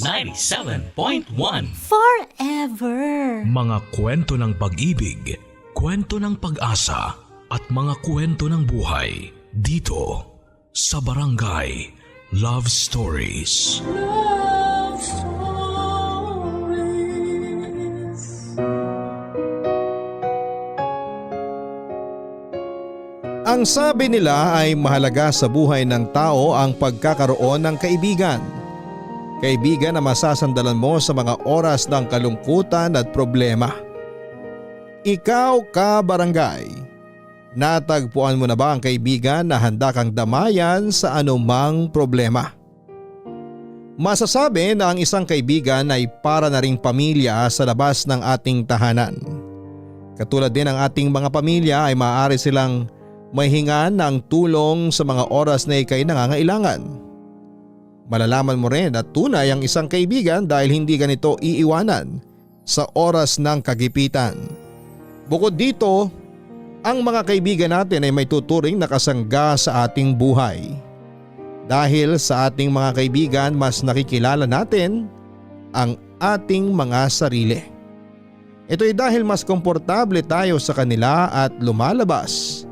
97.1 Forever. Mga kwento ng pag-ibig, kwento ng pag-asa at mga kwento ng buhay dito sa Barangay Love Stories. Love Stories. Ang sabi nila ay mahalaga sa buhay ng tao ang pagkakaroon ng kaibigan. Kaibigan na masasandalan mo sa mga oras ng kalungkutan at problema. Ikaw ka barangay, natagpuan mo na ba ang kaibigan na handa kang damayan sa anumang problema? Masasabi na ang isang kaibigan ay para na ring pamilya sa labas ng ating tahanan. Katulad din ng ating mga pamilya ay maaari silang mahingan ng tulong sa mga oras na ikay nangangailangan. Malalaman mo rin at tunay ang isang kaibigan dahil hindi ganito iiwanan sa oras ng kagipitan. Bukod dito, ang mga kaibigan natin ay may tuturing na kasangga sa ating buhay. Dahil sa ating mga kaibigan mas nakikilala natin ang ating mga sarili. Ito'y dahil mas komportable tayo sa kanila at lumalabas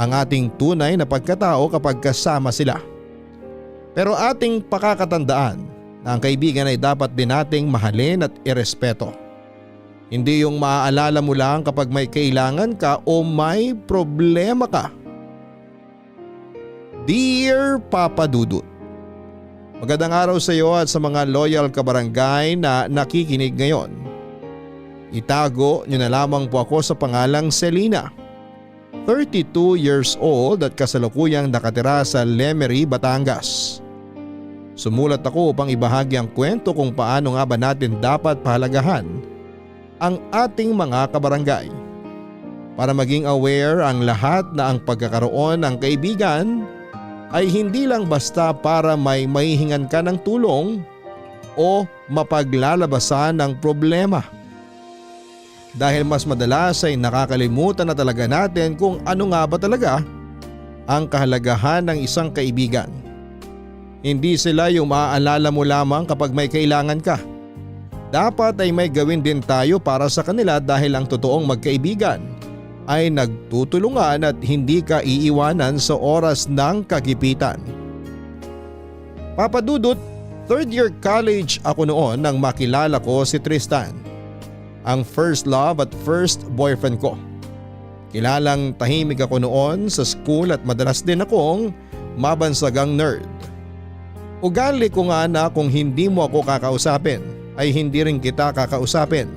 ang ating tunay na pagkatao kapag kasama sila. Pero ating pakakatandaan na ang kaibigan ay dapat din nating mahalin at irespeto. Hindi yung maaalala mo lang kapag may kailangan ka o may problema ka. Dear Papa Dudut, magandang araw sa iyo at sa mga loyal kabarangay na nakikinig ngayon. Itago niyo na lamang po ako sa pangalang Selena. 32 years old at kasalukuyang nakatira sa Lemery, Batangas. Sumulat ako upang ibahagi ang kwento kung paano nga ba natin dapat pahalagahan ang ating mga kabarangay. Para maging aware ang lahat na ang pagkakaroon ng kaibigan ay hindi lang basta para may maihingan ka ng tulong o mapaglalabasan ng problema. Dahil mas madalas ay nakakalimutan na talaga natin kung ano nga ba talaga ang kahalagahan ng isang kaibigan. Hindi sila yung maaalala mo lamang kapag may kailangan ka. Dapat ay may gawin din tayo para sa kanila dahil ang totoong magkaibigan ay nagtutulungan at hindi ka iiwanan sa oras ng kagipitan. Papa Dudut, third year college ako noon nang makilala ko si Tristan. Ang first love at first boyfriend ko. Kilalang tahimik ako noon sa school at madalas din akong mabansagang nerd. Ugali ko nga na kung hindi mo ako kakausapin ay hindi rin kita kakausapin.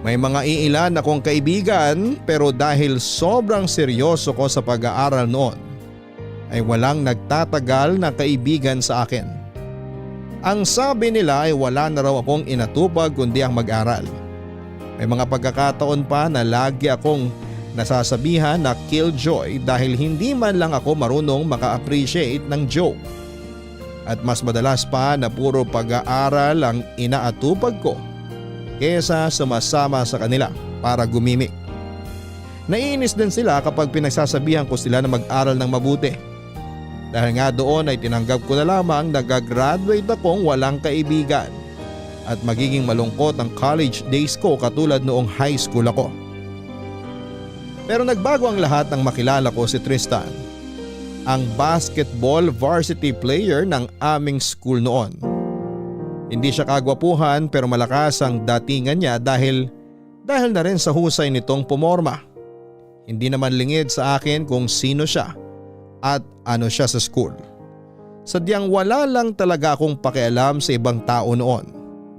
May mga iilan akong kaibigan pero dahil sobrang seryoso ko sa pag-aaral noon ay walang nagtatagal na kaibigan sa akin. Ang sabi nila ay wala na raw akong inatupag kundi ang mag-aral. May mga pagkakataon pa na lagi akong nasasabihan na killjoy dahil hindi man lang ako marunong maka-appreciate ng joke. At mas madalas pa na puro pag-aaral ang inaatupag ko kesa sumasama sa kanila para gumimik. Naiinis din sila kapag pinagsasabihan ko sila na mag-aral ng mabuti. Dahil nga doon ay tinanggap ko na lamang na gagraduate akong walang kaibigan. At magiging malungkot ang college days ko katulad noong high school ako. Pero nagbago ang lahat nang makilala ko si Tristan, ang basketball varsity player ng aming school noon. Hindi siya kagwapuhan pero malakas ang datingan niya dahil na rin sa husay nitong pumorma. Hindi naman lingid sa akin kung sino siya at ano siya sa school. Sadyang wala lang talaga akong pakialam sa ibang tao noon.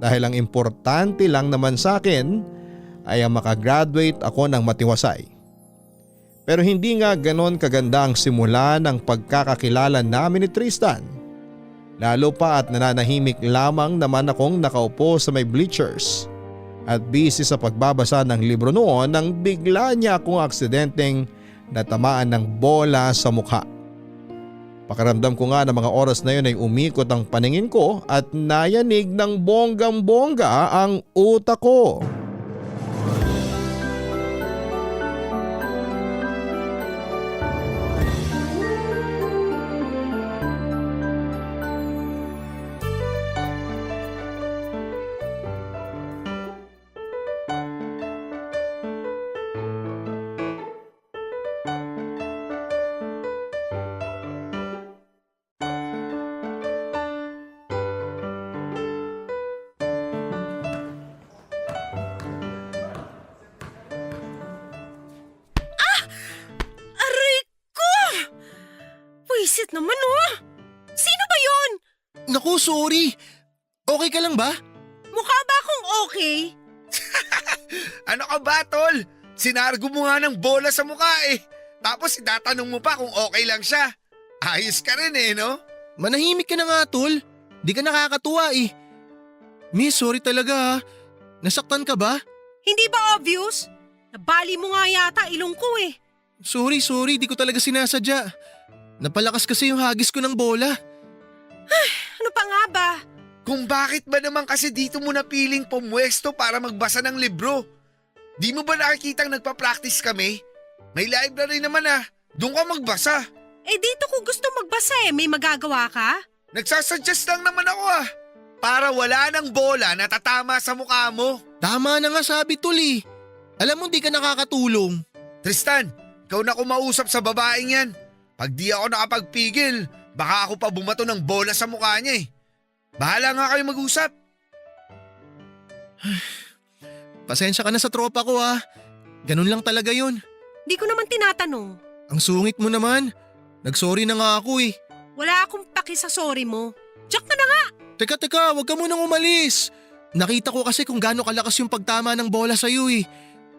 Dahil ang importante lang naman sa akin ay ang makagraduate ako ng matiwasay. Pero hindi nga ganon kaganda ang simula ng pagkakakilala namin ni Tristan. Lalo pa at nananahimik lamang naman akong nakaupo sa may bleachers at busy sa pagbabasa ng libro noon nang bigla niya akong aksidenteng natamaan ng bola sa mukha. Pakiramdam ko nga na mga oras na yun ay umikot ang paningin ko at nayanig ng bonggang-bongga ang utak ko. Visit naman oh! Sino ba yun? Naku, sorry. Okay ka lang ba? Mukha ba akong okay? Ano ka ba, tol? Sinargo mo nga ng bola sa mukha eh. Tapos itatanong mo pa kung okay lang siya. Ayos ka rin eh, no? Manahimik ka na nga, tol. Di ka nakakatuwa eh. Miss, sorry talaga ha. Nasaktan ka ba? Hindi ba obvious? Nabali mo nga yata ilong ko eh. Sorry, di ko talaga sinasadya. Napalakas kasi yung hagis ko ng bola. Ano pa nga ba? Kung bakit ba naman kasi dito mo napiling pumwesto para magbasa ng libro? Di mo ba nakikitang nagpa-practice kami? May library naman ah. Doon ka magbasa. Eh dito ko gusto magbasa eh. May magagawa ka? Nagsasuggest lang naman ako ah. Para wala ng bola na tatama sa mukha mo. Tama na nga sabi, tol eh. Alam mo di ka nakakatulong. Tristan, ikaw na kumausap sa babaeng yan. Pag di ako nakapagpigil, baka ako pa bumato ng bola sa mukha niya eh. Bahala nga kayo mag-usap. Pasensya ka na sa tropa ko ha. Ganun lang talaga yun. Di ko naman tinatanong. Ang sungit mo naman. Nagsorry na nga ako eh. Wala akong paki sa sorry mo. Jack ka na nga! Teka, wag ka munang umalis. Nakita ko kasi kung gaano kalakas yung pagtama ng bola sa'yo eh.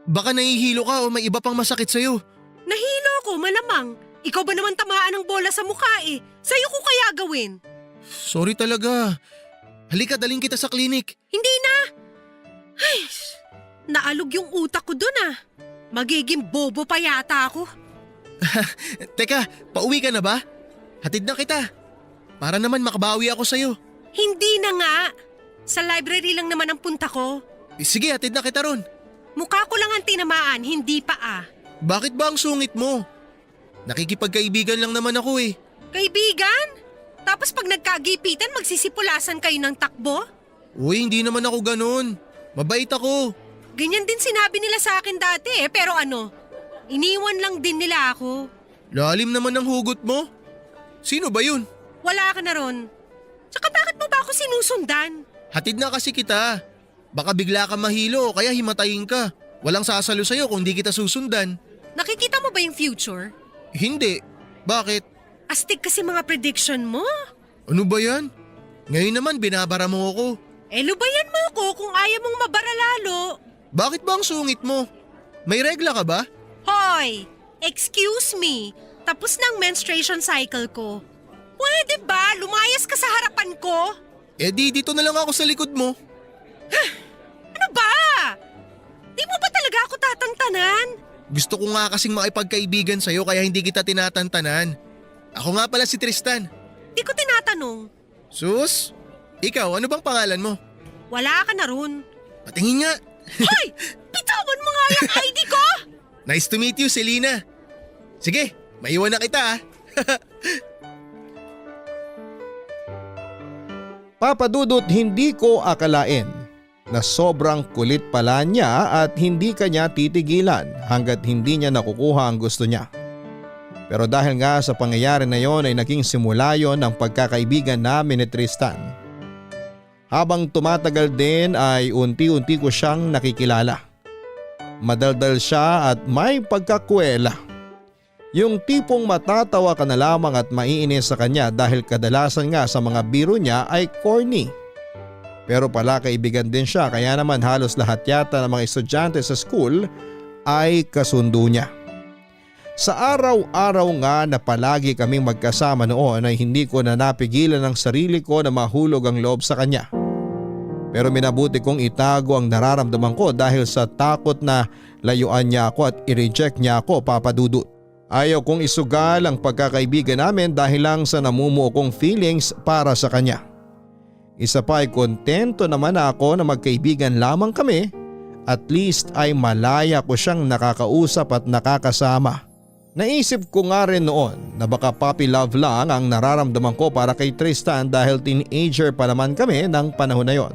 Baka nahihilo ka o may iba pang masakit sa'yo. Nahilo ko, malamang. Ikaw ba naman tamaan ng bola sa mukha eh? Sa'yo ko kaya gawin? Sorry talaga. Halika, daling kita sa klinik. Hindi na! Ay, naalog yung utak ko dun ah. Magiging bobo pa yata ako. Teka, pauwi ka na ba? Hatid na kita. Para naman makabawi ako sa'yo. Hindi na nga. Sa library lang naman ang punta ko. Sige, hatid na kita ron. Mukha ko lang ang tinamaan, hindi pa ah. Bakit ba ang sungit mo? Nakikipagkaibigan lang naman ako eh. Kaibigan? Tapos pag nagkagipitan, magsisipulasan kayo ng takbo? Uy, hindi naman ako ganun. Mabait ako. Ganyan din sinabi nila sa akin dati eh, pero ano? Iniwan lang din nila ako. Lalim naman ang hugot mo. Sino ba yun? Wala ka na ron. Tsaka bakit mo ba ako sinusundan? Hatid na kasi kita. Baka bigla ka mahilo o kaya himatayin ka. Walang sasalo sa'yo kung di kita susundan. Nakikita mo ba yung future? Hindi. Bakit? Astig kasi mga prediction mo. Ano ba yan? Ngayon naman binabara mo ako. Eh lubayan mo ako kung ayaw mong mabara lalo. Bakit ba ang sungit mo? May regla ka ba? Hoy! Excuse me. Tapos na ang menstruation cycle ko. Pwede ba? Lumayas ka sa harapan ko? Eh di dito na lang ako sa likod mo. Ano ba? Di mo ba talaga ako tatantanan? Gusto ko nga kasing makipagkaibigan sa'yo kaya hindi kita tinatantanan. Ako nga pala si Tristan. Di ko tinatanong. Sus? Ikaw, ano bang pangalan mo? Wala ka na ron. Patingin nga. Hoy! Bitawan mo nga yung ID ko! Nice to meet you, Selena. Sige, maiwan na kita ah. Papa Dudut, hindi ko akalain na sobrang kulit pala niya at hindi kanya titigilan hanggat hindi niya nakukuha ang gusto niya. Pero dahil nga sa pangyayari na yon ay naging simula yon ng pagkakaibigan namin ni Tristan. Habang tumatagal din ay unti-unti ko siyang nakikilala. Madaldal siya at may pagkakwela. Yung tipong matatawa ka na lamang at maiinis sa kanya dahil kadalasan nga sa mga biro niya ay corny. Pero pala kaibigan din siya kaya naman halos lahat yata ng mga estudyante sa school ay kasundo niya. Sa araw-araw nga na palagi kaming magkasama noon ay hindi ko na napigilan ang sarili ko na mahulog ang loob sa kanya. Pero minabuti kong itago ang nararamdaman ko dahil sa takot na layuan niya ako at i-reject niya ako, Papa Dudut. Ayaw kong isugal ang pagkakaibigan namin dahil lang sa namumuo kong feelings para sa kanya. Isa pa ay kontento naman ako na magkaibigan lamang kami, at least ay malaya ko siyang nakakausap at nakakasama. Naisip ko nga rin noon na baka puppy love lang ang nararamdaman ko para kay Tristan dahil teenager pa naman kami ng panahon na yon.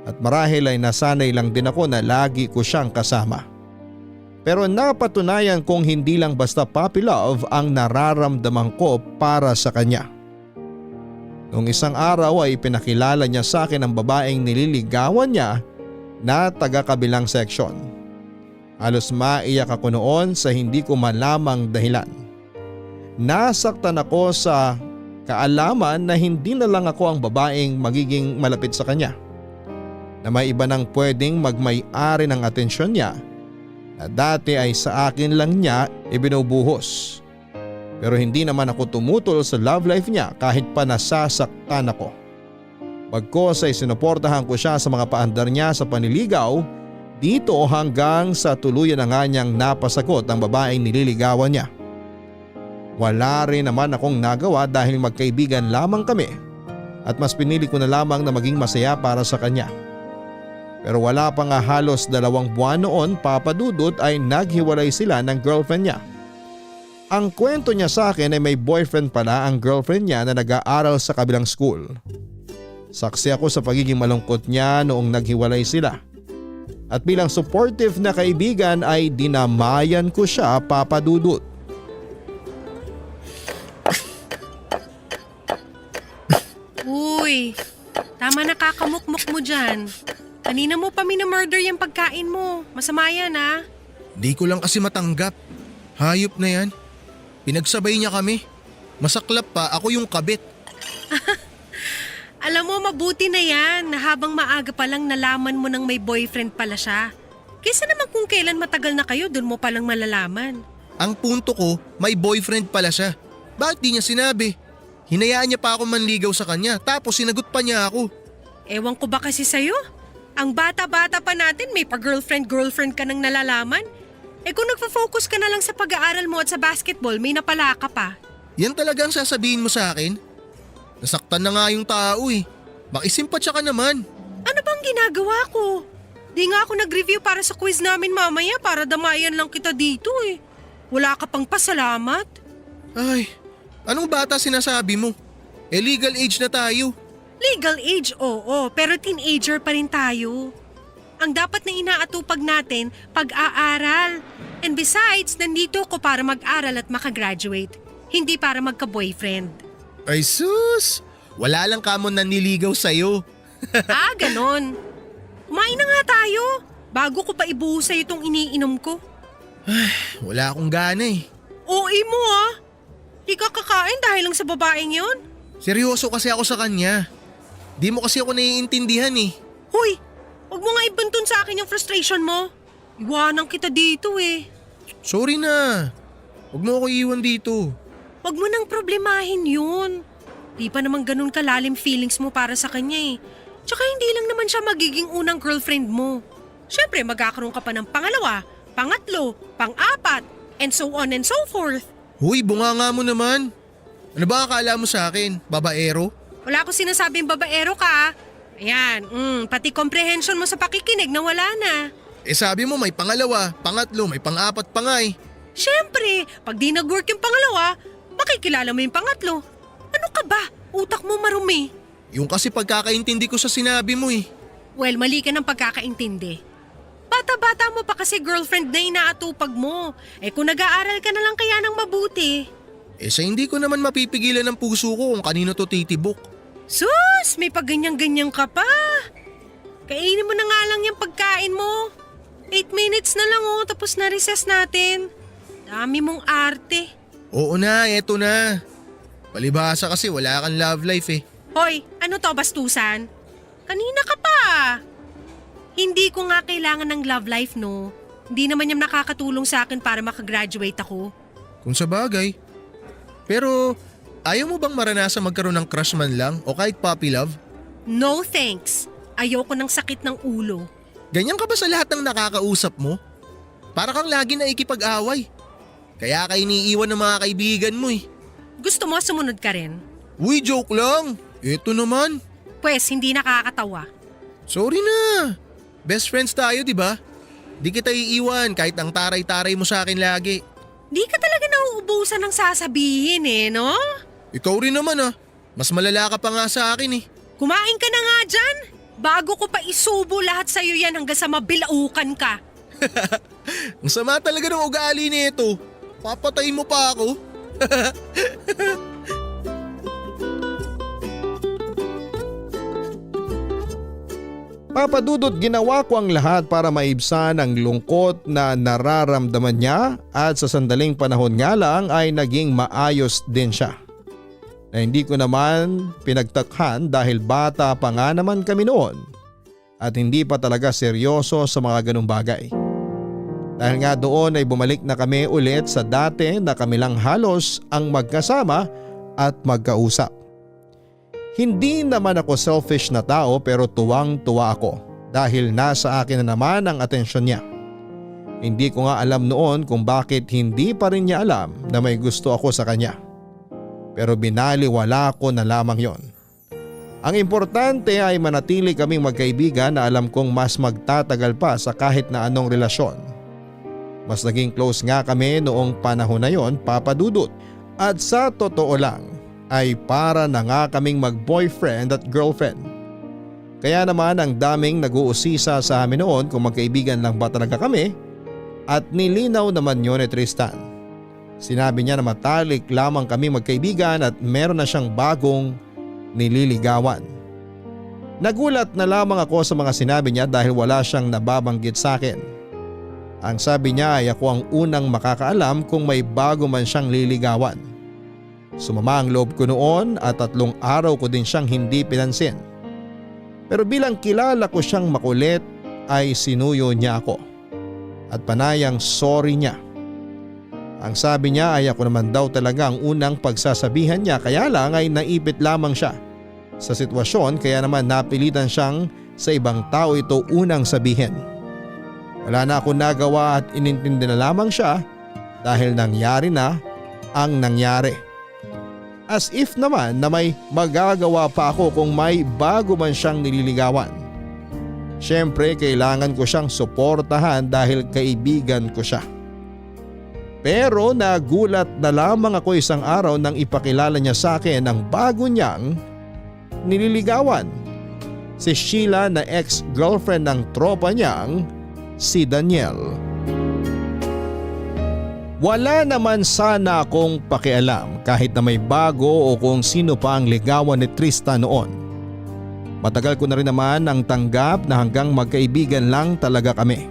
At marahil ay nasanay lang din ako na lagi ko siyang kasama. Pero napatunayan kong hindi lang basta puppy love ang nararamdaman ko para sa kanya. Noong isang araw ay pinakilala niya sa akin ang babaeng nililigawan niya na taga-kabilang section. Halos maiyak ako noon sa hindi ko malamang dahilan. nasaktan ako sa kaalaman na hindi na lang ako ang babaeng magiging malapit sa kanya. Na may iba nang pwedeng magmay-ari ng atensyon niya na dati ay sa akin lang niya ibinubuhos. Pero hindi naman ako tumutol sa love life niya kahit pa nasasaktan ako. Bagkos ay sinuportahan ko siya sa mga paandar niya sa panliligaw dito hanggang sa tuluyan na nga niyang napasagot ang babaeng nililigawan niya. Wala rin naman akong nagawa dahil magkaibigan lamang kami at mas pinili ko na lamang na maging masaya para sa kanya. Pero wala pa nga halos 2 buwan noon, Papa Dudut, ay naghiwalay sila ng girlfriend niya. Ang kwento niya sa akin ay may boyfriend pala ang girlfriend niya na nag-aaral sa kabilang school. Saksi ako sa pagiging malungkot niya noong naghiwalay sila. At bilang supportive na kaibigan ay dinamayan ko siya, Papa Dudut. Uy, tama na kakamukmuk mo dyan. Kanina mo pa minamurder yung pagkain mo. Masama yan ha. Di ko lang kasi matanggap. Hayop na yan. Pinagsabay niya kami. Masaklap pa, ako yung kabit. Alam mo, mabuti na yan na habang maaga pa lang nalaman mo nang may boyfriend pala siya. Kaysa naman kung kailan matagal na kayo, dun mo palang malalaman. Ang punto ko, may boyfriend pala siya. Bakit di niya sinabi? Hinayaan niya pa ako manligaw sa kanya, tapos sinagot pa niya ako. Ewan ko ba kasi sa'yo? Ang bata-bata pa natin, may pa-girlfriend ka nang nalalaman. Eh kung nagpa-focus ka na lang sa pag-aaral mo at sa basketball, may napala ka pa. Yan talaga ang sasabihin mo sa akin? Nasaktan na nga yung tao eh. Makisimpatsa ka naman. Ano bang ginagawa ko? Di nga ako nag-review para sa quiz namin mamaya para damayan lang kita dito eh. Wala ka pang pasalamat. Ay, anong bata sinasabi mo? Eh legal age na tayo. Legal age, oo, pero teenager pa rin tayo. Ang dapat na inaatupag natin, pag-aaral. And besides, nandito ko para mag-aral at makagraduate, hindi para magka-boyfriend. Ay sus! Wala lang kamon naniligaw sa'yo. Ganon. Kumain na nga tayo, bago ko pa ibuhos sa'yo itong iniinom ko. Wala akong gana eh. OA mo ah. Di ka kakain dahil lang sa babaeng yon? Seryoso kasi ako sa kanya. Di mo kasi ako naiintindihan eh. Hoy, wag mo nga ibantun sa akin yung frustration mo. Iwanan kita dito eh. Sorry na. Huwag mo ako iwan dito. Wag mo nang problemahin yun. Di pa naman ganun kalalim feelings mo para sa kanya eh. Tsaka hindi lang naman siya magiging unang girlfriend mo. Siyempre magkakaroon ka pa ng pangalawa, pangatlo, pang-apat, and so on and so forth. Huy, bunganga mo naman. Ano ba akala mo sa akin? Babaero? Wala ko sinasabing babaero ka ah. Ayan, pati comprehension mo sa pakikinig na wala na. Eh sabi mo may pangalawa, pangatlo, may pang-apat pa nga eh. Siyempre, pag di nag-work yung pangalawa, makikilala mo yung pangatlo. Ano ka ba? Utak mo marumi. Yung kasi pagkakaintindi ko sa sinabi mo eh. Well, mali ka ng pagkakaintindi. Bata-bata mo pa kasi girlfriend na inaatupag mo. Eh kung nag-aaral ka na lang kaya ng mabuti. Eh sa hindi ko naman mapipigilan ng puso ko kung kanino to titibok. Sus, may pagganyan-ganyan ka pa. Kainin mo na nga lang yung pagkain mo. 8 minutes na lang oh, tapos na recess natin. Dami mong arte. Oo na, eto na. Palibhasa kasi wala kang love life eh. Hoy, ano to bastusan? Kanina ka pa. Hindi ko nga kailangan ng love life no. Hindi naman yung nakakatulong sa akin para makagraduate ako. Kung sa bagay. Pero ayaw mo bang maranasan magkaroon ng crush man lang o kahit puppy love? No thanks. Ayoko ng sakit ng ulo. Ganyan ka ba sa lahat ng nakakausap mo? Para kang lagi na ikipag-away. Kaya ka iniiwan ng mga kaibigan mo eh. Gusto mo sumunod ka rin? Uy, joke lang. Ito naman. Pwes, hindi nakakatawa. Sorry na. Best friends tayo, di ba? Di kita iiwan kahit ang taray-taray mo sa akin lagi. Di ka talaga nauubusan ng sasabihin eh, no? Ikaw rin naman ah. Mas malala ka pa nga sa akin eh. Kumain ka na nga dyan. Bago ko pa isubo lahat sa'yo yan hanggang sa mabilaukan ka. Ang sama talaga ng ugali nito. Papatayin mo pa ako. Papa Dudut, ginawa ko ang lahat para maibsan ang lungkot na nararamdaman niya at sa sandaling panahon nga lang ay naging maayos din siya. Na hindi ko naman pinagtakhan dahil bata pa nga naman kami noon at hindi pa talaga seryoso sa mga ganung bagay. Dahil nga doon ay bumalik na kami ulit sa dati na kami lang halos ang magkasama at magkausap. Hindi naman ako selfish na tao pero tuwang-tuwa ako dahil nasa akin na naman ang atensyon niya. Hindi ko nga alam noon kung bakit hindi pa rin niya alam na may gusto ako sa kanya. Pero binaliwala ko na lamang yon. Ang importante ay manatili kaming magkaibigan na alam kong mas magtatagal pa sa kahit na anong relasyon. Mas naging close nga kami noong panahon na yon, Papa Dudut. At sa totoo lang ay para na nga kaming mag-boyfriend at girlfriend. Kaya naman ang daming nag-uusisa sa amin noon kung magkaibigan lang ba talaga kami at nilinaw naman yun ni Tristan. Sinabi niya na matalik lamang kami magkaibigan at meron na siyang bagong nililigawan. Nagulat na lamang ako sa mga sinabi niya dahil wala siyang nababanggit sa akin. Ang sabi niya ay ako ang unang makakaalam kung may bago man siyang liligawan. Sumama ang loob ko noon at 3 araw ko din siyang hindi pinansin. Pero bilang kilala ko siyang makulit ay sinuyo niya ako. At panayang sorry niya. Ang sabi niya ay ako naman daw talaga ang unang pagsasabihan niya kaya lang ay naipit lamang siya sa sitwasyon kaya naman napilitan siyang sa ibang tao ito unang sabihin. Wala na ako nagawa at inintindi na lamang siya dahil nangyari na ang nangyari. As if naman na may magagawa pa ako kung may bago man siyang nililigawan. Siyempre kailangan ko siyang suportahan dahil kaibigan ko siya. Pero nagulat na lamang ako isang araw nang ipakilala niya sa akin ang bago niyang nililigawan. Si Sheila na ex-girlfriend ng tropa niyang si Daniel. Wala naman sana akong pakialam kahit na may bago o kung sino pa ang ligawan ni Tristan noon. Matagal ko na rin naman ang tanggap na hanggang magkaibigan lang talaga kami.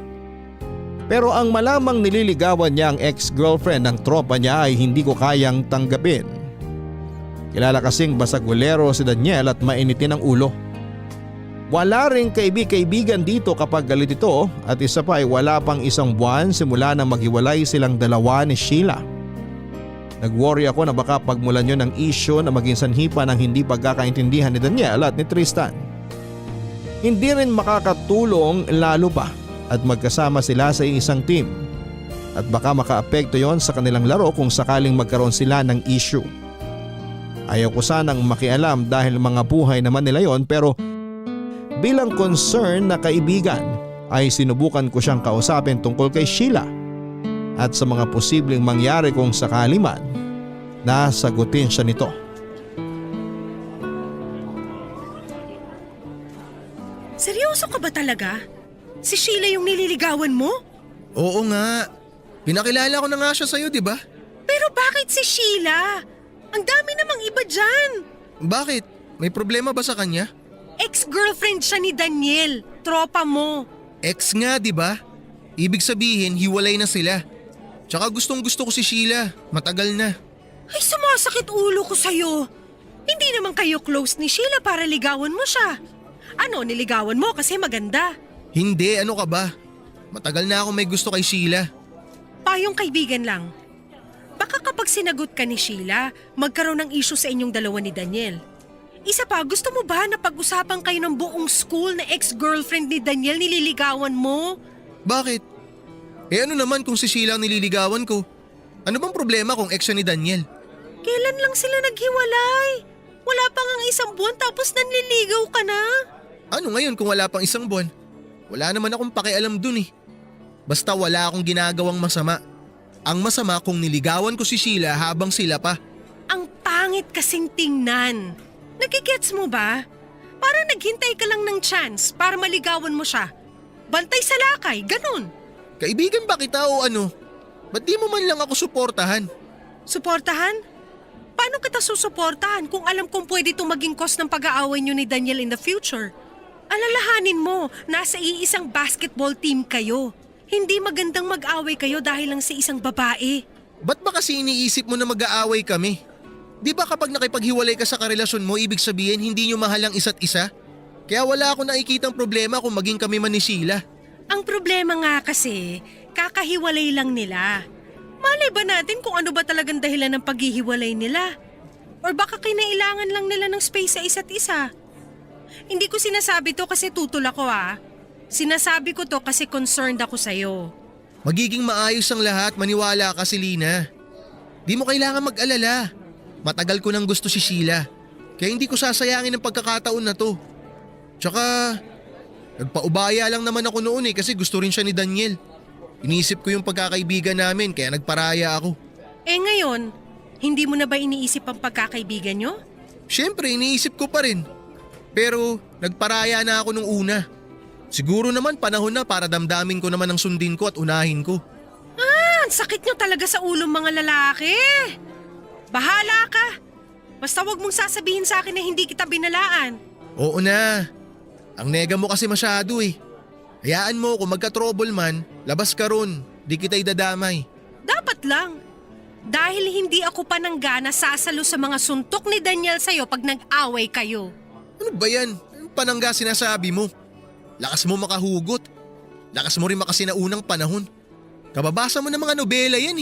Pero ang malamang nililigawan niya ang ex-girlfriend ng tropa niya ay hindi ko kayang tanggapin. Kilala kasing basagulero si Daniel at mainitin ang ulo. Wala ring kaibigan dito kapag galit ito at isa pa ay wala pang 1 buwan simula nang maghiwalay silang dalawa ni Sheila. Nag-worry ako na baka pagmulan yun ng issue na maging sanhipa ng hindi pagkakaintindihan ni Daniel at ni Tristan. Hindi rin makakatulong lalo pa at magkasama sila sa isang team at baka makaapekto yon sa kanilang laro kung sakaling magkaroon sila ng issue. Ayaw ko sanang makialam dahil mga buhay naman nila yon pero bilang concern na kaibigan ay sinubukan ko siyang kausapin tungkol kay Sheila at sa mga posibleng mangyari kung sakali man na sagutin siya nito. Seryoso ka ba talaga? Si Sheila yung nililigawan mo? Oo nga. Pinakilala ko na nga siya sa'yo, di ba? Pero bakit si Sheila? Ang dami namang iba dyan. Bakit? May problema ba sa kanya? Ex-girlfriend siya ni Daniel, tropa mo. Ex nga, di ba? Ibig sabihin, hiwalay na sila. Tsaka gustong gusto ko si Sheila. Matagal na. Ay, sumasakit ulo ko sa'yo. Hindi naman kayo close ni Sheila para ligawan mo siya. Ano, niligawan mo kasi maganda? Hindi, ano ka ba? Matagal na ako may gusto kay Sheila. Payong kaibigan lang. Baka kapag sinagot ka ni Sheila, magkaroon ng issue sa inyong dalawa ni Daniel. Isa pa, gusto mo ba na pag-usapan kayo ng buong school na ex-girlfriend ni Daniel nililigawan mo? Bakit? Eh ano naman kung si Sheila ang nililigawan ko? Ano bang problema kung ex siya ni Daniel? Kailan lang sila naghiwalay? Wala pa ngang 1 buwan tapos nanliligaw ka na? Ano ngayon kung wala pang 1 buwan? Wala naman akong pakialam dun eh. Basta wala akong ginagawang masama. Ang masama kung niligawan ko si Sheila habang sila pa. Ang pangit kasing tingnan. Nagigets mo ba? Para naghintay ka lang ng chance para maligawan mo siya. Bantay sa lakay, ganun. Kaibigan ba kita o ano? Ba't di mo man lang ako suportahan? Suportahan? Paano kita susuportahan kung alam kong pwede itong maging cause ng pag-aaway niyo ni Daniel in the future? Alalahanin mo, nasa iisang basketball team kayo. Hindi magandang mag-away kayo dahil lang sa isang babae. Ba't ba kasi iniisip mo na mag-aaway kami? Di ba kapag nakipaghiwalay ka sa karelasyon mo, ibig sabihin hindi nyo mahal ang isa't isa? Kaya wala akong nakikitang problema kung maging kami man ni Sheila. Ang problema nga kasi, kakahiwalay lang nila. Malay ba natin kung ano ba talagang dahilan ng paghihiwalay nila? Or baka kinailangan lang nila ng space sa isa't isa? Hindi ko sinasabi to kasi tutol ako Sinasabi ko to kasi concerned ako sa'yo. Magiging maayos ang lahat, maniwala ka Selena. Di mo kailangan mag-alala. Matagal ko nang gusto si Sheila. Kaya hindi ko sasayangin ang pagkakataon na to. Tsaka, nagpaubaya lang naman ako noon kasi gusto rin siya ni Daniel. Iniisip ko yung pagkakaibigan namin kaya nagparaya ako. Ngayon, hindi mo na ba iniisip ang pagkakaibigan nyo? Siyempre, iniisip ko pa rin. Pero nagparaya na ako nung una. Siguro naman panahon na para damdamin ko naman ang sundin ko at unahin ko. Ang sakit nyo talaga sa ulong mga lalaki. Bahala ka. Basta wag mong sasabihin sa akin na hindi kita binalaan. Oo na. Ang nega mo kasi masyado Hayaan mo kung magka-trouble man, labas ka ron. Di kita idadamay. Dapat lang. Dahil hindi ako pananggana sasalo sa mga suntok ni Daniel sa'yo pag nag-away kayo. Ano ba yan? Anong panangga sinasabi mo? Lakas mo makahugot. Lakas mo rin makasinaunang panahon. Kababasa mo ng mga nobela yan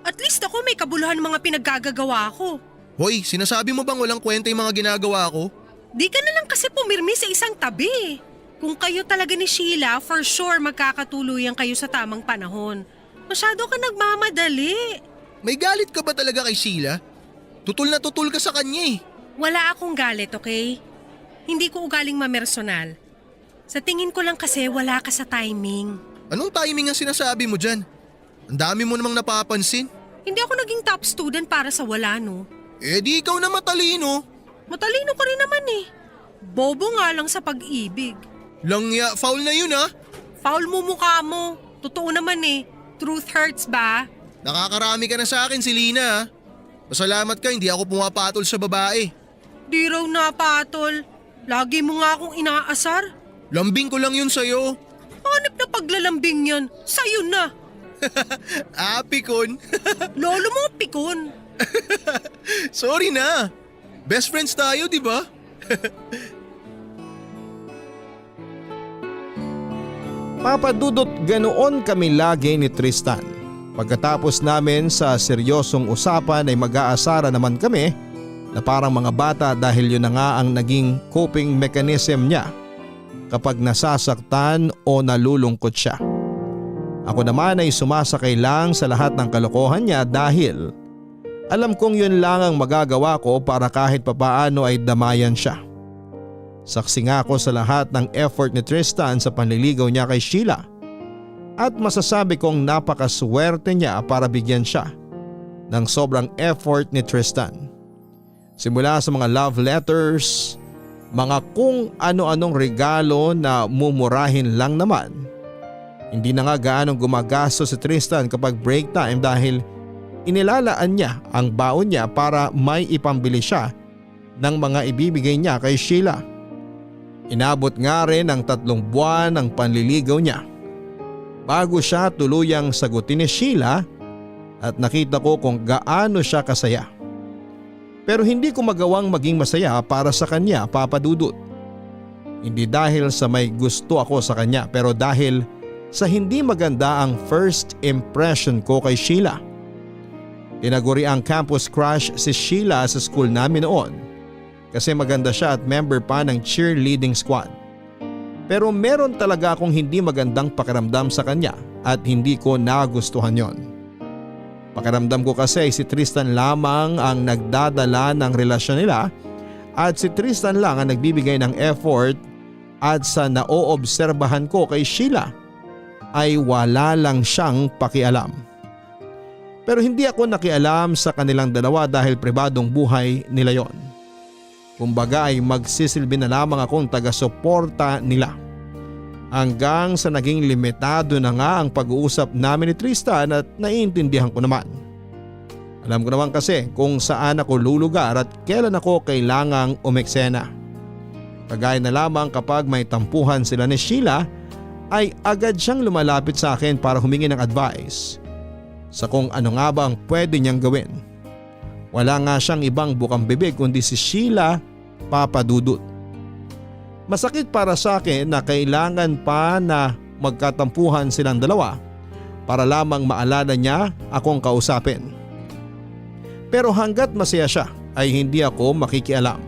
At least ako may kabuluhan mga pinaggagawa ko. Hoy, sinasabi mo bang walang kwenta yung mga ginagawa ko? Di ka na lang kasi pumirmi sa isang tabi. Kung kayo talaga ni Sheila, for sure magkakatuluyan kayo sa tamang panahon. Masyado ka nagmamadali. May galit ka ba talaga kay Sheila? Tutul na tutul ka sa kanya Wala akong galit, okay? Hindi ko ugaling mamersonal. Sa tingin ko lang kasi wala ka sa timing. Anong timing ang sinasabi mo dyan? Ang dami mo namang napapansin. Hindi ako naging top student para sa wala, no? Di ikaw na matalino. Matalino ka rin naman Bobo nga lang sa pag-ibig. Langya, foul na yun Foul mo mukha mo. Totoo naman Truth hurts ba? Nakakarami ka na sa akin, Selena Pasalamat ka, hindi ako pumapatol sa babae. Di raw napatol. Lagi mo nga akong inaasar. Lambing ko lang yun sa'yo. Hanip na paglalambing yan. Sa'yo na. Pikon. Lolo mo, pikon. Sorry na. Best friends tayo, di ba? Papadudot ganoon kami lagi ni Tristan. Pagkatapos namin sa seryosong usapan ay mag-aasara naman kami na parang mga bata dahil yun na nga ang naging coping mechanism niya kapag nasasaktan o nalulungkot siya. Ako naman ay sumasakay lang sa lahat ng kalokohan niya dahil alam kong yun lang ang magagawa ko para kahit papaano ay damayan siya. Saksi nga ako sa lahat ng effort ni Tristan sa panliligaw niya kay Sheila at masasabi kong napakaswerte niya para bigyan siya ng sobrang effort ni Tristan. Simula sa mga love letters, mga kung ano-anong regalo na mumurahin lang naman. Hindi na nga gaanong gumagastos si Tristan kapag break time dahil inilalaan niya ang baon niya para may ipambili siya ng mga ibibigay niya kay Sheila. Inabot nga rin ang 3 buwan ang panliligaw niya bago siya tuluyang sagutin ni Sheila at nakita ko kung gaano siya kasaya. Pero hindi ko magawang maging masaya para sa kanya, Papa Dudut. Hindi dahil sa may gusto ako sa kanya pero dahil sa hindi maganda ang first impression ko kay Sheila. Tinaguri ang campus crush si Sheila sa school namin noon kasi maganda siya at member pa ng cheerleading squad. Pero meron talaga akong hindi magandang pakiramdam sa kanya at hindi ko nagustuhan yon. Pakiramdam ko kasi si Tristan lamang ang nagdadala ng relasyon nila at si Tristan lang ang nagbibigay ng effort at sa naoobserbahan ko kay Sheila ay wala lang siyang pakialam. Pero hindi ako nakialam sa kanilang dalawa dahil pribadong buhay nila yon. Kumbaga ay magsisilbi na lamang akong taga-suporta nila. Hanggang sa naging limitado na nga ang pag-uusap namin ni Tristan at naiintindihan ko naman. Alam ko naman kasi kung saan ako lulugar at kailan ako kailangang umeksena. Kagaya na lamang kapag may tampuhan sila ni Sheila ay agad siyang lumalapit sa akin para humingi ng advice sa kung ano nga ba ang pwede niyang gawin. Wala nga siyang ibang bukang bibig kundi si Sheila, Papa Dudut. Masakit para sa akin na kailangan pa na magkatampuhan silang dalawa para lamang maalala niya akong kausapin. Pero hanggat masaya siya ay hindi ako makikialam.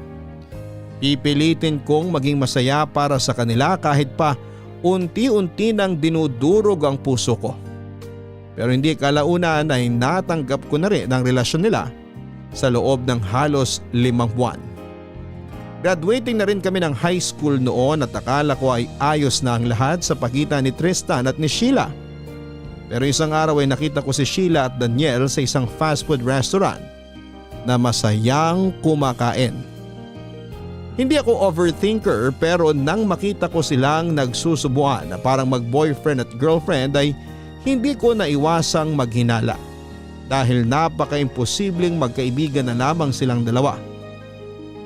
Pipilitin kong maging masaya para sa kanila kahit pa unti-unti nang dinudurog ang puso ko. Pero hindi kalaunan ay natanggap ko na rin ang relasyon nila sa loob ng halos 5 buwan. Graduating na rin kami ng high school noon at akala ko ay ayos na ang lahat sa pagitan ni Tristan at ni Sheila. Pero isang araw ay nakita ko si Sheila at Daniel sa isang fast food restaurant na masayang kumakain. Hindi ako overthinker pero nang makita ko silang nagsusubuan na parang mag-boyfriend at girlfriend ay hindi ko naiwasang maghinala dahil napaka-imposibleng magkaibigan na lamang silang dalawa.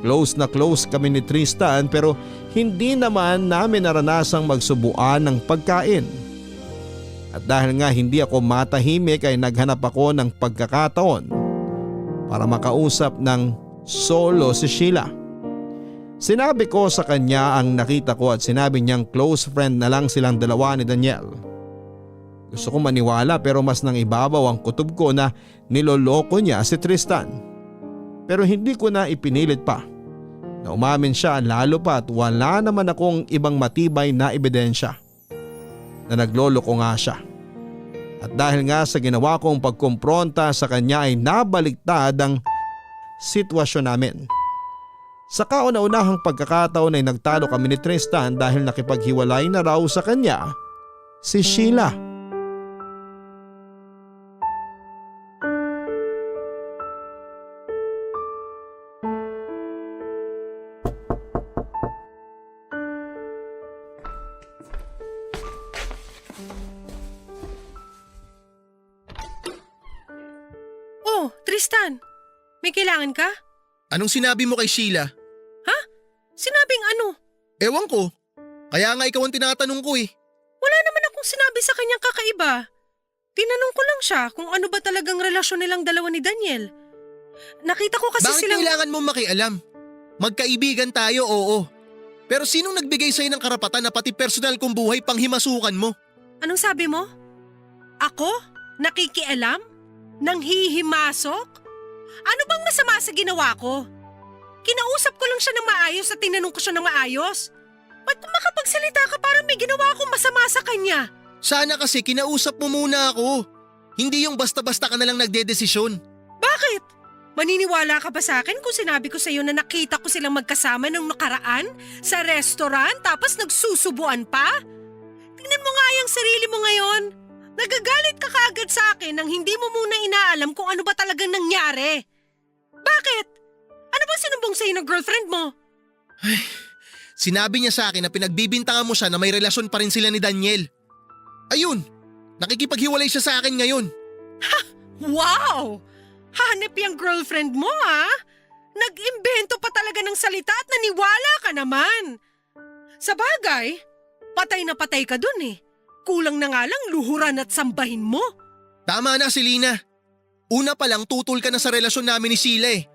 Close na close kami ni Tristan pero hindi naman namin naranasang magsubuan ng pagkain. At dahil nga hindi ako matahimik ay naghanap ako ng pagkakataon para makausap ng solo si Sheila. Sinabi ko sa kanya ang nakita ko at sinabi niyang close friend na lang silang dalawa ni Daniel. Gusto ko maniwala pero mas nang ibabaw ang kutob ko na niloloko niya si Tristan. Pero hindi ko na ipinilit pa. Na umamin siya lalo pa at wala naman akong ibang matibay na ebidensya na nagloloko nga siya. At dahil nga sa ginawa kong pagkumpronta sa kanya ay nabaliktad ang sitwasyon namin. Sa kauna-unahang pagkakataon ay nagtalo kami ni Tristan dahil nakipaghiwalay na raw sa kanya si Sheila. Oh, Tristan, may kailangan ka? Anong sinabi mo kay Sheila? Ha? Sinabing ano? Ewan ko. Kaya nga ikaw ang tinatanong ko eh. Wala naman akong sinabi sa kanyang kakaiba. Tinanong ko lang siya kung ano ba talagang relasyon nilang dalawa ni Daniel. Nakita ko kasi Bakit silang… kailangan mo makialam? Magkaibigan tayo, oo. Pero sinong nagbigay sa'yo ng karapatan na pati personal kong buhay pang himasukan mo? Anong sabi mo? Ako? Nakikialam? Nanghihimasok? Ano bang masama sa ginawa ko? Kinausap ko lang siya ng maayos at tinanong ko siya ng maayos. Ba't makapagsalita ka parang may ginawa akong masama sa kanya? Sana kasi kinausap mo muna ako. Hindi yung basta-basta ka nalang nagdedesisyon. Bakit? Maniniwala ka ba sa akin kung sinabi ko sa iyo na nakita ko silang magkasama nung nakaraan sa restaurant tapos nagsusubuan pa? Tingnan mo nga yung sarili mo ngayon. Nagagalit ka kaagad sa akin nang hindi mo muna inaalam kung ano ba talagang nangyari. Bakit? Ano ba sinumbong sa'yo ng girlfriend mo? Sinabi niya sa akin na pinagbibintangan mo siya na may relasyon pa rin sila ni Daniel. Ayun, nakikipaghiwalay siya sa akin ngayon. Wow! Hanep yung girlfriend mo ha? Nag-imbento pa talaga ng salita at naniwala ka naman. Sa bagay, patay na patay ka dun eh. Kulang na nga lang luhuran at sambahin mo. Tama na, Selena. Una pa lang tutol ka na sa relasyon namin ni Sheila eh.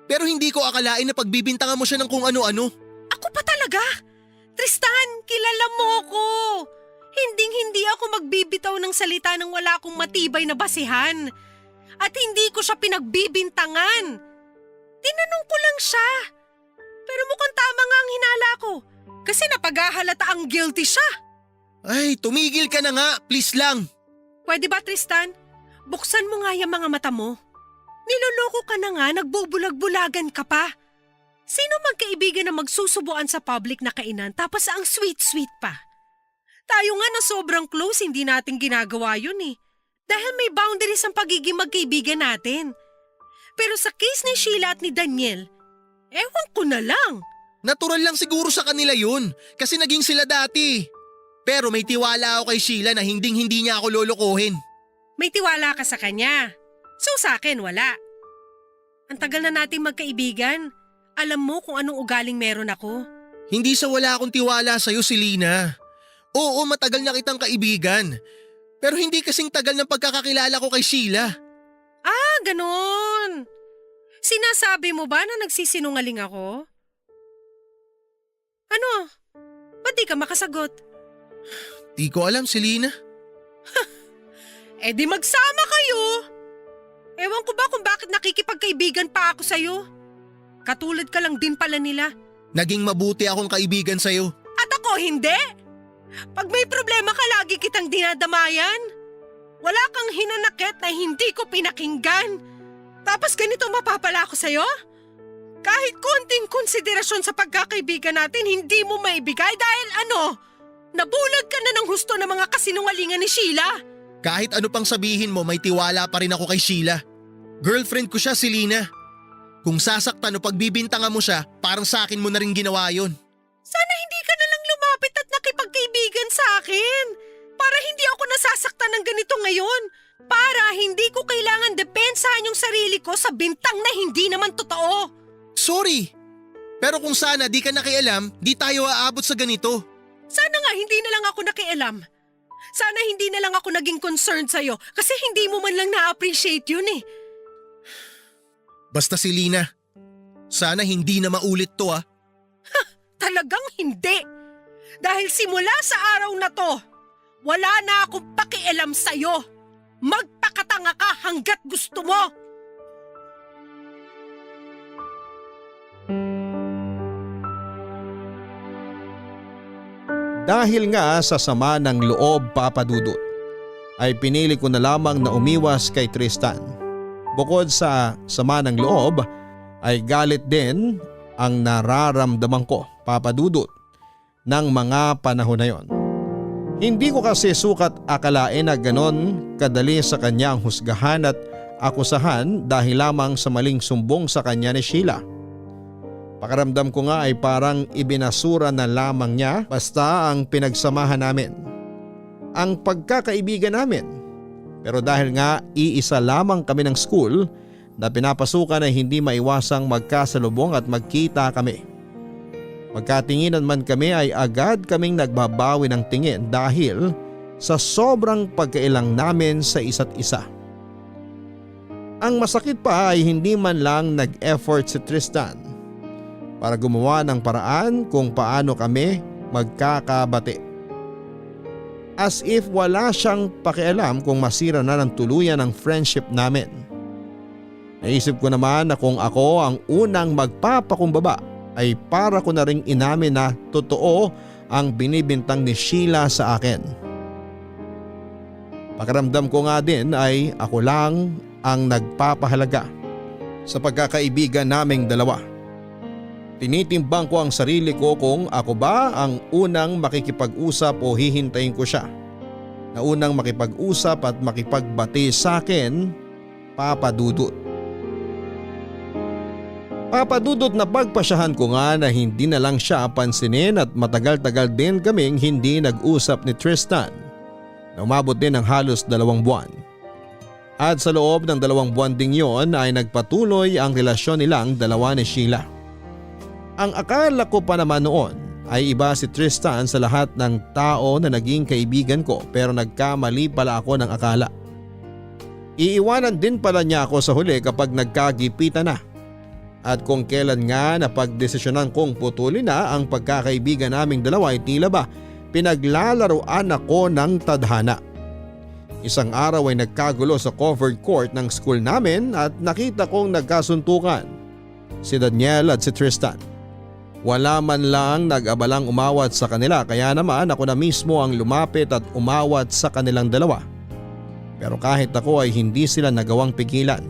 Pero hindi ko akalain na pagbibintangan mo siya ng kung ano-ano. Ako pa talaga? Tristan, kilala mo ko. Hinding-hindi ako magbibitaw ng salita nang wala akong matibay na basihan. At hindi ko siya pinagbibintangan. Tinanong ko lang siya. Pero mukhang tama nga ang hinala ko. Kasi napaghahalata ang guilty siya. Ay, tumigil ka na nga, please lang. Pwede ba, Tristan? Buksan mo nga yung mga mata mo. Niloloko ka na nga, nagbubulag-bulagan ka pa. Sino magkaibigan na magsusubuan sa public na kainan tapos ang sweet-sweet pa? Tayo nga na sobrang close, hindi natin ginagawa yun eh. Dahil may boundaries ang pagiging magkaibigan natin. Pero sa case ni Sheila at ni Daniel, ewan ko na lang. Natural lang siguro sa kanila yun, kasi naging sila dati. Pero may tiwala ako kay Sheila na hinding-hindi niya ako lolokohin. May tiwala ka sa kanya. So sa akin, wala. Ang tagal na nating magkaibigan. Alam mo kung anong ugaling meron ako. Hindi sa wala akong tiwala sa'yo, Selena. Oo, matagal na kitang kaibigan. Pero hindi kasing tagal ng pagkakakilala ko kay Sheila. Ah, ganon. Sinasabi mo ba na nagsisinungaling ako? Ano? Ba't di ka makasagot? Di ko alam, Selena. Eh di magsama kayo. Ewan ko ba kung bakit nakikipagkaibigan pa ako sa'yo? Katulad ka lang din pala nila. Naging mabuti akong kaibigan sa'yo. At ako hindi. Pag may problema ka, lagi kitang dinadamayan. Wala kang hinanakit na hindi ko pinakinggan. Tapos ganito mapapala ako sa'yo? Kahit konting konsiderasyon sa pagkakaibigan natin, hindi mo maibigay dahil nabulag ka na ng husto ng mga kasinungalingan ni Sheila. Kahit ano pang sabihin mo, may tiwala pa rin ako kay Sheila. Girlfriend ko siya, Selena. Kung sasaktan o pagbibintangan mo siya, parang sa akin mo na rin ginawa yun. Sana hindi ka na lang lumapit at nakipagkaibigan sa akin. Para hindi ako nasasaktan ng ganito ngayon. Para hindi ko kailangan depensahan yung sarili ko sa bintang na hindi naman totoo. Sorry. Pero kung sana di ka nakialam, di tayo aabot sa ganito. Sana nga hindi na lang ako nakialam. Sana hindi na lang ako naging concerned sa'yo kasi hindi mo man lang na-appreciate yun eh. Basta, Selena, sana hindi na maulit to ah. Talagang hindi. Dahil simula sa araw na to, wala na akong pakialam sa'yo. Magpakatanga ka hanggat gusto mo. Dahil nga sa sama ng loob, Papa Dudut, ay pinili ko na lamang na umiwas kay Tristan. Bukod sa sama ng loob ay galit din ang nararamdaman ko, Papa Dudut, ng mga panahon na yon. Hindi ko kasi sukat akalain na ganon kadali sa kanya ang husgahan at akusahan dahil lamang sa maling sumbong sa kanya ni Sheila. Pakiramdam ko nga ay parang ibinasura na lamang niya basta ang pinagsamahan namin, ang pagkakaibigan namin. Pero dahil nga iisa lamang kami ng school na pinapasukan ay hindi maiwasang magkasalubong at magkita kami. Magkatinginan man kami ay agad kaming nagbabawi ng tingin dahil sa sobrang pagkailang namin sa isa't isa. Ang masakit pa ay hindi man lang nag-effort si Tristan para gumawa ng paraan kung paano kami magkakabati. As if wala siyang pakialam kung masira na ng tuluyan ang friendship namin. Naisip ko naman na kung ako ang unang magpapakumbaba ay para ko na ring inamin na totoo ang binibintang ni Sheila sa akin. Pakiramdam ko nga din ay ako lang ang nagpapahalaga sa pagkakaibigan naming dalawa. Tinitimbang ko ang sarili ko kung ako ba ang unang makikipag-usap o hihintayin ko siya na unang makipag-usap at makipagbati sa akin, Papa Dudut. Papa Dudut, napagpasyahan ko nga na hindi na lang siya pansinin at matagal-tagal din kaming hindi nag-usap ni Tristan na umabot din ng halos 2 buwan. At sa loob ng 2 buwan ding yon ay nagpatuloy ang relasyon nilang dalawa ni Sheila. Ang akala ko pa naman noon ay iba si Tristan sa lahat ng tao na naging kaibigan ko, pero nagkamali pala ako ng akala. Iiwanan din pala niya ako sa huli kapag nagkagipitan na. At kung kailan nga napagdesisyonan kong putulin na ang pagkakaibigan naming dalawa ay tila ba pinaglalaroan ako ng tadhana. Isang araw ay nagkagulo sa covered court ng school namin at nakita kong nagkasuntukan si Daniel at si Tristan. Wala man lang nag-abalang umawat sa kanila, kaya naman ako na mismo ang lumapit at umawat sa kanilang dalawa. Pero kahit ako ay hindi sila nagawang pigilan.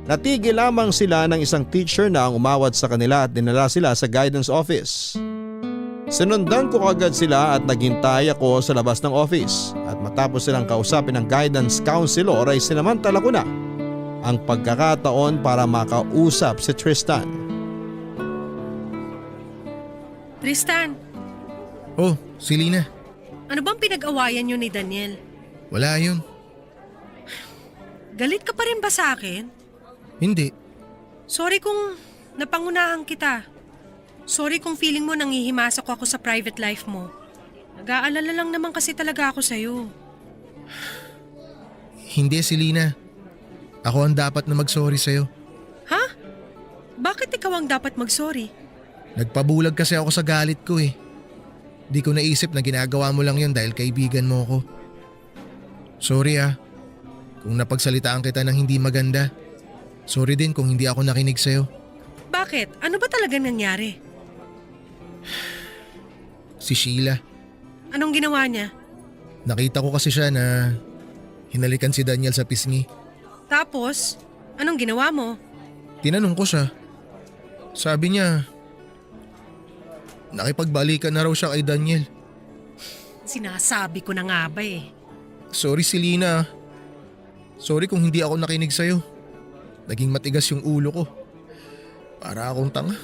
Natigil lamang sila ng isang teacher na ang umawat sa kanila at dinala sila sa guidance office. Sinundan ko agad sila at naghintay ako sa labas ng office, at matapos silang kausapin ng guidance counselor ay sinamantala ko na ang pagkakataon para makausap si Tristan. Tristan, Oh, Selena. ano bang pinag-awayan niyo ni Daniel? Wala yun. Galit ka pa rin ba sa akin? Hindi. Sorry kung napangunahan kita. Sorry kung feeling mo nangihimasok ako sa private life mo. Nag-aalala lang naman kasi talaga ako sa'yo. Hindi, Selena. Ako ang dapat na mag-sorry sa'yo. Ha? Bakit ikaw ang dapat mag-sorry? Nagpabulag kasi ako sa galit ko eh. Di ko naisip na ginagawa mo lang yun dahil kaibigan mo ako. Sorry kung napagsalitaan kita ng hindi maganda. Sorry din kung hindi ako nakinig sa'yo. Bakit? Ano ba talaga nangyari? Si Sheila, Anong ginawa niya? nakita ko kasi siya na hinalikan si Daniel sa pisngi. Tapos, anong ginawa mo? Tinanong ko siya. Sabi niya, nakipagbalikan na raw siya kay Daniel. Sinasabi ko na nga ba eh. Sorry Selena. Sorry kung hindi ako nakinig sa'yo. Naging matigas yung ulo ko. Para akong tanga.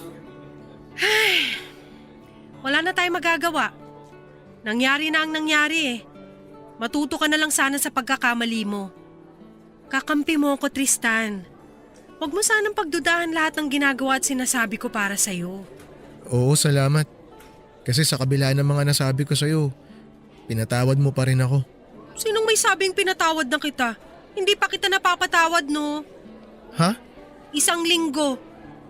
Wala na tayong magagawa. Nangyari na ang nangyari eh. Matuto ka na lang sana sa pagkakamali mo. Kakampi mo ako, Tristan. Huwag mo sanang pagdudahan lahat ng ginagawa at sinasabi ko para sa'yo. Oo, salamat. Kasi sa kabila ng mga nasabi ko sa'yo, pinatawad mo pa rin ako. Sinong may sabing pinatawad na kita? Hindi pa kita napapatawad, no? Ha? 1 linggo.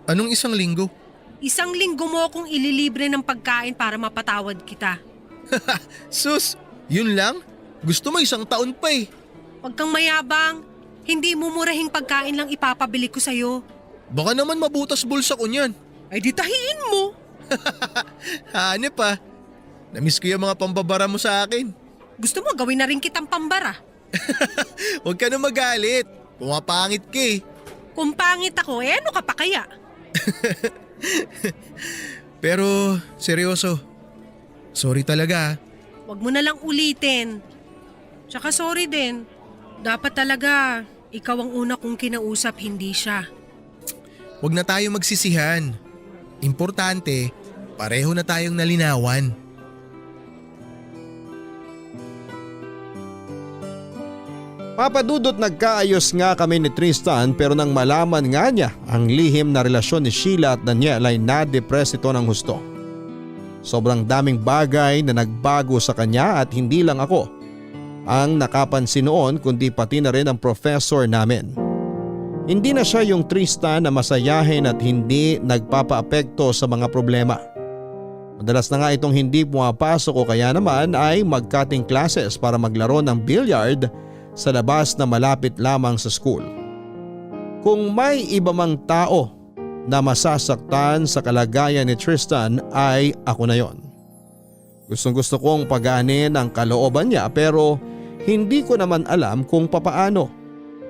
Anong 1 linggo? 1 linggo mo akong ililibre ng pagkain para mapatawad kita. Sus, yun lang? Gusto mo 1 taon pa eh. Huwag kang mayabang. Hindi mumurahing pagkain lang ipapabili ko sa'yo. Baka naman mabutas bulsa ko niyan. Ay di tahiin mo. Hanep Namiss ko yung mga pambabara mo sa akin. Gusto mo gawin na rin kitang pambara. Huwag ka na magalit. Pumapangit ka eh. Kung pangit ako, ano ka pa kaya? Pero seryoso, sorry talaga. Huwag mo na lang ulitin. Tsaka sorry din. Dapat talaga, ikaw ang una kong kinausap, hindi siya. Huwag na tayo magsisihan. Importante, pareho na tayong nalinawan. Papadudot nagkaayos nga kami ni Tristan pero nang malaman nga niya ang lihim na relasyon ni Sheila at Daniel ay na-depress ito ng husto. Sobrang daming bagay na nagbago sa kanya at hindi lang ako ang nakapansin noon kundi pati na rin ang professor namin. Hindi na siya yung Tristan na masayahin at hindi nagpapaapekto sa mga problema. Madalas na nga itong hindi pumapasok o kaya naman ay mag-cutting classes para maglaro ng billiard sa labas na malapit lamang sa school. Kung may iba mang tao na masasaktan sa kalagayan ni Tristan ay ako na yon. Gustong gusto kong pagaanin ang kalooban niya pero hindi ko naman alam kung papaano.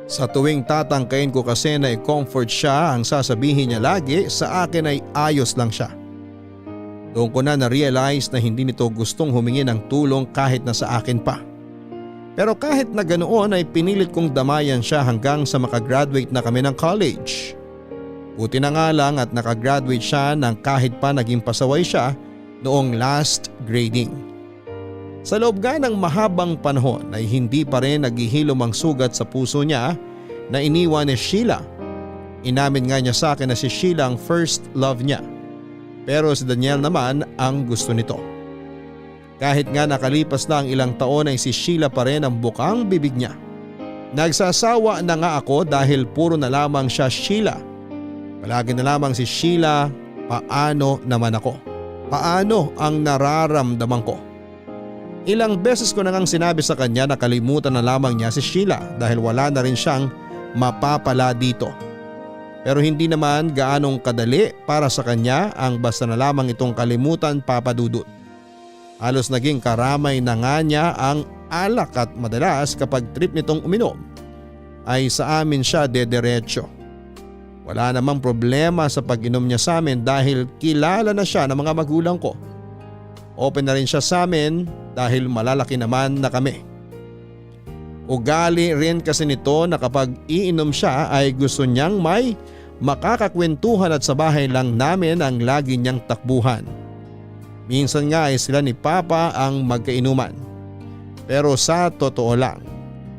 Sa tuwing tatangkain ko kasi na i-comfort siya, ang sasabihin niya lagi sa akin ay ayos lang siya. Doon ko na na-realize na hindi nito gustong humingi ng tulong kahit na sa akin pa. Pero kahit na ganoon ay pinilit kong damayan siya hanggang sa makagraduate na kami ng college. Buti na nga lang at nakagraduate siya nang kahit pa naging pasaway siya noong last grading. Sa loob nga ng mahabang panahon ay hindi pa rin naghihilom ang sugat sa puso niya na iniwan ni Sheila. Inamin nga niya sa akin na si Sheila ang first love niya. Pero si Daniel naman ang gusto nito. Kahit nga nakalipas na ang ilang taon ay si Sheila pa rin ang bukang bibig niya. Nagsasawa na nga ako dahil puro na lamang siya Sheila. Palagi na lamang si Sheila, paano naman ako? Paano ang nararamdaman ko? Ilang beses ko na ngang sinabi sa kanya na kalimutan na lamang niya si Sheila dahil wala na rin siyang mapapala dito. Pero hindi naman gaanong kadali para sa kanya ang basta na lamang itong kalimutan, papadudot. Halos naging karamay na nga niya ang alak at madalas kapag trip nitong uminom ay sa amin siya dederecho. Wala namang problema sa pag-inom niya sa amin dahil kilala na siya ng mga magulang ko. Open na rin siya sa amin dahil malalaki naman na kami. Ugali rin kasi nito na kapag iinom siya ay gusto niyang may makakakwentuhan at sa bahay lang namin ang lagi niyang takbuhan. Minsan nga ay sila ni Papa ang magkainuman. Pero sa totoo lang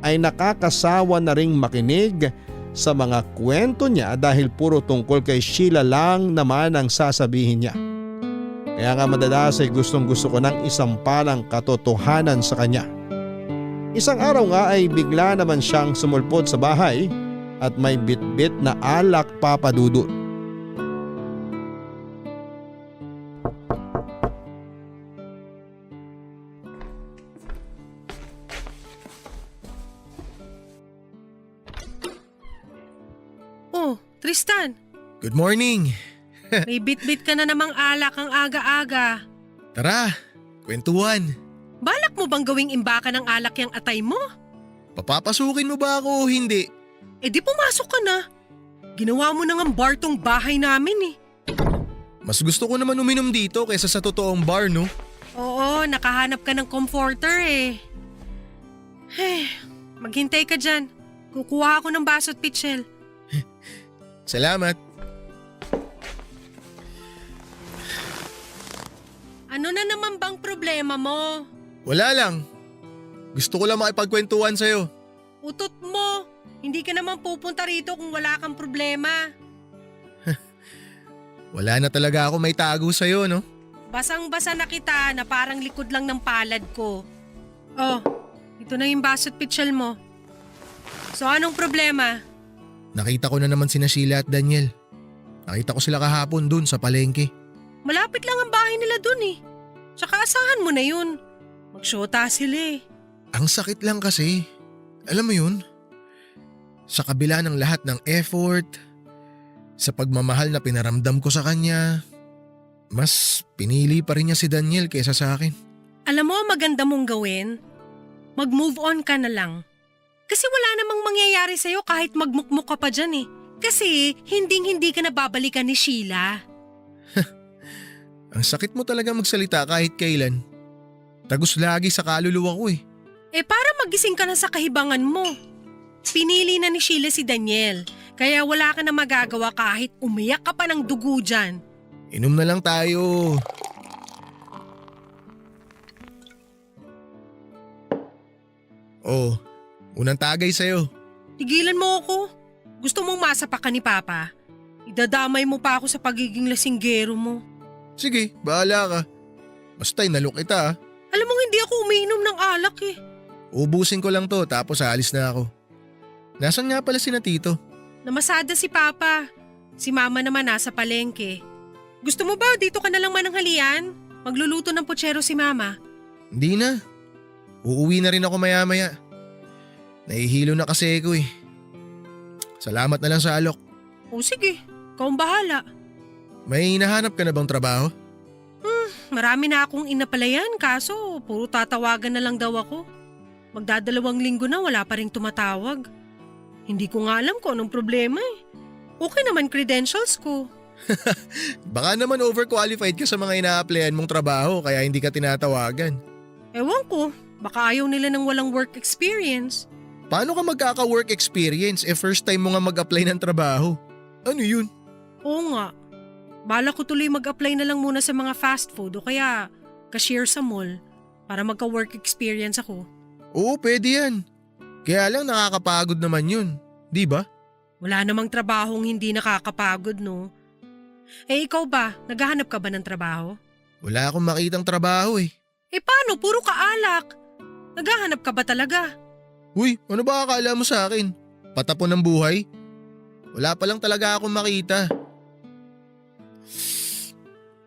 ay nakakasawa na ring makinig sa mga kwento niya dahil puro tungkol kay Sheila lang naman ang sasabihin niya. Kaya nga madalas ay gustong gusto ko ng isampalang katotohanan sa kanya. Isang araw nga ay bigla naman siyang sumulpot sa bahay at may bitbit na alak, Papa Dudut. Oh, Tristan, Good morning! may bit-bit ka na namang alak ang aga-aga. Tara, kwentuhan. Balak mo bang gawing imbaka ng alak yung atay mo? Papapasukin mo ba ako o hindi? Eh di pumasok ka na. Ginawa mo na ng bar tong bahay namin eh. Mas gusto ko naman uminom dito kaysa sa totoong bar, no? Oo, nakahanap ka ng comforter eh. Maghintay ka dyan. Kukuha ako ng baso at pitchel. Salamat. Ano na naman bang problema mo? Wala lang. Gusto ko lang makipagkwentuhan sa'yo. Utot mo. Hindi ka naman pupunta rito kung wala kang problema. Wala na talaga ako may tago sa'yo, no? Basang-basa na kita na parang likod lang ng palad ko. Oh, ito na yung baso at pitchel mo. So anong problema? Nakita ko na naman sina Sheila at Daniel. Nakita ko sila kahapon dun sa palengke. Malapit lang ang bahay nila dun eh. Tsaka asahan mo na yun. Magsyota sila eh. Ang sakit lang kasi. Alam mo yun? Sa kabila ng lahat ng effort, sa pagmamahal na pinaramdam ko sa kanya, mas pinili pa rin niya si Daniel kaysa sa akin. Alam mo, maganda mong gawin. Mag-move on ka na lang. Kasi wala namang mangyayari sa'yo kahit magmukmuk ka pa dyan eh. Kasi hinding-hindi ka na babalikan ni Sheila. Ang sakit mo talaga magsalita kahit kailan. Tagos lagi sa kaluluwa ko eh. Eh para magising ka na sa kahibangan mo. Pinili na ni Sheila si Daniel. Kaya wala ka na magagawa kahit umiyak ka pa ng dugo dyan. Inom na lang tayo. Oh, unang tagay sa'yo. Tigilan mo ako. Gusto mong masapak ka ni Papa. Idadamay mo pa ako sa pagiging lasinggero mo. Sige, bahala ka. Basta inalok kita ah. Alam mo hindi ako umiinom ng alak eh. Ubusin ko lang to tapos aalis na ako. Nasaan nga pala si na Tito? Namasada si Papa. Si Mama naman nasa palengke. Gusto mo ba dito ka na lang mananghalian? Magluluto ng putsero si Mama. Hindi na. Uuwi na rin ako maya-maya. Nahihilo na kasi ako eh. Salamat na lang sa alok. O sige, ikaw ang bahala. May hinahanap ka na bang trabaho? Marami na akong inapalayan kaso puro tatawagan na lang daw ako. Magdadalawang linggo na wala pa rin tumatawag. Hindi ko nga alam kung anong problema eh. Okay naman credentials ko. Baka naman overqualified ka sa mga ina-applyan mong trabaho kaya hindi ka tinatawagan. Ewan ko, baka ayaw nila ng walang work experience. Paano ka magkaka-work experience first time mo nga mag-apply ng trabaho? Ano yun? Oo nga. Bala ko tuloy mag-apply na lang muna sa mga fast food o kaya cashier sa mall para magka-work experience ako. Oo, pwede yan. Kaya lang nakakapagod naman yun, di ba? Wala namang trabahong hindi nakakapagod, no? Eh ikaw ba, naghahanap ka ba ng trabaho? Wala akong makitang trabaho eh. Eh paano, puro kaalak? Naghahanap ka ba talaga? Uy, ano ba akala mo sa akin? Patapon ng buhay? Wala pa lang talaga akong makita.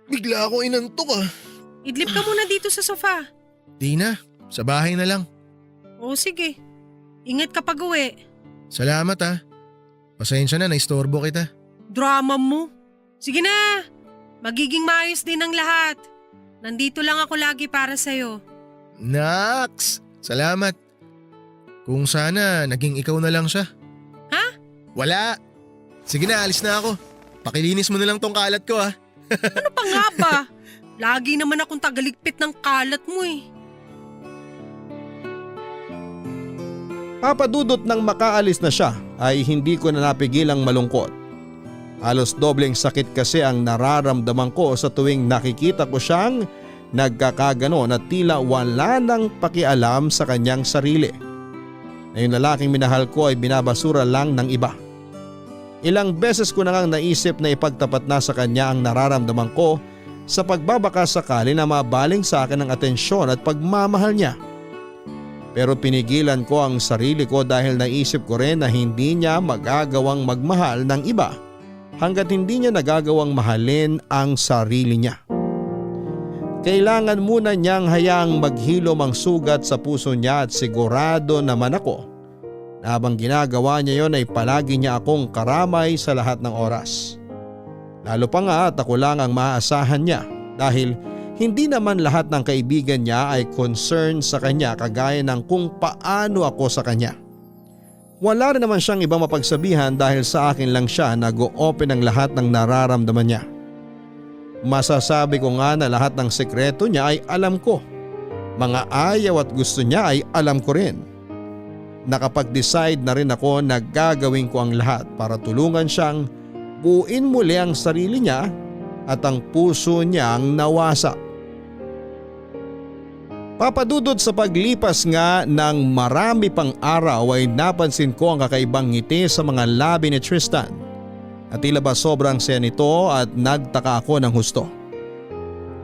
Bigla ako inantok ah. Idlip ka muna dito sa sofa. Di na, sa bahay na lang. O sige, ingat ka pag uwi. Salamat ah. Pasensya na, naistorbo kita. Drama mo. Sige na, magiging maayos din ang lahat. Nandito lang ako lagi para sa'yo. Naks! Salamat. Kung sana, naging ikaw na lang siya. Ha? Wala. Sige na, alis na ako. Pakilinis mo na lang tong kalat ko ah. Ano pa nga ba? Lagi naman akong tagaligpit ng kalat mo eh. Papadudot nang makaalis na siya ay hindi ko na napigilang malungkot. Halos dobleng sakit kasi ang nararamdaman ko sa tuwing nakikita ko siyang nagkakagano na tila wala nang pakialam sa kanyang sarili. Na yung lalaking minahal ko ay binabasura lang ng iba. Ilang beses ko na ngang naisip na ipagtapat na sa kanya ang nararamdaman ko sa pagbabaka sakali na mabaling sa akin ang atensyon at pagmamahal niya. Pero pinigilan ko ang sarili ko dahil naisip ko rin na hindi niya magagawang magmahal ng iba hanggat hindi niya nagagawang mahalin ang sarili niya. Kailangan muna niyang hayaang maghilom ang sugat sa puso niya at sigurado naman ako na habang ginagawa niya yon ay palagi niya akong karamay sa lahat ng oras. Lalo pa nga at ako lang ang maaasahan niya dahil hindi naman lahat ng kaibigan niya ay concerned sa kanya kagaya ng kung paano ako sa kanya. Wala rin naman siyang ibang mapagsabihan dahil sa akin lang siya nag-o-open ang lahat ng nararamdaman niya. Masasabi ko nga na lahat ng sekreto niya ay alam ko. Mga ayaw at gusto niya ay alam ko rin. Nakapag-decide na rin ako na gagawin ko ang lahat para tulungan siyang buuin muli ang sarili niya at ang puso niyang nawasak. Papadudod sa paglipas nga ng marami pang araw ay napansin ko ang kakaibang ngiti sa mga labi ni Tristan. At tila ba sobrang saya nito at nagtaka ako ng husto.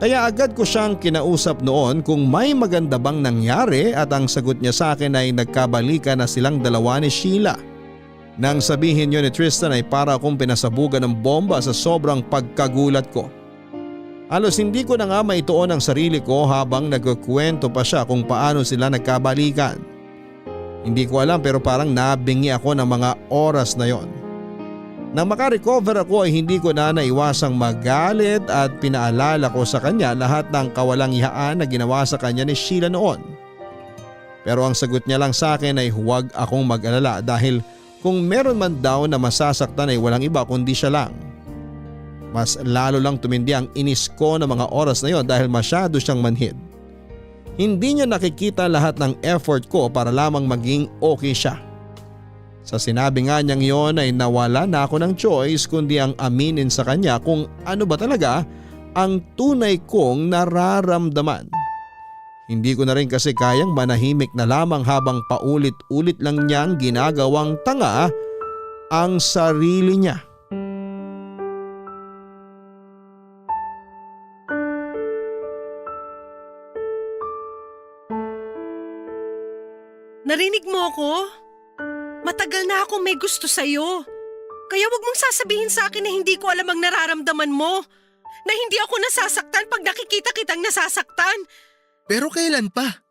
Kaya agad ko siyang kinausap noon kung may maganda bang nangyari at ang sagot niya sa akin ay nagkabalikan na silang dalawa ni Sheila. Nang sabihin niyo ni Tristan ay para akong pinasabugan ng bomba sa sobrang pagkagulat ko. Halos hindi ko na nga maituon ang sarili ko habang nagkukwento pa siya kung paano sila nagkabalikan. Hindi ko alam pero parang nabingi ako ng mga oras na yon. Nang makarecover ako ay hindi ko na naiwasang magalit at pinaalala ko sa kanya lahat ng kawalang ihaan na ginawa sa kanya ni Sheila noon. Pero ang sagot niya lang sa akin ay huwag akong mag-alala dahil kung meron man daw na masasaktan ay walang iba kundi siya lang. Mas lalo lang tumindi ang inis ko ng mga oras na yon dahil masyado siyang manhid. Hindi niya nakikita lahat ng effort ko para lamang maging okay siya. Sa sinabi nga niyang yon ay nawala na ako ng choice kundi ang aminin sa kanya kung ano ba talaga ang tunay kong nararamdaman. Hindi ko na rin kasi kayang manahimik na lamang habang paulit-ulit lang niyang ginagawang tanga ang sarili niya. Narinig mo ako? Matagal na akong may gusto sa'yo. Kaya wag mong sasabihin sa akin na hindi ko alam ang nararamdaman mo. Na hindi ako nasasaktan pag nakikita kitang nasasaktan. Pero kailan pa?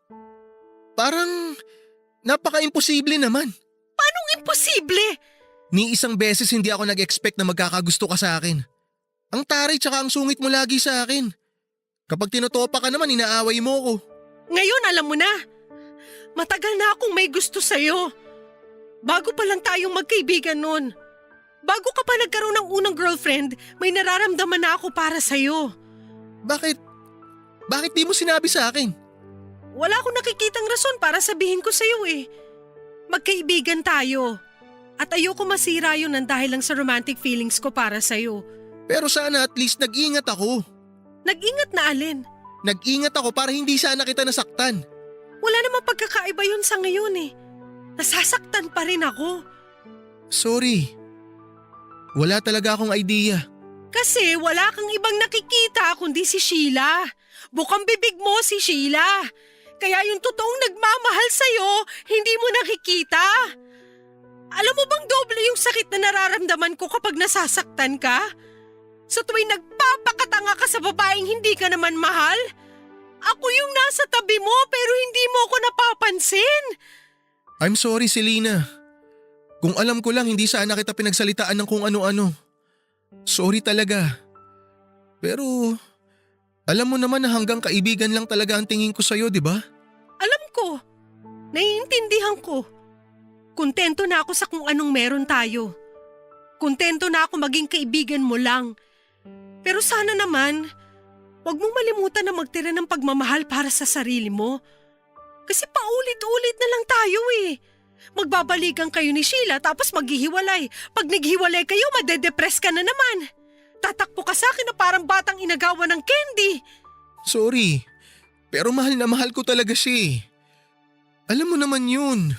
Parang napaka-imposible naman. Paanong imposible? Ni isang beses hindi ako nag-expect na magkakagusto ka sa akin. Ang taray tsaka ang sungit mo lagi sa akin. Kapag tinutopa ka naman inaaway mo ko. Ngayon alam mo na. Matagal na akong may gusto sa'yo. Bago pa lang tayong magkaibigan nun. Bago ka pa nagkaroon ng unang girlfriend, may nararamdaman na ako para sa'yo. Bakit? Bakit di mo sinabi sa akin? Wala akong nakikitang rason para sabihin ko sa'yo eh. Magkaibigan tayo. At ayoko masira yun ng dahil lang sa romantic feelings ko para sa'yo. Pero sana at least nag-ingat ako. Nag-ingat na alin? Nag-ingat ako para hindi sana kita nasaktan. Wala namang pagkakaiba yun sa ngayon eh. Nasasaktan pa rin ako. Sorry. Wala talaga akong idea. Kasi wala kang ibang nakikita kundi si Sheila. Bukang bibig mo si Sheila. Kaya yung totoong nagmamahal sa'yo, hindi mo nakikita. Alam mo bang doble yung sakit na nararamdaman ko kapag nasasaktan ka? Sa tuwing nagpapakatanga ka sa babaeng hindi ka naman mahal? Ako yung nasa tabi mo pero hindi mo ako napapansin. I'm sorry, Selena. Kung alam ko lang hindi sana kita pinagsalitaan ng kung ano-ano. Sorry talaga. Pero alam mo naman na hanggang kaibigan lang talaga ang tingin ko sa'yo, di ba? Alam ko. Naiintindihan ko. Kontento na ako sa kung anong meron tayo. Kontento na ako maging kaibigan mo lang. Pero sana naman, huwag mong malimutan na magtira ng pagmamahal para sa sarili mo. Kasi paulit-ulit na lang tayo eh. Magbabalikan kayo ni Sheila tapos maghihiwalay. Pag naghiwalay kayo, madedepress ka na naman. Tatakbo ka sa akin na parang batang inagawa ng candy. Sorry, pero mahal na mahal ko talaga siya eh. Alam mo naman yun.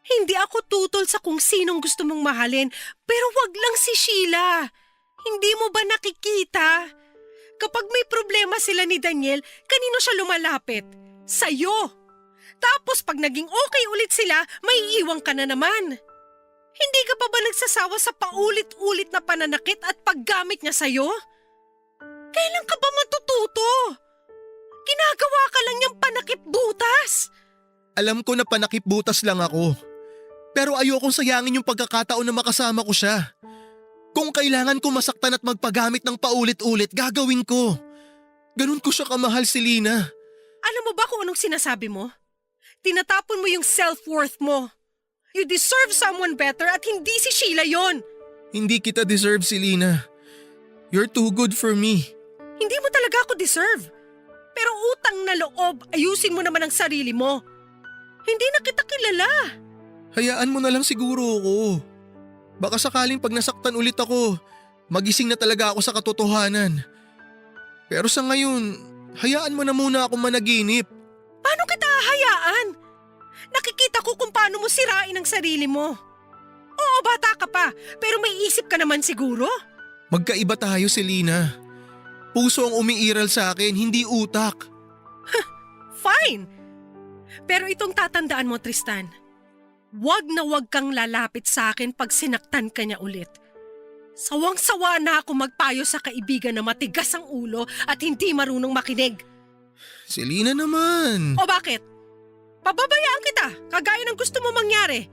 Hindi ako tutol sa kung sinong gusto mong mahalin, pero wag lang si Sheila. Hindi mo ba nakikita? Kapag may problema sila ni Daniel, kanino siya lumalapit? Sa'yo. Tapos pag naging okay ulit sila, may iiwang ka na naman. Hindi ka pa ba nagsasawa sa paulit-ulit na pananakit at paggamit niya sa'yo? Kailan ka ba matututo? Ginagawa ka lang niyang panakip butas. Alam ko na panakip butas lang ako. Pero ayokong sayangin yung pagkakataon na makasama ko siya. Kung kailangan ko masaktan at magpagamit ng paulit-ulit, gagawin ko. Ganun ko siya kamahal si Lina. Alam mo ba kung anong sinasabi mo? Tinatapon mo yung self-worth mo. You deserve someone better at hindi si Sheila yon. Hindi kita deserve si Lina. You're too good for me. Hindi mo talaga ako deserve. Pero utang na loob, ayusin mo naman ang sarili mo. Hindi na kita kilala. Hayaan mo na lang siguro ako. Baka sakaling pag nasaktan ulit ako, magising na talaga ako sa katotohanan. Pero sa ngayon, hayaan mo na muna akong managinip. Paano kita hahayaan? Nakikita ko kung paano mo sirain ang sarili mo. Oo, bata ka pa, pero may isip ka naman siguro. Magkaiba tayo, Selena. Puso ang umiiral sa akin, hindi utak. Fine. Pero itong tatandaan mo, Tristan. Wag na wag kang lalapit sa akin pag sinaktan ka niya ulit. Sawang-sawa na ako magpayo sa kaibigan na matigas ang ulo at hindi marunong makinig. Selena naman. O bakit? Pababayaan kita, kagaya ng gusto mo mangyari.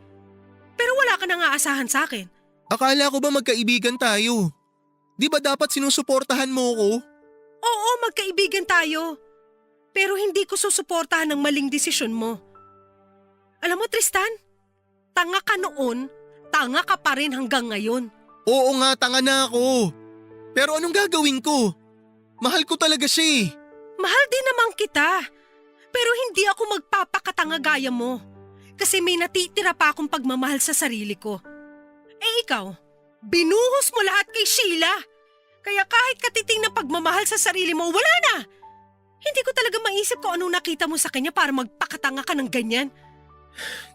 Pero wala ka nang aasahan sa akin. Akala ko ba magkaibigan tayo? Di ba dapat sinusuportahan mo ko? Oo, magkaibigan tayo. Pero hindi ko susuportahan ng maling desisyon mo. Alam mo, Tristan, tanga ka noon, tanga ka pa rin hanggang ngayon. Oo nga, tanga na ako. Pero anong gagawin ko? Mahal ko talaga siya eh. Mahal din naman kita. Pero hindi ako magpapakatanga gaya mo. Kasi may natitira pa akong pagmamahal sa sarili ko. Eh ikaw, binuhos mo lahat kay Sheila. Kaya kahit katiting na pagmamahal sa sarili mo, wala na. Hindi ko talaga maisip kung anong nakita mo sa kanya para magpakatanga ka ng ganyan.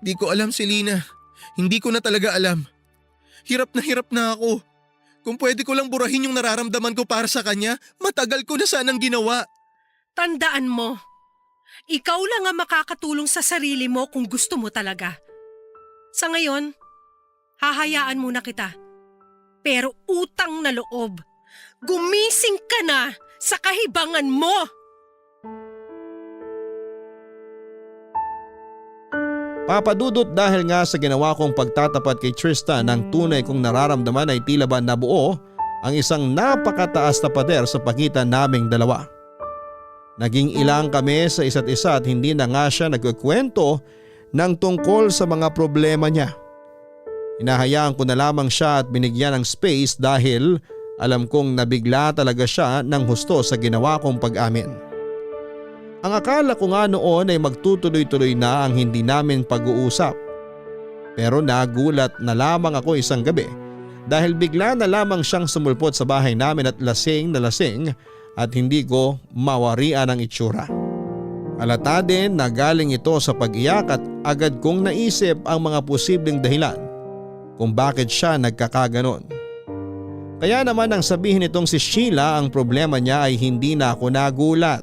Di ko alam, Selena. Hindi ko na talaga alam. Hirap na ako. Kung pwede ko lang burahin yung nararamdaman ko para sa kanya, matagal ko na sanang ginawa. Tandaan mo, ikaw lang ang makakatulong sa sarili mo kung gusto mo talaga. Sa ngayon, hahayaan muna kita. Pero utang na loob, gumising ka na sa kahibangan mo! Papadudot, dahil nga sa ginawa kong pagtatapat kay Tristan, ang tunay kong nararamdaman ay tila ba nabuo ang isang napakataas na pader sa pagitan naming dalawa. Naging ilang kami sa isa't isa at hindi na nga siya nagkukwento ng tungkol sa mga problema niya. Hinahayaan ko na lamang siya at binigyan ng space dahil alam kong nabigla talaga siya ng husto sa ginawa kong pag-amin. Ang akala ko nga noon ay magtutuloy-tuloy na ang hindi namin pag-uusap. Pero nagulat na lamang ako isang gabi dahil bigla na lamang siyang sumulpot sa bahay namin at lasing na lasing at hindi ko mawarian ang itsura. Halata din na galing ito sa pag-iyak at agad kong naisip ang mga posibleng dahilan kung bakit siya nagkakaganon. Kaya naman nang sabihin nitong si Sheila ang problema niya ay hindi na ako nagulat.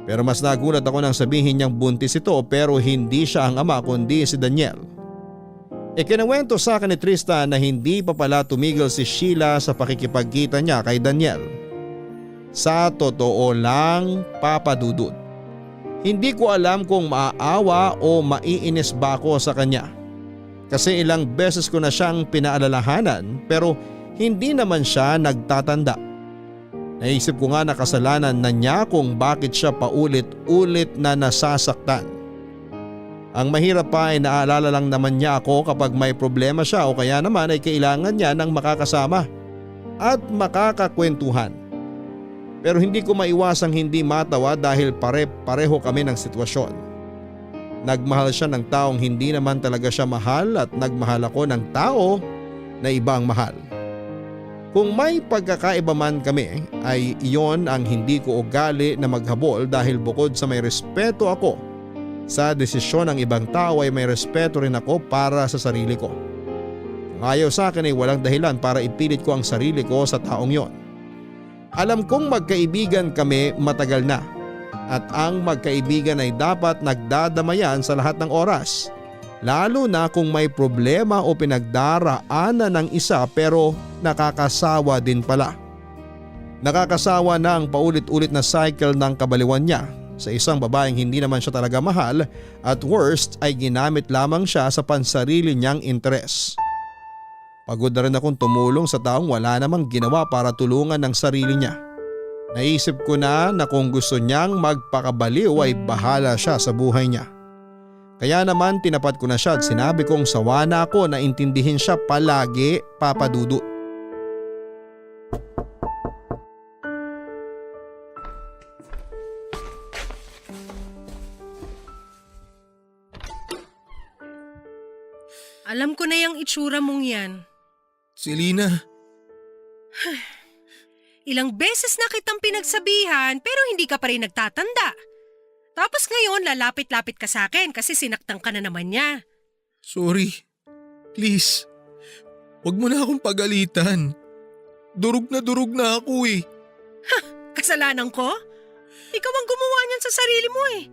Pero mas nagulat ako nang sabihin niyang buntis ito pero hindi siya ang ama kundi si Daniel. Ikinuwento sa akin ni Tristan na hindi pa pala tumigil si Sheila sa pakikipagkita niya kay Daniel. Sa totoo lang, papadudod, hindi ko alam kung maaawa o maiinis ba ako sa kanya. Kasi ilang beses ko na siyang pinaalalahanan pero hindi naman siya nagtatanda. Naisip ko nga na kasalanan na niya kung bakit siya paulit-ulit na nasasaktan. Ang mahirap pa ay naalala lang naman niya ako kapag may problema siya o kaya naman ay kailangan niya ng makakasama at makakakwentuhan. Pero hindi ko maiwasang hindi matawa dahil pare-pareho kami ng sitwasyon. Nagmahal siya ng taong hindi naman talaga siya mahal at nagmahal ako ng tao na ibang mahal. Kung may pagkakaiba man kami ay iyon ang hindi ko ugali na maghabol dahil bukod sa may respeto ako sa desisyon ng ibang tao ay may respeto rin ako para sa sarili ko. Kung ayaw sa akin ay walang dahilan para ipilit ko ang sarili ko sa taong yon. Alam kong magkaibigan kami matagal na at ang magkaibigan ay dapat nagdadamayan sa lahat ng oras. Lalo na kung may problema o pinagdaraanan ng isa pero nakakasawa din pala. Nakakasawa na ang paulit-ulit na cycle ng kabaliwan niya sa isang babaeng hindi naman siya talaga mahal at worst ay ginamit lamang siya sa pansarili niyang interes. Pagod na rin akong tumulong sa taong wala namang ginawa para tulungan ng sarili niya. Naisip ko na kung gusto niyang magpakabaliw ay bahala siya sa buhay niya. Kaya naman tinapat ko na siya at sinabi kong sawa na ako na intindihin siya palagi, Papa Dudut. Alam ko na yung itsura mong yan. Selena, Ilang beses na kitang pinagsabihan pero hindi ka pa rin nagtatanda. Tapos ngayon lalapit-lapit ka sa akin kasi sinaktan ka na naman niya. sorry. Please, wag mo na akong pagalitan. Durog na ako eh. Kasalanan ko? Ikaw ang gumawa niyan sa sarili mo eh.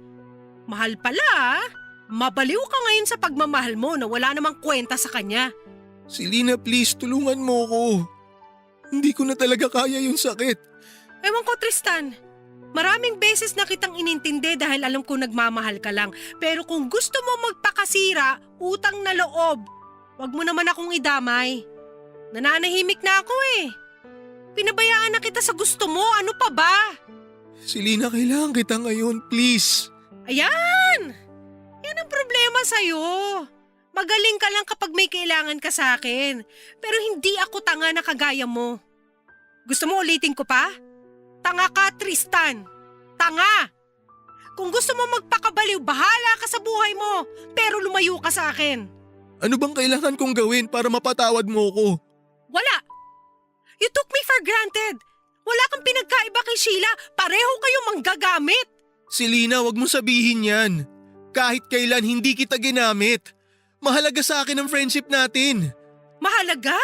Mahal pala ah. Mabaliw ka ngayon sa pagmamahal mo na wala namang kwenta sa kanya. Selena, please, tulungan mo ko. Hindi ko na talaga kaya yung sakit. Ewan ko Tristan, maraming beses na kitang inintindi dahil alam ko nagmamahal ka lang. Pero kung gusto mo magpakasira, utang na loob. Wag mo naman akong idamay. Nananahimik na ako eh. Pinabayaan na kita sa gusto mo, ano pa ba? Selena, kailangan kita ngayon, please. Ayan! Yan ang problema sa'yo. Magaling ka lang kapag may kailangan ka sa akin. Pero hindi ako tanga na kagaya mo. Gusto mo ulitin ko pa? Tanga ka, Tristan. Tanga! Kung gusto mo magpakabaliw, bahala ka sa buhay mo. Pero lumayo ka sa akin. Ano bang kailangan kong gawin para mapatawad mo ko? Wala! You took me for granted. Wala kang pinagkaiba kay Sheila. Pareho kayo manggagamit. Selena, wag mo sabihin yan. Kahit kailan hindi kita ginamit. Mahalaga sa akin ang friendship natin. Mahalaga?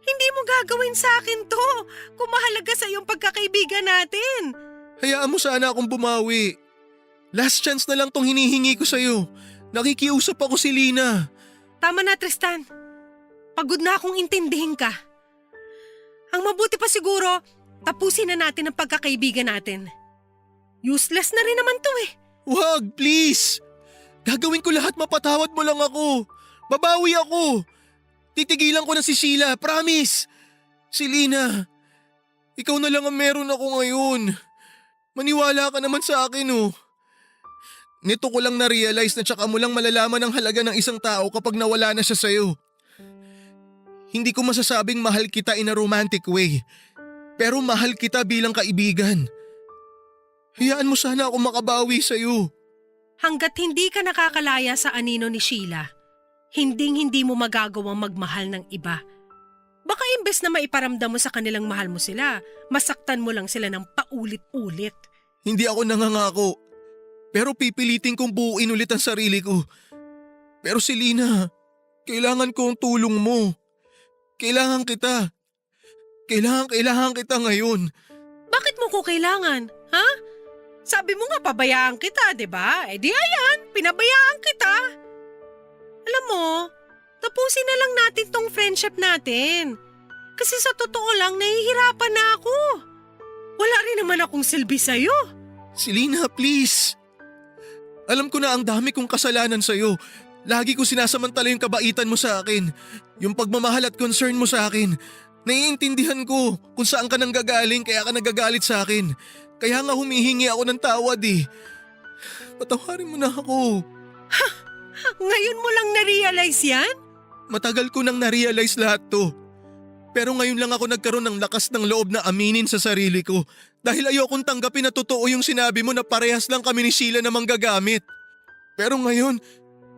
Hindi mo gagawin sa akin to kung mahalaga sa iyong pagkakaibigan natin. Hayaan mo sana akong bumawi. Last chance na lang tong hinihingi ko sa'yo. Nakikiusap ako, Selena. Tama na Tristan. Pagod na akong intindihin ka. Ang mabuti pa siguro, tapusin na natin ang pagkakaibigan natin. Useless na rin naman to eh. Wag, please. Gagawin ko lahat, mapatawad mo lang ako. Babawi ako. Titigilan ko na si Sheila, promise. Selena, ikaw na lang ang meron ako ngayon. Maniwala ka naman sa akin oh. Nito ko lang na-realize na tsaka mo lang malalaman ang halaga ng isang tao kapag nawala na siya sa'yo. Hindi ko masasabing mahal kita in a romantic way. Pero mahal kita bilang kaibigan. Hayaan mo sana ako makabawi sa'yo. Hanggat hindi ka nakakalaya sa anino ni Sheila, hinding-hindi mo magagawang magmahal ng iba. Baka imbes na maiparamdam mo sa kanilang mahal mo sila, masaktan mo lang sila ng paulit-ulit. Hindi ako nangangako. Pero pipilitin kong buuin ulit ang sarili ko. Pero Selena, kailangan ko ang tulong mo. Kailangan kita. Kailangan kita ngayon. Bakit mo ko kailangan? Ha? Sabi mo nga pabayaan kita, di ba? Eh di ayan, pinabayaan kita. Alam mo, tapusin na lang natin tong friendship natin. Kasi sa totoo lang, nahihirapan na ako. Wala rin naman akong silbi sa'yo. Selena, please. Alam ko na ang dami kong kasalanan sa'yo. Lagi ko sinasamantala yung kabaitan mo sa akin. Yung pagmamahal at concern mo sa akin. Naiintindihan ko kung saan ka nanggagaling kaya ka nagagalit sa akin. Kaya nga humihingi ako ng tawad eh. Patawarin mo na ako. Ngayon mo lang na-realize yan? Matagal ko nang na-realize lahat to. Pero ngayon lang ako nagkaroon ng lakas ng loob na aminin sa sarili ko. Dahil ayokong tanggapin na totoo yung sinabi mo na parehas lang kami ni Sheila na manggagamit. Pero ngayon,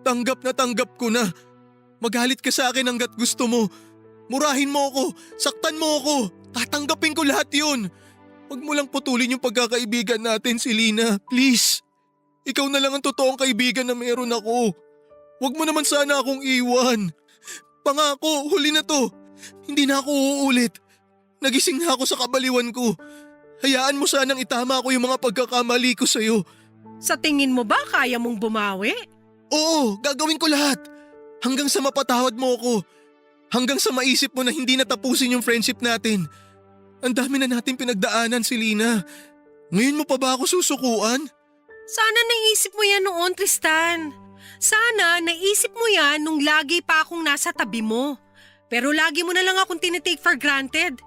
tanggap ko na. Magalit ka sa akin hanggat gusto mo. Murahin mo ako, saktan mo ako. Tatanggapin ko lahat yun. Huwag mo lang putulin yung pagkakaibigan natin, Selena. Please. Ikaw na lang ang totoong kaibigan na meron ako. Huwag mo naman sana akong iwan. Pangako, huli na to. Hindi na ako uulit. Nagising na ako sa kabaliwan ko. Hayaan mo sanang itama ko yung mga pagkakamali ko sa'yo. Sa tingin mo ba kaya mong bumawi? Oo, gagawin ko lahat. Hanggang sa mapatawad mo ako. Hanggang sa maisip mo na hindi natapusin yung friendship natin. Ang dami na natin pinagdaanan, Selena. Ngayon mo pa ba ako susukuan? Sana naisip mo yan noon, Tristan. Sana naisip mo yan nung lagi pa akong nasa tabi mo. Pero lagi mo na lang akong tinitake for granted.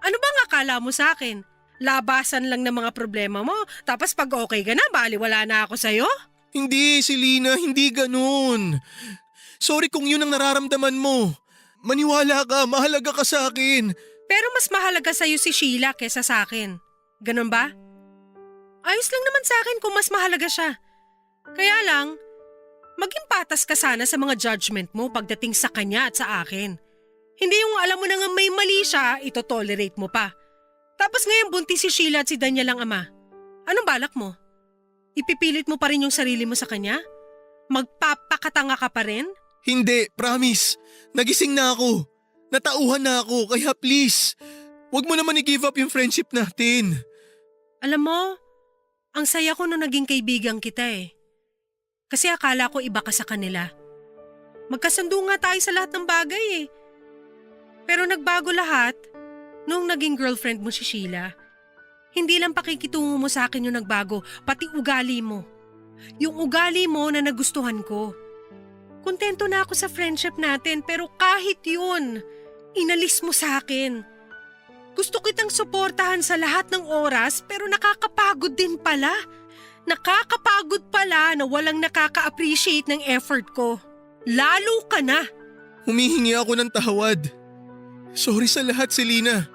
Ano bang akala mo sa akin? Labasan lang ng mga problema mo, tapos pag okay ka na, baliwala na ako sa'yo? Hindi, Selena, hindi ganun. Sorry kung yun ang nararamdaman mo. Maniwala ka, mahalaga ka sa akin. Pero mas mahalaga sa'yo si Sheila kesa sa akin. Ganun ba? Ayos lang naman sa akin kung mas mahalaga siya. Kaya lang, maging patas ka sana sa mga judgment mo pagdating sa kanya at sa akin. Hindi yung alam mo na nga may mali siya, ito-tolerate mo pa. Tapos ngayon buntis si Sheila at si Daniel ang ama. Anong balak mo? Ipipilit mo pa rin yung sarili mo sa kanya? Magpapakatanga ka pa rin? Hindi, promise. Nagising na ako. Natauhan na ako, kaya please. Huwag mo naman i-give up yung friendship natin. Alam mo, ang saya ko nung naging kaibigan kita eh. Kasi akala ko iba ka sa kanila. Magkasundo nga tayo sa lahat ng bagay eh. Pero nagbago lahat nung naging girlfriend mo si Sheila. Hindi lang pakikitungo mo sa akin yung nagbago, pati ugali mo. Yung ugali mo na nagustuhan ko. Kontento na ako sa friendship natin pero kahit yun, inalis mo sa akin. Gusto kitang suportahan sa lahat ng oras pero nakakapagod din pala. Nakakapagod pala na walang nakaka-appreciate ng effort ko. Lalo ka na. Humihingi ako ng tawad. Sorry sa lahat, Selena.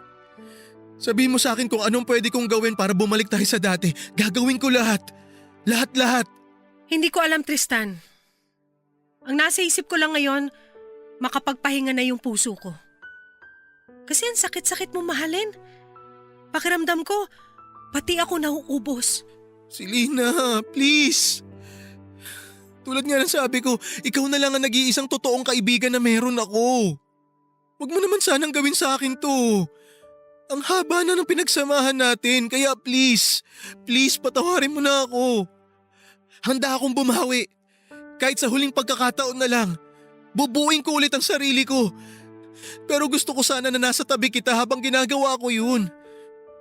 Sabihin mo sa akin kung anong pwede kong gawin para bumalik tayo sa dati. Gagawin ko lahat. Lahat-lahat. Hindi ko alam, Tristan. Ang nasa isip ko lang ngayon, makapagpahinga na yung puso ko. Kasi ang sakit-sakit mo mahalin. Pakiramdam ko, pati ako nauubos. Selena, please. Tulad nga ng sabi ko, ikaw na lang ang nag-iisang totoong kaibigan na meron ako. Huwag mo naman sanang gawin sa akin to. Ang haba na ng pinagsamahan natin, kaya please patawarin mo na ako. Handa akong bumawi. Kahit sa huling pagkakataon na lang, bubuin ko ulit ang sarili ko. Pero gusto ko sana na nasa tabi kita habang ginagawa ko yun.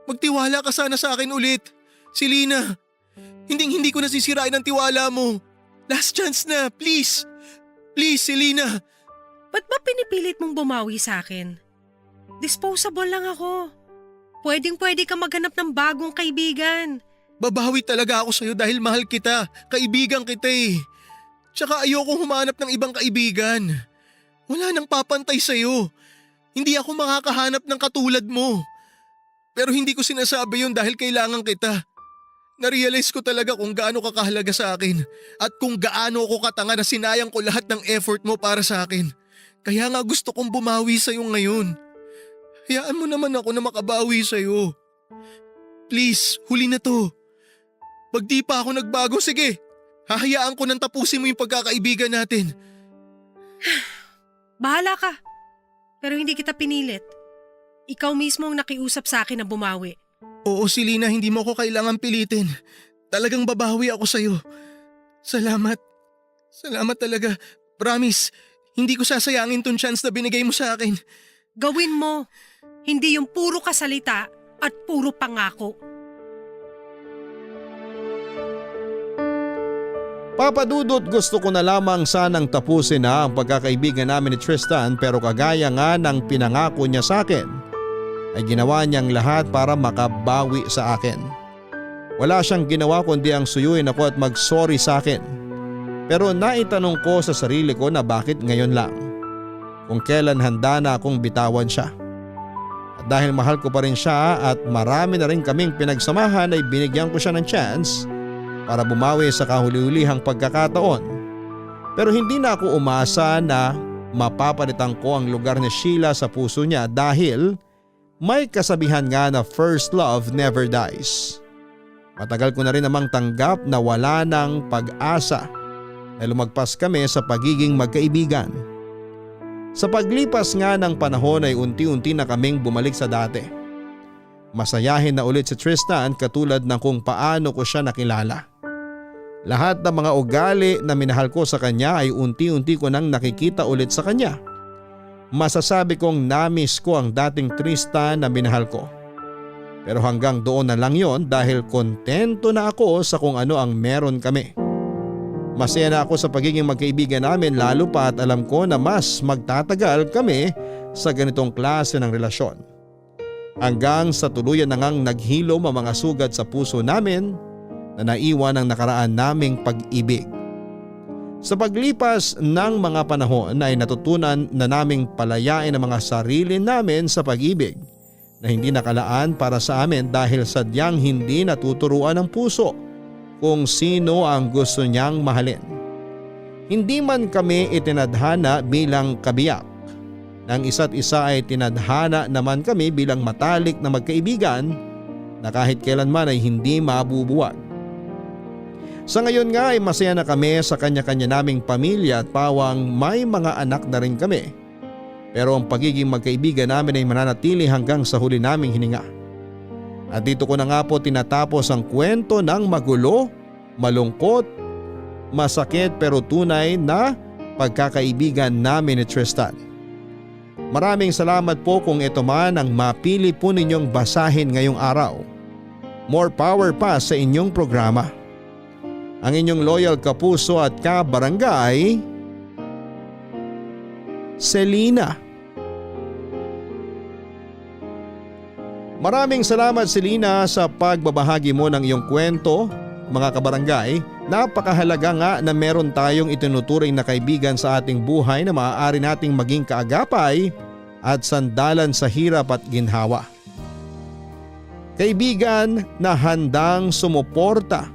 Magtiwala ka sana sa akin ulit. Selena, hindi ko nasisirain ang tiwala mo. Last chance na, please. Please, Selena. Ba't ba pinipilit mong bumawi sa akin? Disposable lang ako. Pwedeng-pwede ka maghanap ng bagong kaibigan. Babawi talaga ako sa'yo dahil mahal kita. Kaibigan kita eh. Tsaka ayokong humanap ng ibang kaibigan. Wala nang papantay sa'yo. Hindi ako makakahanap ng katulad mo. Pero hindi ko sinasabi yun dahil kailangan kita. Narealize ko talaga kung gaano ka kahalaga sa akin at kung gaano ako katanga na sinayang ko lahat ng effort mo para sa akin. Kaya nga gusto kong bumawi sa'yo ngayon. Hayaan mo naman ako na makabawi sa'yo. Please, huli na to. Pag di pa ako nagbago, sige. Hahayaan ko nang tapusin mo yung pagkakaibigan natin. Bahala ka. Pero hindi kita pinilit. Ikaw mismo ang nakiusap sa akin na bumawi. Oo, Selena, hindi mo ako kailangan pilitin. Talagang babawi ako sa'yo. Salamat. Salamat talaga. Promise, hindi ko sasayangin tong chance na binigay mo sa akin. Gawin mo. Hindi yung puro kasalita at puro pangako. Papadudot, gusto ko na lamang sanang tapusin na ang pagkakaibigan namin ni Tristan pero kagaya nga ng pinangako niya sa akin ay ginawa niyang lahat para makabawi sa akin. Wala siyang ginawa kundi ang suyuin ako at mag-sorry sa akin. Pero naitanong ko sa sarili ko na bakit ngayon lang. Kung kailan handa na akong bitawan siya. At dahil mahal ko pa rin siya at marami na rin kaming pinagsamahan ay binigyan ko siya ng chance para bumawi sa kahuli-hulihang pagkakataon. Pero hindi na ako umasa na mapapalitan ko ang lugar ni Sheila sa puso niya dahil may kasabihan nga na first love never dies. Matagal ko na rin namang tanggap na wala ng pag-asa na lumagpas kami sa pagiging magkaibigan. Sa paglipas nga ng panahon ay unti-unti na kaming bumalik sa dati. Masayahin na ulit si Tristan katulad ng kung paano ko siya nakilala. Lahat ng mga ugali na minahal ko sa kanya ay unti-unti ko nang nakikita ulit sa kanya. Masasabi kong namiss ko ang dating Tristan na minahal ko. Pero hanggang doon na lang yon dahil kontento na ako sa kung ano ang meron kami. Masaya na ako sa pagiging magkaibigan namin lalo pa at alam ko na mas magtatagal kami sa ganitong klase ng relasyon. Hanggang sa tuluyan na ngang naghilom ang mga sugat sa puso namin na naiwan ng nakaraan naming pag-ibig. Sa paglipas ng mga panahon ay natutunan na naming palayain ang mga sarili namin sa pag-ibig na hindi nakalaan para sa amin dahil sadyang hindi natuturuan ng puso kung sino ang gusto niyang mahalin. Hindi man kami itinadhana bilang kabiyak. Nang isa't isa ay tinadhana naman kami bilang matalik na magkaibigan na kahit kailanman ay hindi mabubuwag. Sa ngayon nga ay masaya na kami sa kanya-kanya naming pamilya at pawang may mga anak na rin kami. Pero ang pagiging magkaibigan namin ay mananatili hanggang sa huli naming hininga. At dito ko na nga po tinatapos ang kwento ng magulo, malungkot, masakit pero tunay na pagkakaibigan namin ni Tristan. Maraming salamat po kung ito man ang mapili po ninyong basahin ngayong araw. More power pa sa inyong programa. Ang inyong loyal kapuso at kabarangay, Selena. Maraming salamat Selena sa pagbabahagi mo ng iyong kwento, mga kabarangay. Napakahalaga nga na meron tayong itinuturing na kaibigan sa ating buhay na maaari nating maging kaagapay at sandalan sa hirap at ginhawa. Kaibigan na handang sumuporta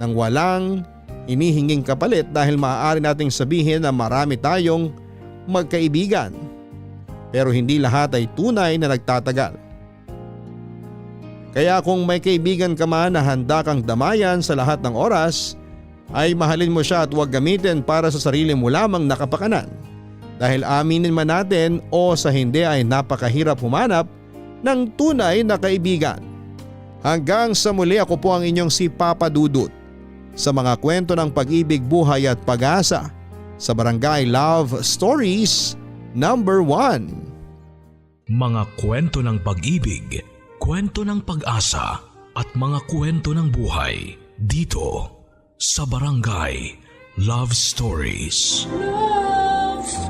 nang walang inihinging kapalit dahil maaari nating sabihin na marami tayong magkaibigan. Pero hindi lahat ay tunay na nagtatagal. Kaya kung may kaibigan ka man na handa kang damayan sa lahat ng oras, ay mahalin mo siya at huwag gamitin para sa sarili mo lamang nakapakanan. Dahil aminin man natin o sa hindi ay napakahirap humanap ng tunay na kaibigan. Hanggang sa muli, ako po ang inyong si Papa Dudut sa mga kwento ng pag-ibig, buhay at pag-asa sa Barangay Love Stories number 1. Mga kwento ng pag-ibig, kwento ng pag-asa at mga kwento ng buhay dito sa Barangay Love Stories. Love Stories.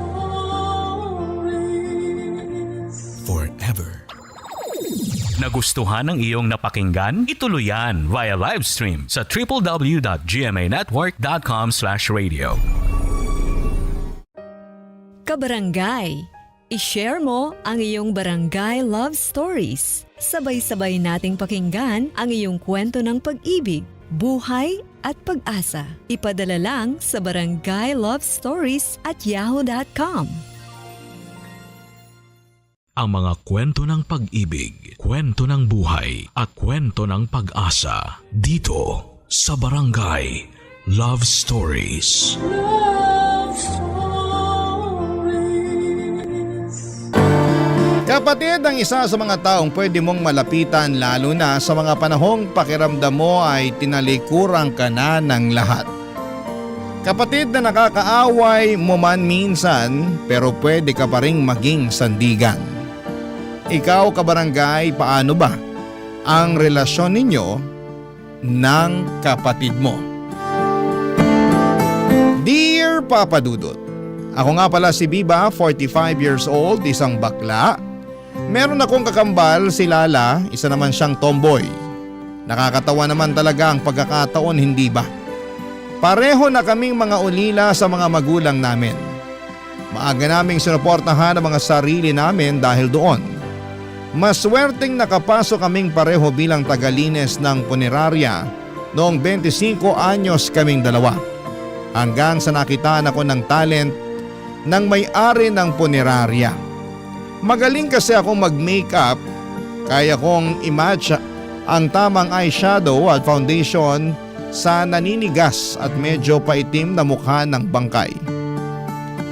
Forever. Nagustuhan ng iyong napakinggan? Ituloy yan via live stream sa www.gmanetwork.com/radio. Kabarangay, i-share mo ang iyong barangay love stories. Sabay-sabay nating pakinggan ang iyong kwento ng pag-ibig, buhay at pag-asa. Ipadala lang sa barangaylovestories@yahoo.com. Ang mga kwento ng pag-ibig, kwento ng buhay at kwento ng pag-asa dito sa Barangay Love Stories. Love Stories. Kapatid, ang isa sa mga taong pwede mong malapitan lalo na sa mga panahong pakiramdam mo ay tinalikuran ka na ng lahat. Kapatid na nakakaaway mo man minsan pero pwede ka pa ring maging sandigan. Ikaw kabarangay, paano ba ang relasyon ninyo ng kapatid mo? Dear Papa Dudut, ako nga pala si Biba, 45 years old, isang bakla. Meron akong kakambal si Lala, isa naman siyang tomboy. Nakakatawa naman talaga ang pagkakataon, hindi ba? Pareho na kaming mga ulila sa mga magulang namin. Maaga naming sinuportahan ang mga sarili namin dahil doon. Maswerteng nakapasok kaming pareho bilang tagalines ng punerarya noong 25 anyos kaming dalawa. Hanggang sa nakitaan ako ng talent ng may-ari ng punerarya. Magaling kasi akong mag-makeup, kaya kong i-match ang tamang eyeshadow at foundation sa naninigas at medyo paitim na mukha ng bangkay.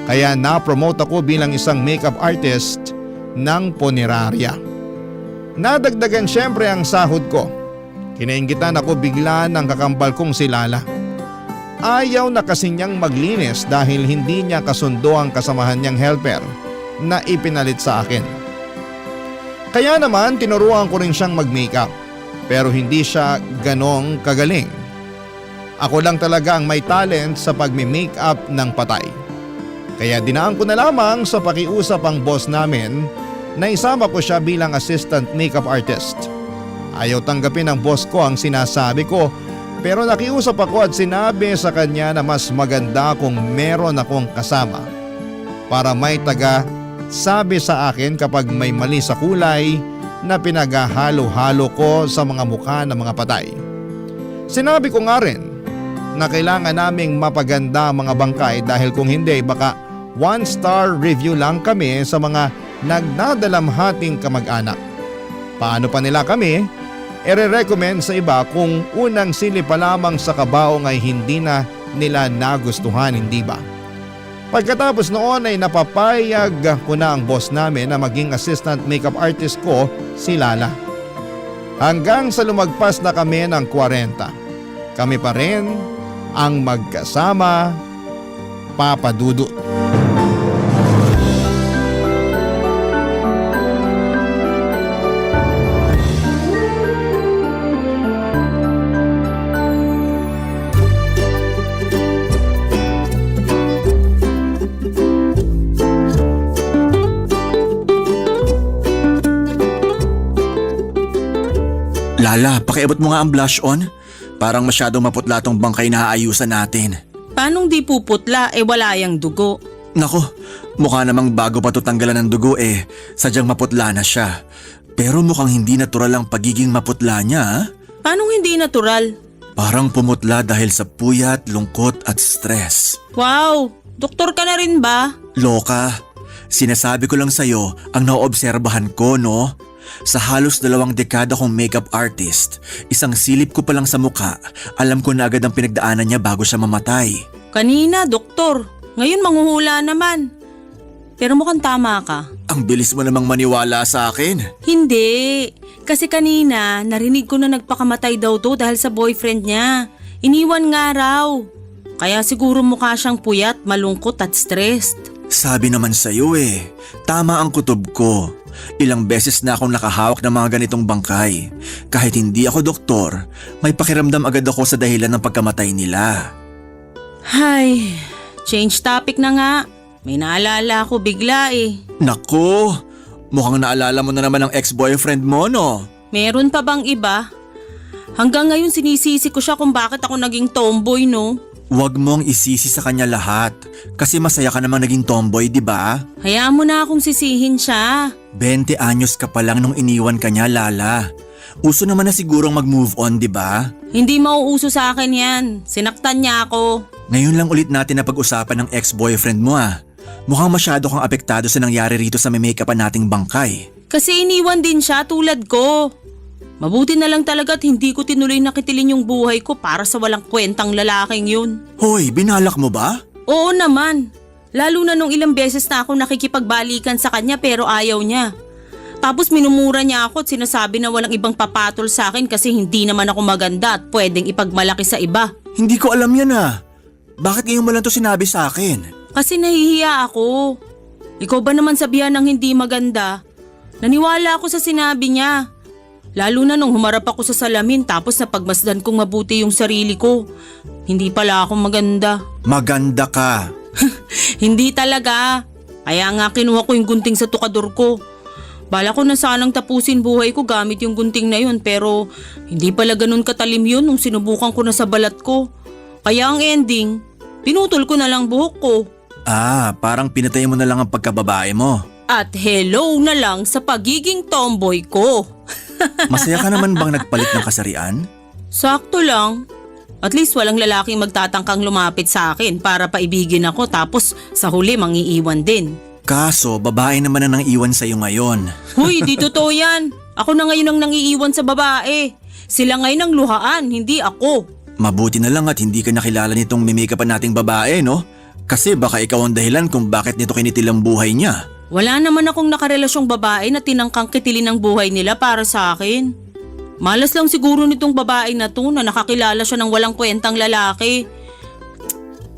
Kaya na-promote ako bilang isang makeup artist ng punerarya. Nadagdagan syempre ang sahod ko. Kinainggitan ako bigla ng kakambal kong si Lala. Ayaw na kasi niyang maglinis dahil hindi niya kasundo ang kasamahan niyang helper na ipinalit sa akin. Kaya naman tinuruan ko rin siyang mag-makeup pero hindi siya ganong kagaling. Ako lang talaga ang may talent sa pagme-makeup ng patay. Kaya dinaan ko na lamang sa pakiusap ang boss namin na isama ko siya bilang assistant makeup artist. Ayaw tanggapin ng boss ko ang sinasabi ko pero nakiusap ako at sinabi sa kanya na mas maganda kung meron akong kasama para may taga sabi sa akin kapag may mali sa kulay na pinaghahalo-halo ko sa mga mukha ng mga patay. Sinabi ko nga rin na kailangan naming mapaganda ang mga bangkay dahil kung hindi baka 1-star review lang kami sa mga nagdadalamhating kamag-anak. Paano pa nila kami ire-recommend sa iba kung unang sili pa lamang sa kabaong ay hindi na nila nagustuhan, hindi ba? Pagkatapos noon ay napapayag ko na ang boss namin na maging assistant makeup artist ko si Lala. Hanggang sa lumagpas na kami ng 40. Kami pa rin ang magkasama, Papa Dudut. Lala, pakiabot mo nga ang blush on. Parang masyadong maputla tong bangkay na aayusan natin. Paanong di puputla wala yang dugo? Nako, mukha namang bago pa to tanggalan ng dugo sadyang maputla na siya. Pero mukhang hindi natural ang pagiging maputla niya. Ha? Paanong hindi natural? Parang pumutla dahil sa puyat, lungkot at stress. Wow, doktor ka na rin ba? Loka, sinasabi ko lang sa'yo ang naoobserbahan ko, no? Sa halos 2 dekada kong makeup artist, isang silip ko pa lang sa mukha, alam ko na agad ang pinagdaanan niya bago siya mamatay. Kanina, doktor. Ngayon manghuhula naman. Pero mukhang tama ka. Ang bilis mo namang maniwala sa akin. Hindi. Kasi kanina, narinig ko na nagpakamatay daw to dahil sa boyfriend niya. Iniwan nga raw. Kaya siguro mukha siyang puyat, malungkot at stressed. Sabi naman sa'yo tama ang kutob ko. Ilang beses na akong nakahawak ng mga ganitong bangkay. Kahit hindi ako doktor, may pakiramdam agad ako sa dahilan ng pagkamatay nila. Hay, change topic na nga. May naalala ako bigla Naku, mukhang naalala mo na naman ang ex-boyfriend mo, no? Meron pa bang iba? Hanggang ngayon sinisisi ko siya kung bakit ako naging tomboy, no? Huwag mong isisi sa kanya lahat. Kasi masaya ka namang naging tomboy, di ba? Hayaan mo na akong sisihin siya. 20 anyos ka pa lang nung iniwan ka niya, Lala. Uso naman na sigurong mag-move on, di ba? Hindi mauuso sa akin yan. Sinaktan niya ako. Ngayon lang ulit natin na pag-usapan ng ex-boyfriend mo Mukhang masyado kang apektado sa nangyari rito sa may make-upan nating bangkay. Kasi iniwan din siya tulad ko. Mabuti na lang talaga at hindi ko tinuloy nakitilin yung buhay ko para sa walang kwentang lalaking yun. Hoy, binalak mo ba? Oo naman. Lalo na nung ilang beses na ako nakikipagbalikan sa kanya pero ayaw niya. Tapos minumura niya ako at sinasabi na walang ibang papatol sa akin kasi hindi naman ako maganda at pwedeng ipagmalaki sa iba. Hindi ko alam yan Bakit ngayon mo lang to sinabi sa akin? Kasi nahihiya ako. Ikaw ba naman sabihan ng hindi maganda? Naniwala ako sa sinabi niya. Lalo na nung humarap ako sa salamin tapos napagmasdan kong mabuti yung sarili ko. Hindi pala ako maganda. Maganda ka. Hindi talaga. Kaya nga kinuha ko yung gunting sa tukador ko. Bala ko na sanang tapusin buhay ko gamit yung gunting na yun pero hindi pala ganun katalim yun nung sinubukan ko na sa balat ko. Kaya ang ending, pinutol ko na lang buhok ko. Parang pinatay mo na lang ang pagkababae mo. At hello na lang sa pagiging tomboy ko. Masaya ka naman bang nagpalit ng kasarian? Sakto lang. At least walang lalaking magtatangkang lumapit sa akin para paibigin ako tapos sa huli mangiiwan din. Kaso, babae naman ang iwan sa'yo ngayon. Huy, di totoo yan. Ako na ngayon ang nangiiwan sa babae. Sila ngayon ang luhaan, hindi ako. Mabuti na lang at hindi ka nakilala nitong mimikapan nating babae, no? Kasi baka ikaw ang dahilan kung bakit nito kinitil ang buhay niya. Wala naman akong nakarelasyong babae na tinangkang kitilin ang buhay nila para sa akin. Malas lang siguro nitong babae na to na nakakilala siya ng walang kwentang lalaki.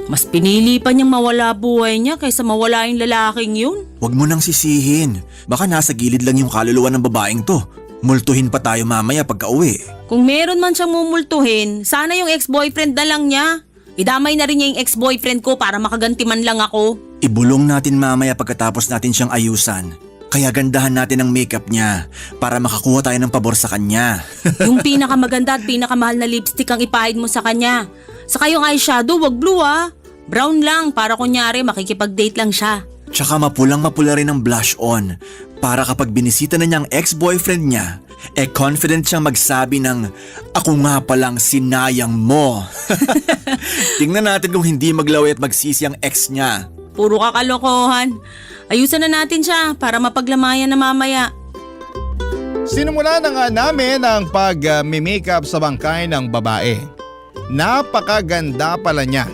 Mas pinili pa niyang mawala buhay niya kaysa mawala yung lalaking yun. Huwag mo nang sisihin. Baka nasa gilid lang yung kaluluwa ng babaeng to. Multuhin pa tayo mamaya pagka uwi. Kung meron man siyang mumultuhin, sana yung ex-boyfriend na lang niya. Idamay na rin niya yung ex-boyfriend ko para makaganti man lang ako. Ibulong natin mamaya pagkatapos natin siyang ayusan. Kaya gandahan natin ang makeup niya para makakuha tayo ng pabor sa kanya. Yung pinakamaganda at pinakamahal na lipstick ang ipahid mo sa kanya. Saka yung eyeshadow, wag blue ah. Brown lang para kunyari makikipag-date lang siya. Tsaka mapulang-mapula rin ang blush on para kapag binisita na niya ang ex-boyfriend niya, confident siyang magsabi ng, "Ako nga palang sinayang mo." Tingnan natin kung hindi maglaway at magsisi ang ex niya. Puro kakalokohan. Ayusan na natin siya para mapaglamayan na mamaya. Sinimula na nga namin ang pag-makeup sa bangkay ng babae. Napakaganda pala niya.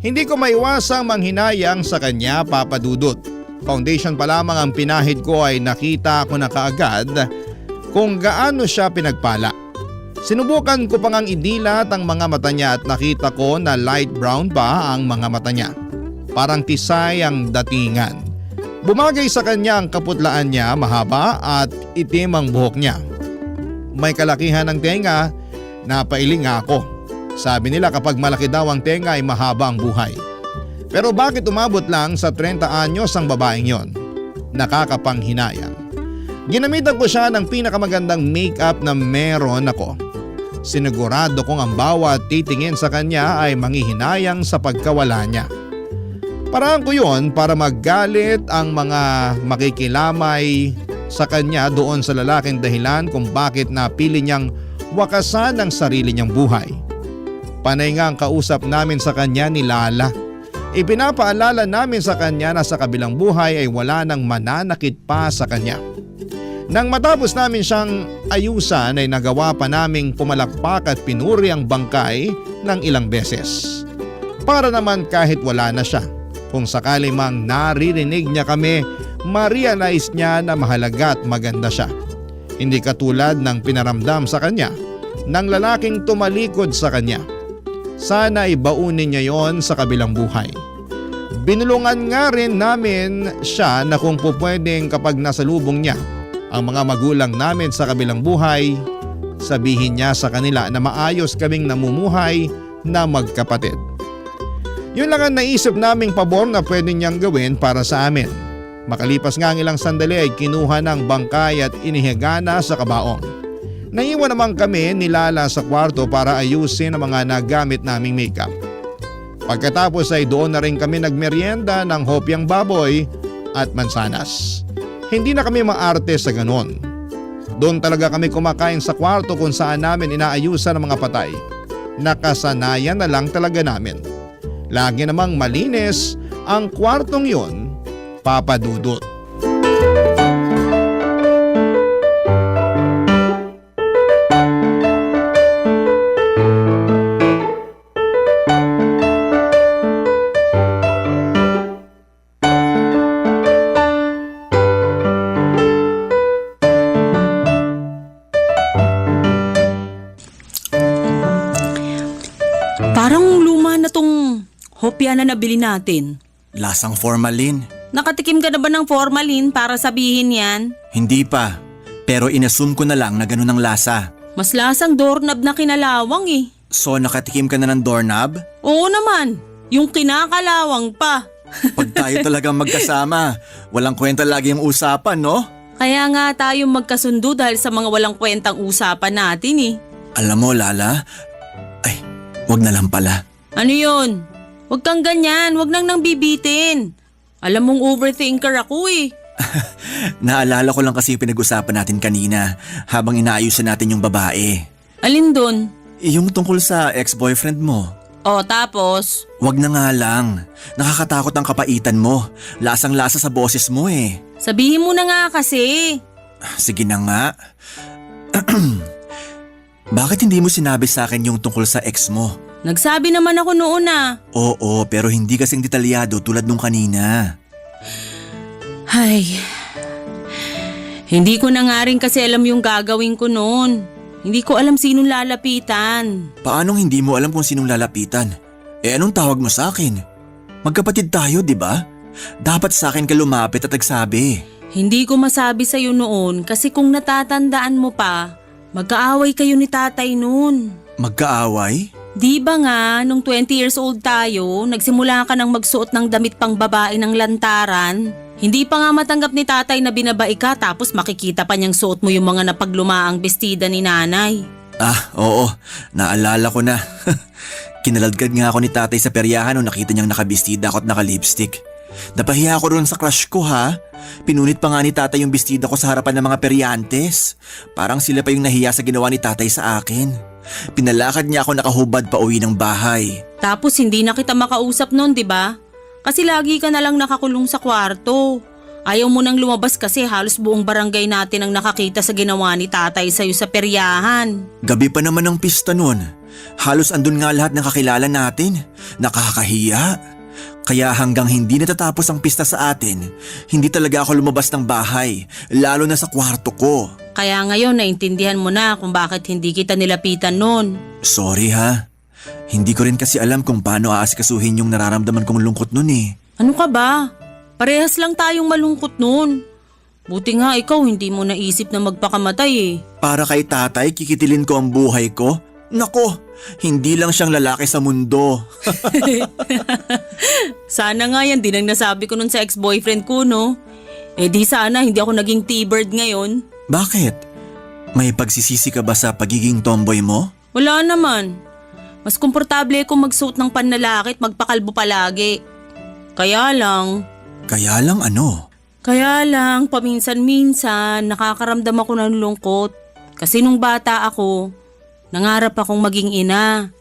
Hindi ko maiwasang manghinayang sa kanya, Papa Dudut. Foundation pa lamang ang pinahid ko ay nakita ko na kaagad kung gaano siya pinagpala. Sinubukan ko pang idilat ang mga mata niya at nakita ko na light brown pa ang mga mata niya. Parang tisay ang datingan. Bumagay sa kanya ang kaputlaan niya, mahaba at itim ang buhok niya. May kalakihan ng tenga, napailing ako. Sabi nila kapag malaki daw ang tenga ay mahaba ang buhay. Pero bakit umabot lang sa 30 anyos ang babaeng yon? Nakakapanghinayang. Ginamitan ko siya ng pinakamagandang makeup na meron ako. Sinigurado kong ang bawat titingin sa kanya ay manghihinayang sa pagkawala niya. Paraan ko yon para maggalit ang mga makikilamay sa kanya doon sa lalaking dahilan kung bakit napili niyang wakasan ang sarili niyang buhay. Panay nga ang kausap namin sa kanya ni Lala. Ipinapaalala namin sa kanya na sa kabilang buhay ay wala nang mananakit pa sa kanya. Nang matapos namin siyang ayusan ay nagawa pa naming pumalakpak at pinuri ang bangkay ng ilang beses. Para naman kahit wala na siya, kung sakali mang naririnig niya kami, ma-realize niya na mahalaga at maganda siya. Hindi katulad ng pinaramdam sa kanya ng lalaking tumalikod sa kanya. Sana ibaunin niya yon sa kabilang buhay. Binulungan nga rin namin siya na kung pupwedeng kapag nasalubong niya ang mga magulang namin sa kabilang buhay, sabihin niya sa kanila na maayos kaming namumuhay na magkapatid. Yun lang ang naisip naming pabor na pwede niyang gawin para sa amin. Makalipas nga ang ilang sandali ay kinuha ng bangkay at inihiga na sa kabaong. Naiwan naman kami ni Lala sa kwarto para ayusin ang mga nagamit naming makeup. Pagkatapos ay doon na rin kami nagmerienda ng hopyang baboy at mansanas. Hindi na kami maarte sa ganon. Doon talaga kami kumakain sa kwarto kung saan namin inaayusan ang mga patay. Nakasanayan na lang talaga namin. Lagi namang malinis ang kwartong yun, Papa Dudut. Parang luma na tong hopya na nabili natin. Lasang formalin. Nakatikim ka na ba ng formalin para sabihin yan? Hindi pa. Pero inassume ko na lang na ganun ang lasa. Mas lasang doorknob na kinalawang eh. So nakatikim ka na ng doorknob? Oo naman, yung kinakalawang pa. Pag tayo talagang magkasama, walang kwenta lagi ang usapan, no? Kaya nga tayo magkasundo dahil sa mga walang kwentang usapan natin eh. Alam mo, Lala, wag na lang pala. Ano yun? Huwag kang ganyan, huwag nang bibitin. Alam mong overthinker ako eh. Naalala ko lang kasi yung pinag-usapan natin kanina habang inaayusan natin yung babae. Alin dun? Yung tungkol sa ex-boyfriend mo. O tapos? Wag na nga lang. Nakakatakot ang kapaitan mo. Lasang-lasa sa boses mo eh. Sabihin mo na nga kasi. Sige na nga. Bakit hindi mo sinabi sa akin yung tungkol sa ex mo? Nagsabi naman ako noon ah. Oo, pero hindi kasing detalyado tulad nung kanina. Ay, hindi ko na nga rin kasi alam yung gagawin ko noon. Hindi ko alam sinong lalapitan. Paanong hindi mo alam kung sinong lalapitan? Anong tawag mo sa akin? Magkapatid tayo, di ba? Dapat sa akin ka lumapit at nagsabi. Hindi ko masabi sa'yo noon kasi kung natatandaan mo pa, magkaaway kayo ni tatay noon. Magkaaway? Di ba nga, nung 20 years old tayo, nagsimula ka ng magsuot ng damit pang babae ng lantaran? Hindi pa nga matanggap ni tatay na binabae ka tapos makikita pa niyang suot mo yung mga napaglumaang bestida ni nanay. Oo. Naalala ko na. Kinaladkad nga ako ni tatay sa peryahan nung nakita niyang nakabestida ako at nakalipstick. Napahiya ako roon sa crush ko ha. Pinunit pa nga ni tatay yung bestida ko sa harapan ng mga peryantes. Parang sila pa yung nahiya sa ginawa ni tatay sa akin. Pinalakad niya ako nakahubad pa uwi ng bahay. Tapos hindi na kita makausap noon, di ba? Kasi lagi ka na lang nakakulong sa kwarto. Ayaw mo nang lumabas kasi halos buong barangay natin ang nakakita sa ginawa ni tatay sa'yo sa peryahan. Gabi pa naman ang pista nun. Halos andun nga lahat ng kakilala natin. Nakakahiya. Kaya hanggang hindi natatapos ang pista sa atin, hindi talaga ako lumabas ng bahay, lalo na sa kwarto ko. Kaya ngayon naintindihan mo na kung bakit hindi kita nilapitan noon. Sorry ha. Hindi ko rin kasi alam kung paano aasikasuhin yung nararamdaman kong lungkot nun eh. Ano ka ba? Parehas lang tayong malungkot noon. Buti nga ikaw hindi mo naisip na magpakamatay eh. Para kay tatay, kikitilin ko ang buhay ko? Nako, hindi lang siyang lalaki sa mundo. Sana nga yan din ang nasabi ko nun sa ex-boyfriend ko, no? Di sana hindi ako naging T-bird ngayon. Bakit? May pagsisisi ka ba sa pagiging tomboy mo? Wala naman. Mas komportable ako magsuot ng panlalaki at magpakalbo palagi. Kaya lang ano? Kaya lang paminsan-minsan nakakaramdam ako ng lungkot. Kasi nung bata ako, nangarap akong maging ina.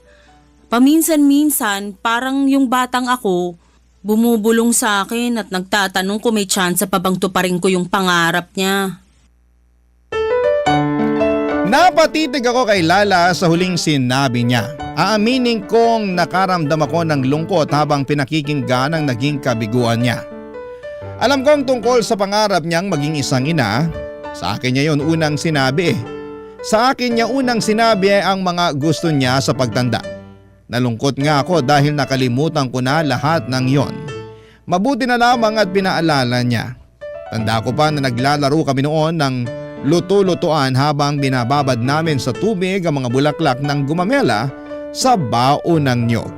Paminsan-minsan, parang yung batang ako, bumubulong sa akin at nagtatanong kung may tsansa pa bang tuparin ko yung pangarap niya. Napatitig ako kay Lala sa huling sinabi niya. Aaminin kong nakaramdam ako ng lungkot habang pinakikinggan ang naging kabiguan niya. Alam kong tungkol sa pangarap niyang maging isang ina, sa akin niya yun unang sinabi eh. Sa akin niya unang sinabi ang mga gusto niya sa pagtanda. Nalungkot nga ako dahil nakalimutan ko na lahat ng yon. Mabuti na lamang at pinaalala niya. Tanda ko pa na naglalaro kami noon ng luto-lutuan habang binababad namin sa tubig ang mga bulaklak ng gumamela sa baon ng niyog.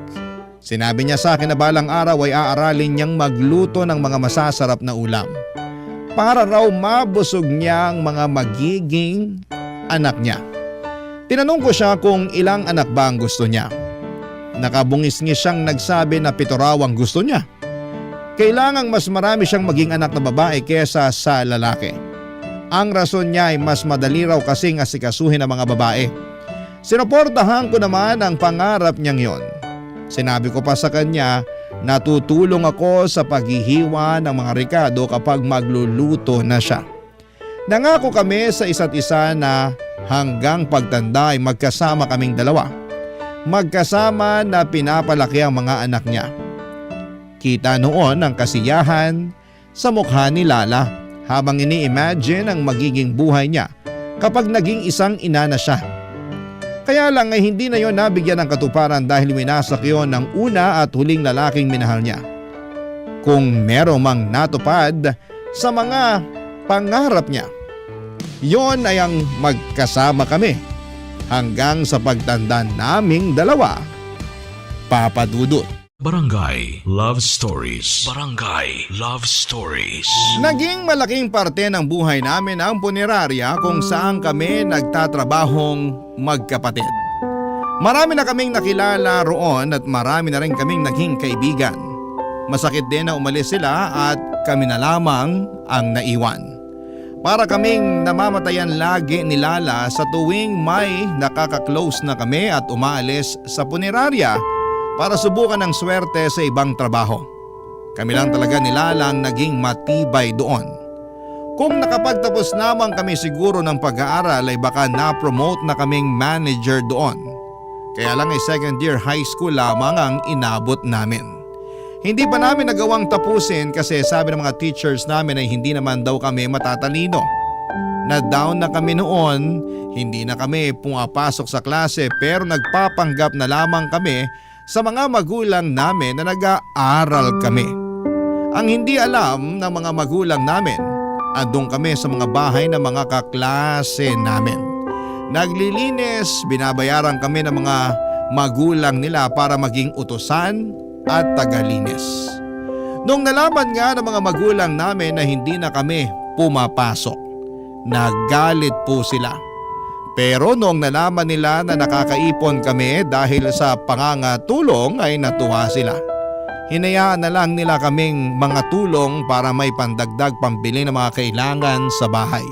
Sinabi niya sa akin na balang araw ay aaralin niyang magluto ng mga masasarap na ulam. Para raw mabusog niya ang mga magiging anak niya. Tinanong ko siya kung ilang anak ba ang gusto niya. Nakabungis-ngis siyang nagsabi na 7 raw ang gusto niya. Kailangang mas marami siyang maging anak na babae kesa sa lalaki. Ang rason niya ay mas madali raw kasing asikasuhin ang mga babae. Sinuportahan ko naman ang pangarap niyang yon. Sinabi ko pa sa kanya na tutulong ako sa paghihiwa ng mga rekado kapag magluluto na siya. Nangako kami sa isa't isa na hanggang pagtanda ay magkasama kaming dalawa. Magkasama na pinapalaki ang mga anak niya. Kita noon ang kasiyahan sa mukha ni Lala habang ini-imagine ang magiging buhay niya kapag naging isang ina na siya. Kaya lang ay hindi na yon nabigyan ng katuparan dahil winasak yon ng una at huling lalaking minahal niya. Kung merong mang natupad sa mga pangarap niya, yon ay ang magkasama kami hanggang sa pagtanda naming dalawa. Papa Dudut. Barangay Love Stories. Barangay Love Stories. Naging malaking parte ng buhay namin ang punerarya kung saan kami nagtatrabahong magkapatid. Marami na kaming nakilala roon at marami na rin kaming naging kaibigan. Masakit din na umalis sila at kami na lamang ang naiwan. Para kaming namamatayan lagi ni Lala sa tuwing may nakaka-close na kami at umaalis sa punerarya para subukan ng swerte sa ibang trabaho. Kami lang talaga ni Lala ang naging matibay doon. Kung nakapagtapos naman kami siguro ng pag-aaral ay baka na-promote na kaming manager doon. Kaya lang ay second year high school lamang ang inabot namin. Hindi pa namin nagawang tapusin kasi sabi ng mga teachers namin ay hindi naman daw kami matatalino. Na down na kami noon, hindi na kami pumapasok sa klase pero nagpapanggap na lamang kami sa mga magulang namin na nag-aaral kami. Ang hindi alam ng mga magulang namin, andun kami sa mga bahay ng mga kaklase namin. Naglilinis, binabayaran kami ng mga magulang nila para maging utusan at tagalinis. Nung nalaman nga ng mga magulang namin na hindi na kami pumapasok, nagalit po sila. Pero noong nalaman nila na nakakaipon kami dahil sa pangangatulong ay natuwa sila. Hinayaan na lang nila kaming mga tulong para may pandagdag pambili ng mga kailangan sa bahay.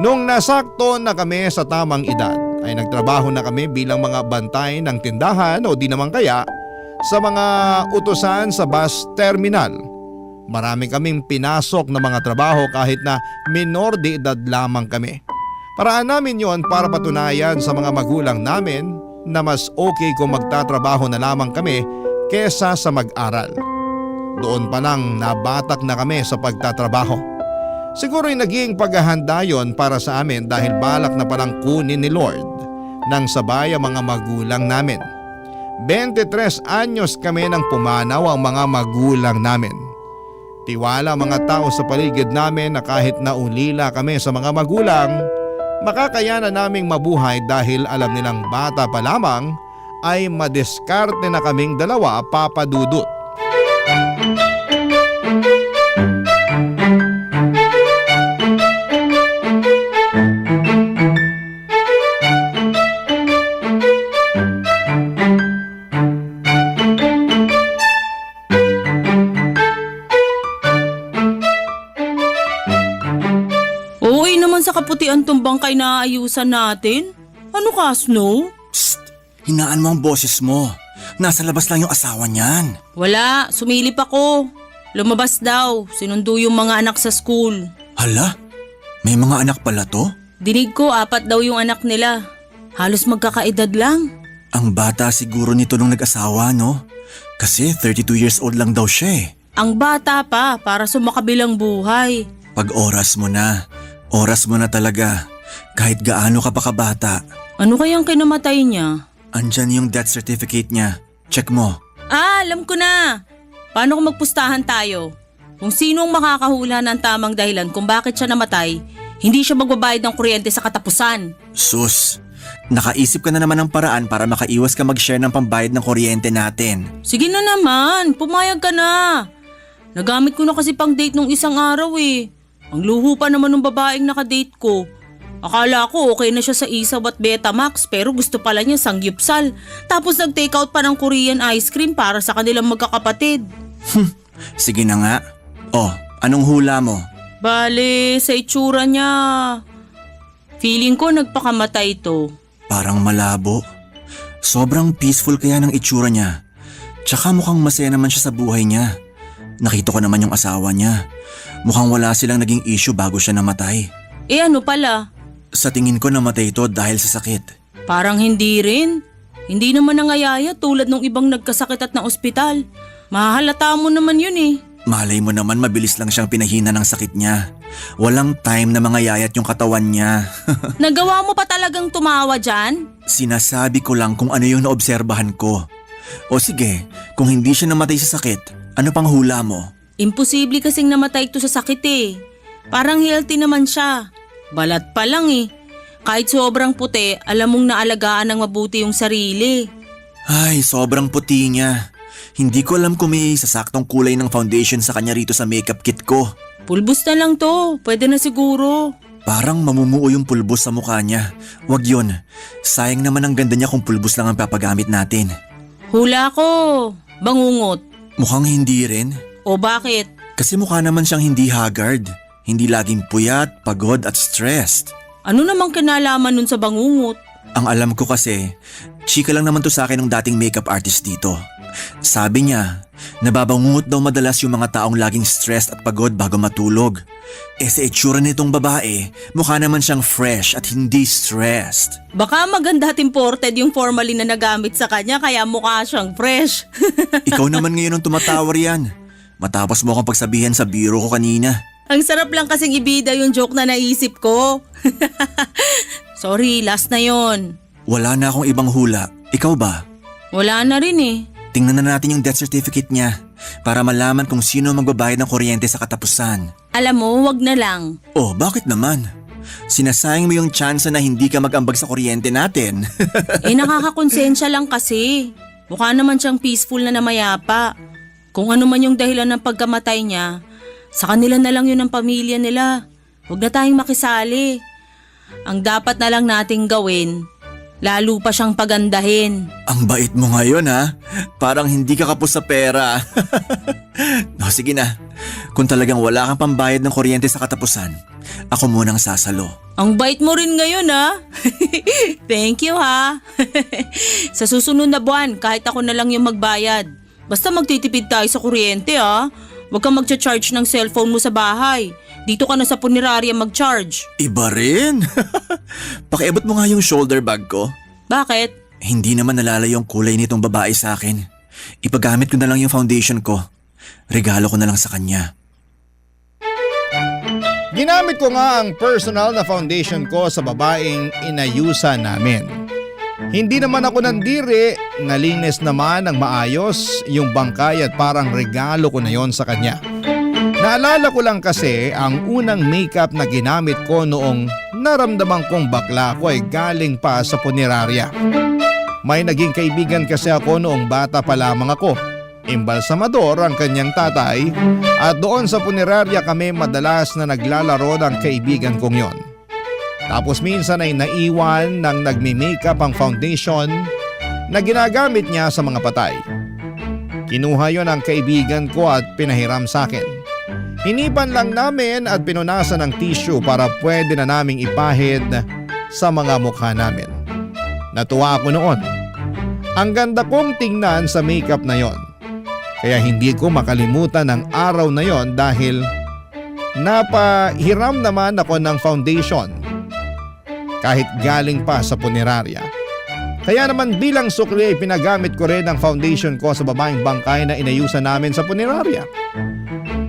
Nung nasakto na kami sa tamang edad ay nagtrabaho na kami bilang mga bantay ng tindahan o di naman kaya sa mga utusan sa bus terminal. Marami kaming pinasok na mga trabaho kahit na minor de edad lamang kami. Paraan namin yon para patunayan sa mga magulang namin na mas okay kung magtatrabaho na lamang kami kesa sa mag-aral. Doon pa lang nabatak na kami sa pagtatrabaho. Siguro'y naging paghahanda yon para sa amin dahil balak na palang kunin ni Lord nang sabay ang mga magulang namin. 23 anyos kami nang pumanaw ang mga magulang namin. Tiwala mga tao sa paligid namin na kahit naulila kami sa mga magulang, makakayanan naming mabuhay dahil alam nilang bata pa lamang ay madiskarte na kaming dalawa, Papa Dudut. Okay naman sa kaputian tong bangkay na aayusan natin. Ano ka, Snow? Psst! Hinaan mo ang boses mo. Nasa labas lang yung asawa niyan. Wala, sumilip ako. Lumabas daw, sinundo yung mga anak sa school. Hala? May mga anak pala to? Dinig ko 4 daw yung anak nila. Halos magkakaedad lang. Ang bata siguro nito nung nag-asawa, no? Kasi 32 years old lang daw siya eh. Ang bata pa para sa makabilang buhay. Pag oras mo na talaga. Kahit gaano ka pa kabata. Ano kayang kinamatay niya? Andyan yung death certificate niya. Check mo. Alam ko na. Paano kung magpustahan tayo? Kung sinong makakahula ng tamang dahilan kung bakit siya namatay, hindi siya magbabayad ng kuryente sa katapusan. Sus, nakaisip ka na naman ng paraan para makaiwas ka mag-share ng pambayad ng kuryente natin. Sige na naman, pumayag ka na. Nagamit ko na kasi pang date nung isang araw eh. Ang luho pa naman ng babaeng nakadate ko. Akala ko okay na siya sa Isaw at Betamax pero gusto pala niya sangyupsal. Tapos nag-take out pa ng Korean ice cream para sa kanilang magkakapatid. Sige na nga. Oh, anong hula mo? Bale, sa itsura niya. Feeling ko nagpakamatay to. Parang malabo. Sobrang peaceful kaya ng itsura niya. Tsaka mukhang masaya naman siya sa buhay niya. Nakita ko naman yung asawa niya. Mukhang wala silang naging issue bago siya namatay. Eh ano pala? Sa tingin ko namatay ito dahil sa sakit. Parang hindi rin. Hindi naman nangayaya tulad ng ibang nagkasakit at na ospital. Mahalata mo naman yun eh. Malay mo naman mabilis lang siyang pinahina ng sakit niya. Walang time na mangayayat yung katawan niya. Nagawa mo pa talagang tumawa dyan? Sinasabi ko lang kung ano yung naobserbahan ko. O sige, kung hindi siya namatay sa sakit, ano pang hula mo? Imposible kasing namatay ito sa sakit eh. Parang healthy naman siya. Balat pa lang eh. Kahit sobrang puti, alam mong naalagaan ng mabuti yung sarili. Ay, sobrang puti niya. Hindi ko alam kung may sasaktong kulay ng foundation sa kanya rito sa makeup kit ko. Pulbos na lang to, pwede na siguro. Parang mamumuo yung pulbos sa mukha niya. Wag yun. Sayang naman ang ganda niya kung pulbos lang ang papagamit natin. Hula ko, bangungot. Mukhang hindi rin. O bakit? Kasi mukha naman siyang hindi haggard. Hindi laging puyat, pagod at stressed. Ano namang kinalaman nun sa bangungot? Ang alam ko kasi, chika lang naman to sa akin ng dating makeup artist dito. Sabi niya, nababangungot daw madalas yung mga taong laging stressed at pagod bago matulog. Sa itsura nitong babae, mukha naman siyang fresh at hindi stressed. Baka maganda at imported yung formalin na nagamit sa kanya kaya mukha siyang fresh. Ikaw naman ngayon ang tumatawar yan. Matapos mo akong pagsabihan sa biro ko kanina. Ang sarap lang kasing ibida yung joke na naisip ko. Sorry, last na yon. Wala na akong ibang hula. Ikaw ba? Wala na rin eh. Tingnan na natin yung death certificate niya para malaman kung sino magbabayad ng kuryente sa katapusan. Alam mo, wag na lang. Oh, bakit naman? Sinasayang mo yung tsansa na hindi ka mag-ambag sa kuryente natin. Nakakakonsensya lang kasi. Mukha naman siyang peaceful na namayapa. Kung ano man yung dahilan ng pagkamatay niya, sa kanila na lang yun ang pamilya nila. Huwag na tayong makisali. Ang dapat na lang nating gawin, lalo pa siyang pagandahin. Ang bait mo ngayon ha? Parang hindi ka kapos sa pera. No, sige na. Kung talagang wala kang pambayad ng kuryente sa katapusan, ako munang sasalo. Ang bait mo rin ngayon ha. Thank you ha. Sa susunod na buwan, kahit ako na lang yung magbayad. Basta magtitipid tayo sa kuryente ha. Huwag kang magcha-charge ng cellphone mo sa bahay. Dito ka na sa punerarya mag-charge. Iba rin. Pakiabot mo nga yung shoulder bag ko. Bakit? Hindi naman nalala yung kulay nitong babae sa akin. Ipagamit ko na lang yung foundation ko. Regalo ko na lang sa kanya. Ginamit ko nga ang personal na foundation ko sa babaeng inayusan namin. Hindi naman ako nandiri, nalinis naman ng maayos yung bangkay at parang regalo ko na yon sa kanya. Naalala ko lang kasi ang unang makeup na ginamit ko noong naramdaman kong bakla ko ay galing pa sa punerarya. May naging kaibigan kasi ako noong bata pa lamang ako. Imbalsamador ang kanyang tatay at doon sa punerarya kami madalas na naglalaro ng kaibigan kong yon. Tapos minsan ay naiwan ng nagmi-makeup ang foundation na ginagamit niya sa mga patay. Kinuha yon ang kaibigan ko at pinahiram sa akin. Hinipan lang namin at pinunasan ng tissue para pwede na naming ipahid sa mga mukha namin. Natuwa ako noon. Ang ganda kong tingnan sa makeup na yon. Kaya hindi ko makalimutan ang araw na yon dahil napahiram naman ako ng foundation kahit galing pa sa punerarya. Kaya naman bilang sukli ay pinagamit ko rin ang foundation ko sa babaeng bangkay na inayusan namin sa punerarya.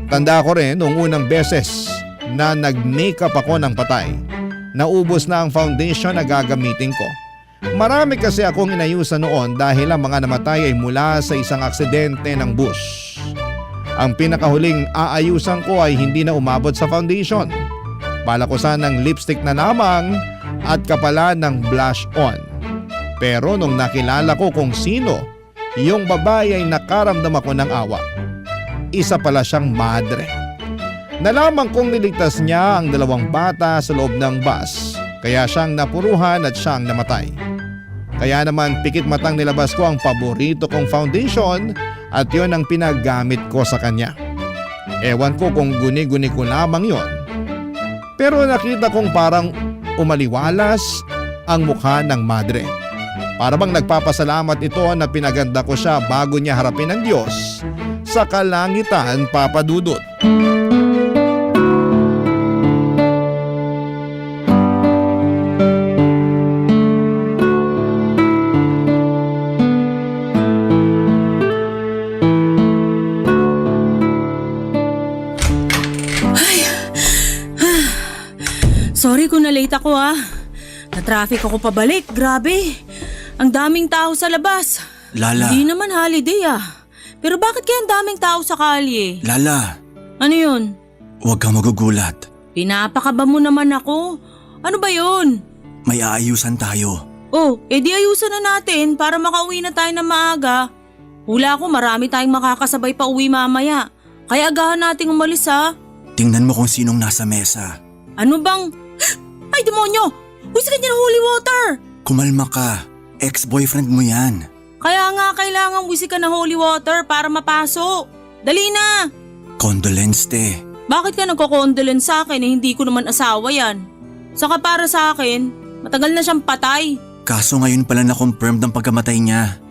Tanda ko rin noong unang beses na nag-makeup ako ng patay. Naubos na ang foundation na gagamitin ko. Marami kasi akong inayusan noon dahil ang mga namatay ay mula sa isang aksidente ng bus. Ang pinakahuling aayusan ko ay hindi na umabot sa foundation. Bala ko sanang lipstick na lamang at kapalan ng blush on. Pero nung nakilala ko kung sino, yung babae ay nakaramdam ako ng awa. Isa pala siyang madre. Nalaman kong niligtas niya ang 2 bata sa loob ng bus, kaya siyang napuruhan at siyang namatay. Kaya naman pikit matang nilabas ko ang paborito kong foundation at yon ang pinagamit ko sa kanya. Ewan ko kung guni-guni ko lamang yon. Pero nakita kong parang umaliwalas ang mukha ng madre. Para bang nagpapasalamat ito na pinaganda ko siya bago niya harapin ang Diyos sa kalangitan, Papa Dudut. Sorry kung na-late ako ah. Na-traffic ako pabalik, grabe. Ang daming tao sa labas. Lala. Hindi naman holiday ah. Pero bakit kaya ang daming tao sa kalye? Lala, Ano yun? huwag kang magugulat. Pinapakaba mo naman ako. Ano ba yun? May aayusan tayo. Oh, edi ayusan na natin para makauwi na tayo ng maaga. Hula ko marami tayong makakasabay pa uwi mamaya. Kaya agahan nating umalis ha. Tingnan mo kung sinong nasa mesa. Ano bang... Ay demonyo! Uy sa kanya ng holy water! Kumalma ka. Ex-boyfriend mo yan. Kaya nga kailangan wisi ka ng holy water para mapasok. Dali na! Condolence te. Bakit ka nagko-condolence sa akin hindi ko naman asawa yan? Saka para sa akin, matagal na siyang patay. Kaso ngayon pala na-confirmed ang pagkamatay niya.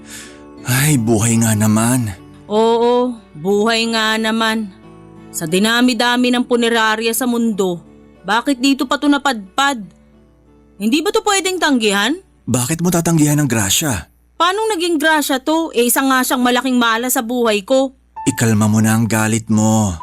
Ay, buhay nga naman. Oo, buhay nga naman. Sa dinami-dami ng punerarya sa mundo, bakit dito pa to napadpad? Hindi ba to pwedeng tanggihan? Bakit mo tatanggihan ng grasya? Paano naging grasya to? Isa nga siyang malaking mala sa buhay ko. Ikalma mo na ang galit mo.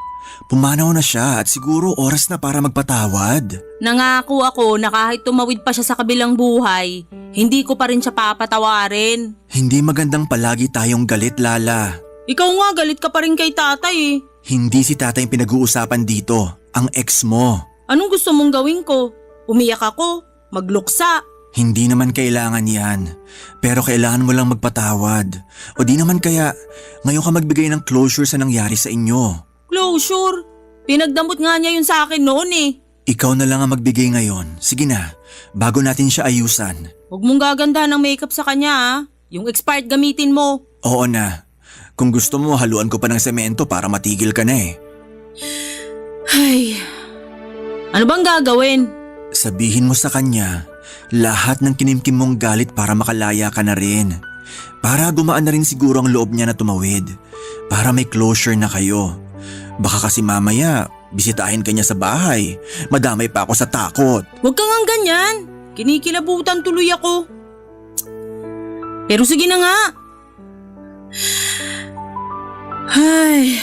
Pumanaw na siya at siguro oras na para magpatawad. Nangako ako na kahit tumawid pa siya sa kabilang buhay, hindi ko pa rin siya papatawarin. Hindi magandang palagi tayong galit, Lala. Ikaw nga galit ka pa rin kay tatay eh. Hindi si tatay yung pinag-uusapan dito, ang ex mo. Anong gusto mong gawin ko? Umiyak ako? Magluksa? Hindi naman kailangan yan. Pero kailangan mo lang magpatawad. O di naman kaya, ngayon ka magbigay ng closure sa nangyari sa inyo. Closure? Pinagdamot nga niya yun sa akin noon eh. Ikaw na lang ang magbigay ngayon. Sige na, bago natin siya ayusan. Huwag mong gagandahan ng makeup sa kanya ha. Yung expired gamitin mo. Oo na. Kung gusto mo, haluan ko pa ng semento para matigil ka na eh. Ay, ano bang gagawin? Sabihin mo sa kanya, lahat ng kinimkim mong galit para makalaya ka na rin. Para gumaan na rin siguro ang loob niya na tumawid. Para may closure na kayo. Baka kasi mamaya, bisitahin ka niya sa bahay. Madamay pa ako sa takot. Huwag kang ang ganyan. Kinikilabutan tuloy ako. Pero sige na nga. Ay.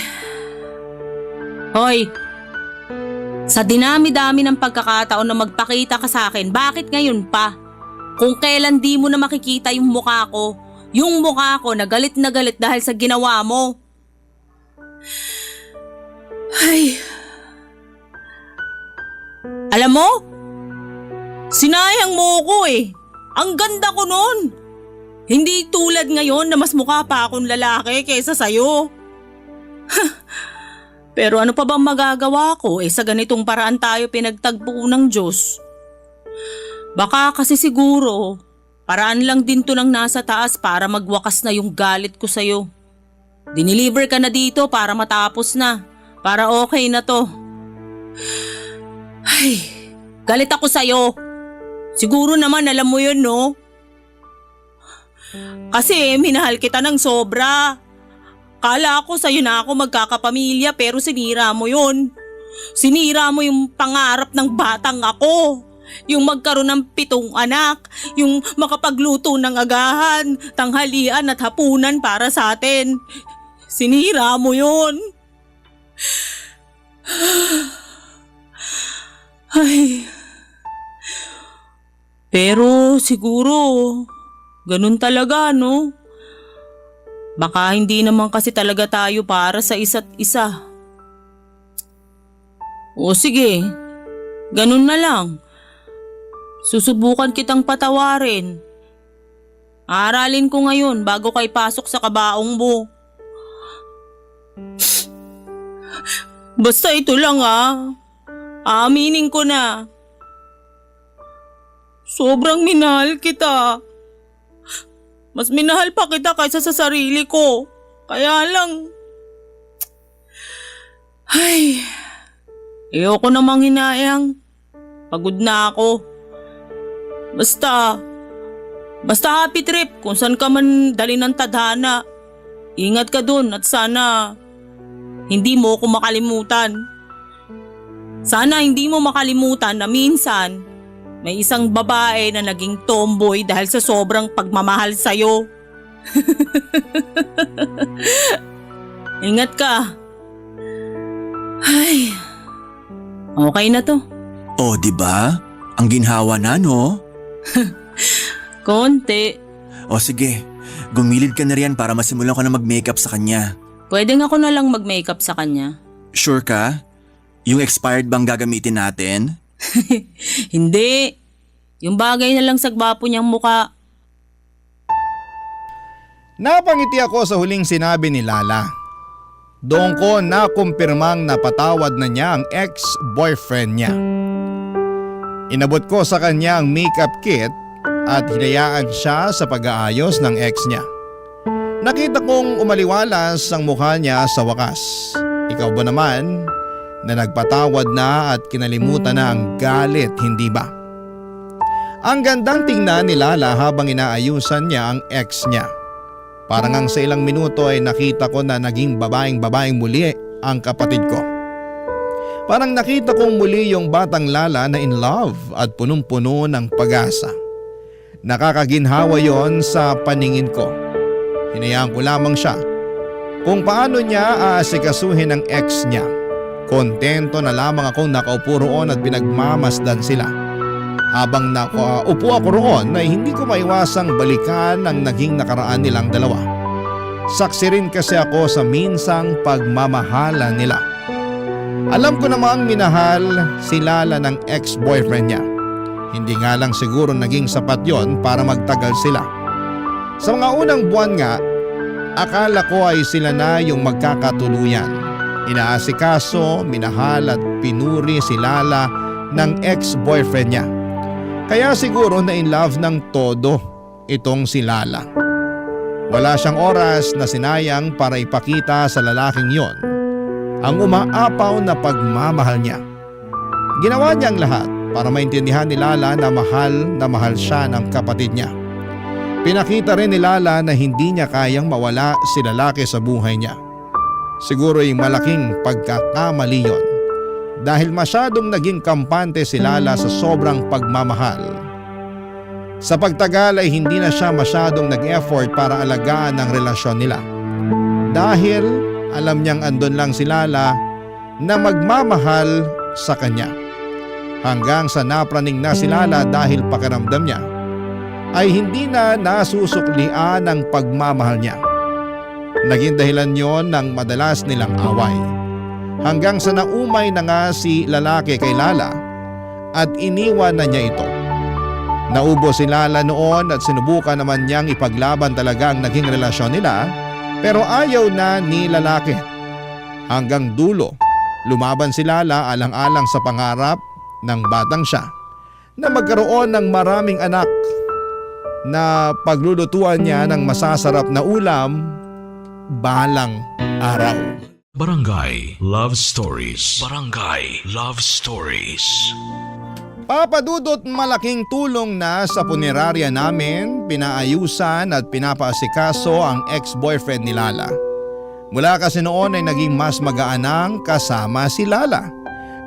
Hoy. Sa dinami-dami ng pagkakataon na magpakita ka sa akin, bakit ngayon pa? Kung kailan di mo na makikita yung mukha ko, na galit dahil sa ginawa mo. Ay. Alam mo? Sinayang mo ko eh. Ang ganda ko noon. Hindi tulad ngayon na mas mukha pa akong lalaki kaysa sayo. Pero ano pa bang magagawa ko sa ganitong paraan tayo pinagtagpo ng Diyos? Baka kasi siguro, paraan lang din to ng nasa taas para magwakas na yung galit ko sa'yo. Dineliver ka na dito para matapos na, para okay na to. Ay, galit ako sa'yo. Siguro naman alam mo yun, no? Kasi minahal kita ng sobra. Kala ko sa'yo na ako magkakapamilya pero sinira mo yun. Sinira mo yung pangarap ng batang ako. Yung magkaroon ng 7 anak. Yung makapagluto ng agahan, tanghalian at hapunan para sa atin. Sinira mo yun. Ay. Pero siguro, ganun talaga, no? Baka hindi naman kasi talaga tayo para sa isa't isa. O sige, ganun na lang. Susubukan kitang patawarin. Aralin ko ngayon bago kay pasok sa kabaong mo. Basta ito lang aaminin ko na. Sobrang minahal kita. Mas minahal pa kita kaysa sa sarili ko. Kaya lang... Ay... Ayoko namang hinayang. Pagod na ako. Basta happy trip kung saan ka man dali ng tadhana. Ingat ka dun at sana hindi mo ako makalimutan. Sana hindi mo makalimutan na minsan may isang babae na naging tomboy dahil sa sobrang pagmamahal sa'yo. Ingat ka. Ay, okay na to. O, diba? Ang ginhawa na, no? Konti. O sige, gumilid ka na riyan para masimulan ko na mag-makeup sa kanya. Pwede nga ako na lang mag-makeup sa kanya. Sure ka? Yung expired bang gagamitin natin? Hindi. Yung bagay na lang sa gwapo niyang muka. Napangiti ako sa huling sinabi ni Lala. Doon ko nakumpirmang napatawad na niya ang ex-boyfriend niya. Inabot ko sa kanya ang makeup kit at hinayaan siya sa pag-aayos ng ex niya. Nakita kong umaliwalas ang mukha niya sa wakas. Ikaw ba naman na nagpatawad na at kinalimutan na ang galit, hindi ba? Ang gandang tingnan ni Lala habang inaayusan niya ang ex niya. Parang ang sa ilang minuto ay nakita ko na naging babaeng muli ang kapatid ko. Parang nakita kong muli yung batang Lala na in love at punong-puno ng pag-asa. Nakakaginhawa yon sa paningin ko. Hinayaan ko lamang siya kung paano niya aasikasuhin ang ex niya. Kontento na lamang akong nakaupo roon at pinagmamasdan sila. Habang nakaupo ako roon ay hindi ko maiwasang balikan ang naging nakaraan nilang dalawa. Saksi rin kasi ako sa minsang pagmamahala nila. Alam ko namang minahal si Lala ng ex-boyfriend niya. Hindi nga lang siguro naging sapat yon para magtagal sila. Sa mga unang buwan nga, akala ko ay sila na yung magkakatuluyan. Inaasikaso, minahal at pinuri si Lala ng ex-boyfriend niya. Kaya siguro na in love ng todo itong si Lala. Wala siyang oras na sinayang para ipakita sa lalaking yon ang umaapaw na pagmamahal niya. Ginawa niya ang lahat para maintindihan ni Lala na mahal siya ng kapatid niya. Pinakita rin ni Lala na hindi niya kayang mawala si lalaki sa buhay niya. Siguro'y malaking pagkakamali yon dahil masyadong naging kampante si Lala sa sobrang pagmamahal. Sa pagtagal ay hindi na siya masyadong nag-effort para alagaan ang relasyon nila. Dahil alam niyang andun lang si Lala na magmamahal sa kanya. Hanggang sa napraning na si Lala dahil pakiramdam niya ay hindi na nasusuklian ang pagmamahal niya. Naging dahilan yon ng madalas nilang away. Hanggang sa naumay na nga si lalaki kay Lala at iniwan na niya ito. Naubo si Lala noon at sinubukan naman niyang ipaglaban talaga ang naging relasyon nila, pero ayaw na ni lalaki. Hanggang dulo, lumaban si Lala alang-alang sa pangarap ng batang siya na magkaroon ng maraming anak, na paglulutuan niya ng masasarap na ulam balang araw. Barangay Love Stories. Barangay Love Stories. Papadudot, malaking tulong na sa punerarya namin, pinaayusan at pinapaasikaso ang ex-boyfriend ni Lala. Mula kasi noon ay naging mas magaanang kasama si Lala.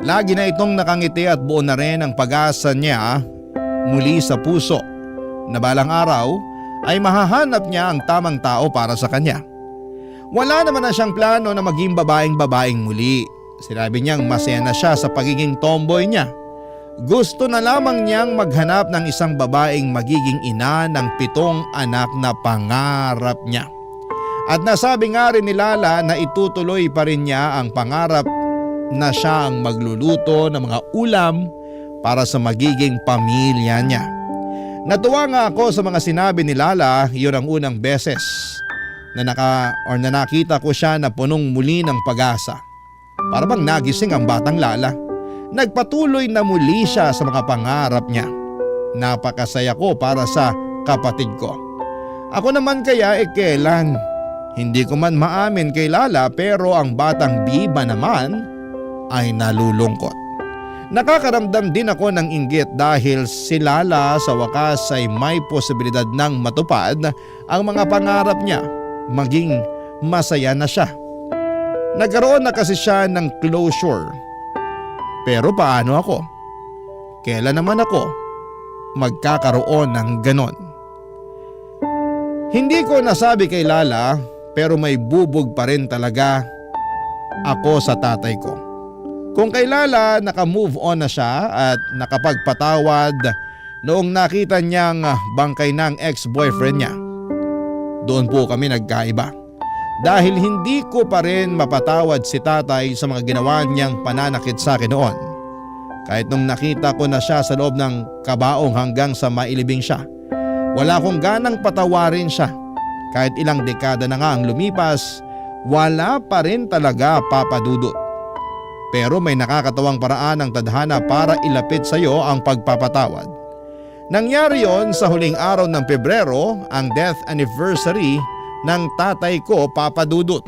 Lagi na itong nakangiti at buo na rin ang pag-asa niya muli sa puso na balang araw ay mahahanap niya ang tamang tao para sa kanya. Wala naman na siyang plano na maging babaeng muli. Sinabi niyang masaya na siya sa pagiging tomboy niya. Gusto na lamang niyang maghanap ng isang babaeng magiging ina ng 7 anak na pangarap niya. At nasabi nga rin ni Lala na itutuloy pa rin niya ang pangarap na siya ang magluluto ng mga ulam para sa magiging pamilya niya. Natuwa nga ako sa mga sinabi ni Lala. Yun ang unang beses na nakita ko siya na punong muli ng pag-asa. Para bang nagising ang batang Lala. Nagpatuloy na muli siya sa mga pangarap niya. Napakasaya ko para sa kapatid ko. Ako naman kaya kailan? Hindi ko man maamin kay Lala, pero ang batang Biba naman ay nalulungkot. Nakakaramdam din ako ng inggit dahil si Lala sa wakas ay may posibilidad ng matupad ang mga pangarap niya. Maging masaya na siya. Nagkaroon na kasi siya ng closure. Pero paano ako? Kailan naman ako magkakaroon ng ganon? Hindi ko nasabi kay Lala, pero may bubog pa rin talaga ako sa tatay ko. Kung kay Lala naka-move on na siya at nakapagpatawad noong nakita niyang bangkay ng ex-boyfriend niya, doon po kami nagkaiba. Dahil hindi ko pa rin mapatawad si tatay sa mga ginawa niyang pananakit sa akin noon. Kahit nung nakita ko na siya sa loob ng kabaong hanggang sa mailibing siya, wala akong ganang patawarin siya. Kahit ilang dekada na nga ang lumipas, wala pa rin talaga, Papa Dudut. Pero may nakakatawang paraan ng tadhana para ilapit sa iyo ang pagpapatawad. Nangyari yon sa huling araw ng Pebrero, ang death anniversary ng tatay ko, Papa Dudut.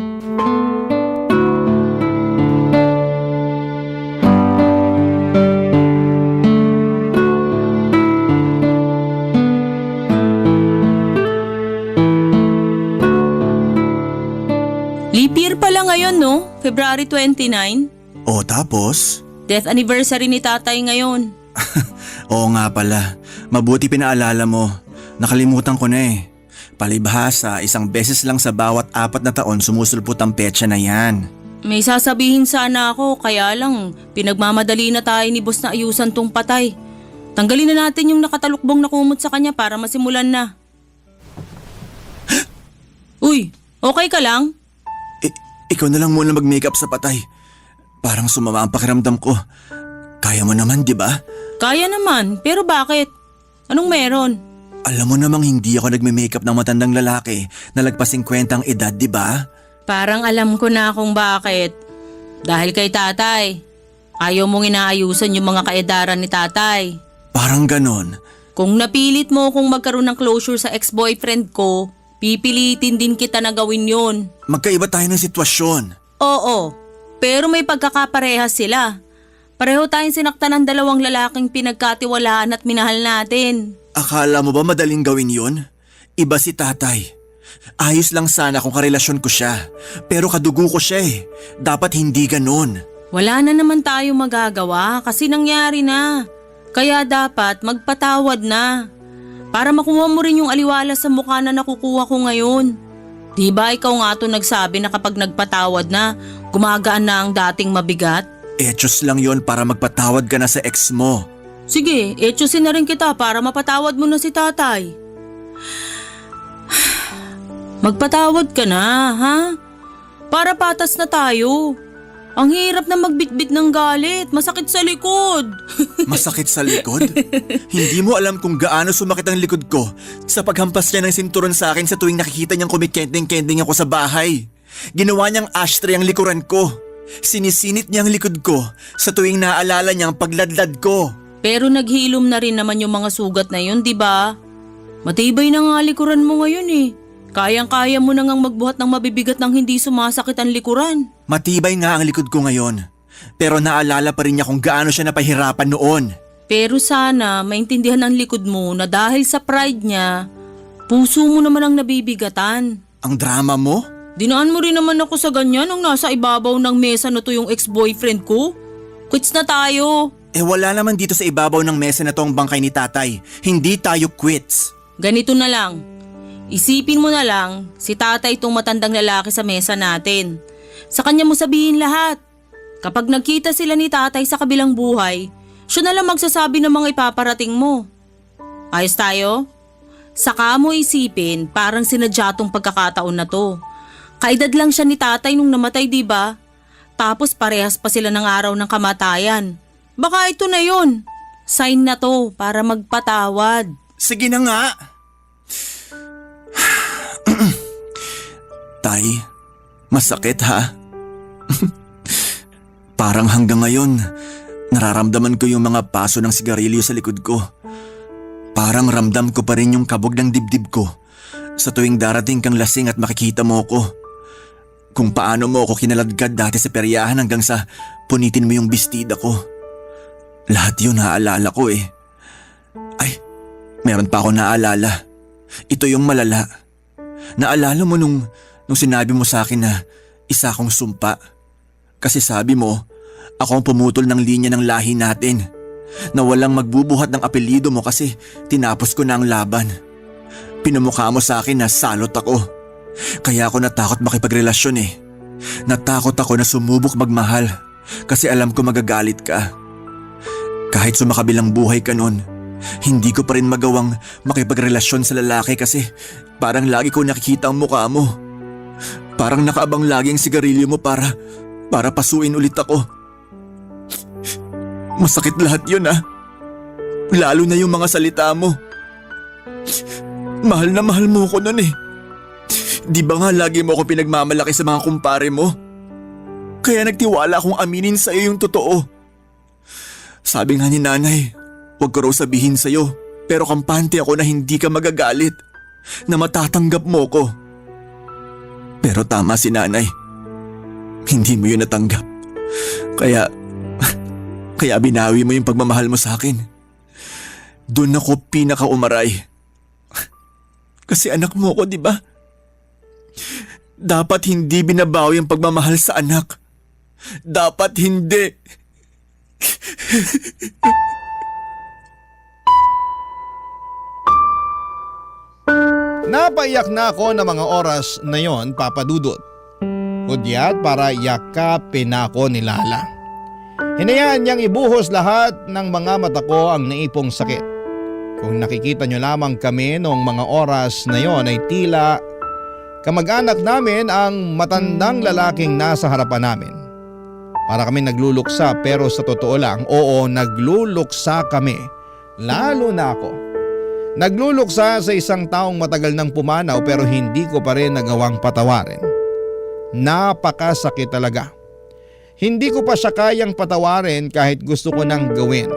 pala ngayon, no? February 29. O tapos? Death anniversary ni tatay ngayon. Oo nga pala, mabuti pinaalala mo. Nakalimutan ko na eh. Palibhasa, isang beses lang sa bawat 4 na taon sumusulpot ang petsa na yan. May sasabihin sana ako, kaya lang pinagmamadali na tayo ni boss na ayusan tong patay. Tanggalin na natin yung nakatalukbong na kumot sa kanya para masimulan na. Uy, okay ka lang? Ikaw na lang muna mag-makeup sa patay. Parang sumama ang pakiramdam ko. Kaya mo naman, di ba? Kaya naman, pero bakit? Anong meron? Alam mo namang hindi ako nagme-makeup ng matandang lalaki na lagpas 50 ang edad, di ba? Parang alam ko na kung bakit. Dahil kay tatay. Ayaw mong inaayusan yung mga kaedaran ni tatay. Parang ganon. Kung napilit mo kung magkaroon ng closure sa ex-boyfriend ko, pipilitin din kita na gawin yon. Magkaiba tayo ng sitwasyon. Oo, pero may pagkakaparehas sila. Pareho tayong sinaktan ng 2 lalaking pinagkatiwalaan at minahal natin. Akala mo ba madaling gawin yon? Iba si tatay. Ayos lang sana kung karelasyon ko siya. Pero kadugo ko siya eh. Dapat hindi ganon. Wala na naman tayo magagawa kasi nangyari na. Kaya dapat magpatawad na. Para makuha mo rin yung aliwala sa mukha na nakukuha ko ngayon. Di ba ikaw nga to nagsabi na kapag nagpatawad na, gumagaan na ang dating mabigat? Etos lang yon para magpatawad ka na sa ex mo. Sige, etyosin na rin kita para mapatawad mo na si tatay. Magpatawad ka na, ha? Para patas na tayo. Ang hirap na magbitbit ng galit, masakit sa likod. Masakit sa likod? Hindi mo alam kung gaano sumakit ang likod ko sa paghampas niya ng sinturon sa akin sa tuwing nakikita niyang kumikending-kending ako sa bahay. Ginawa niyang ashtray ang likuran ko. Sinisinit niya ang likod ko sa tuwing naaalala niyang pagladlad ko. Pero naghilom na rin naman yung mga sugat na yun, di ba? Matibay na nga likuran mo ngayon eh. Kayang-kaya mo na ngang magbuhat ng mabibigat nang hindi sumasakit ang likuran. Matibay nga ang likod ko ngayon. Pero naalala pa rin niya kung gaano siya napahirapan noon. Pero sana maintindihan ng likod mo na dahil sa pride niya, puso mo naman ang nabibigatan. Ang drama mo? Dinaan mo rin naman ako sa ganyan nung nasa ibabaw ng mesa na to yung ex-boyfriend ko. Quits na tayo. Wala naman dito sa ibabaw ng mesa na to ang bangkay ni tatay. Hindi tayo quits. Ganito na lang. Isipin mo na lang, si tatay itong matandang lalaki sa mesa natin. Sa kanya mo sabihin lahat. Kapag nagkita sila ni tatay sa kabilang buhay, siya na lang magsasabi ng mga ipaparating mo. Ayos tayo? Saka mo isipin, parang sinadya tong pagkakataon na to. Kaedad lang siya ni tatay nung namatay, di ba? Tapos parehas pa sila ng araw ng kamatayan. Baka ito na yun. Sign na to para magpatawad. Sige na nga. Tay, masakit ha? Parang hanggang ngayon, nararamdaman ko yung mga paso ng sigarilyo sa likod ko. Parang ramdam ko pa rin yung kabog ng dibdib ko sa tuwing darating kang lasing at makikita mo ko. Kung paano mo ako kinaladkad dati sa peryahan hanggang sa punitin mo yung bestida ko. Lahat yun naaalala ko eh. Ay, meron pa ako naaalala. Ito yung malala. Naalala mo nung sinabi mo sa akin na isa akong sumpa. Kasi sabi mo, ako ang pumutol ng linya ng lahi natin. Na walang magbubuhat ng apelyido mo kasi tinapos ko na ang laban. Pinamukha mo sa akin na salot ako. Kaya ako natakot makipagrelasyon eh. Natakot ako na sumubok magmahal kasi alam ko magagalit ka. Kahit sumakabilang buhay ka nun, hindi ko pa rin magawang makipagrelasyon sa lalaki kasi parang lagi ko nakikita ang mukha mo. Parang nakaabang lagi ang sigarilyo mo para pasuin ulit ako. Masakit lahat yun ah. Lalo na yung mga salita mo. Mahal na mahal mo ko nun eh. Di ba nga lagi mo ako pinagmamalaki sa mga kumpare mo? Kaya nagtiwala akong aminin sa'yo yung totoo. Sabi nga ni nanay, huwag ko raw sabihin sa'yo, pero kampante ako na hindi ka magagalit, na matatanggap mo ko. Pero tama si nanay, hindi mo yun natanggap. Kaya binawi mo yung pagmamahal mo sa akin. Doon ako pinakaumaray. Kasi anak mo ko, di ba? Dapat hindi binabawi ang pagmamahal sa anak. Dapat hindi. Napaiyak na ako ng mga oras na yon, Papa Dudut. Hudyat para yakapin ako ni Lala. Hinayaan niyang ibuhos lahat ng mga mata ko ang naipong sakit. Kung nakikita niyo lamang kami noong mga oras na yon ay tila kamag-anak namin ang matandang lalaking nasa harapan namin. Para kami nagluluksa, pero sa totoo lang, oo, nagluluksa kami. Lalo na ako. Nagluluksa sa isang taong matagal nang pumanaw pero hindi ko pa rin nagawang patawarin. Napakasakit talaga. Hindi ko pa siya kayang patawarin kahit gusto ko nang gawin.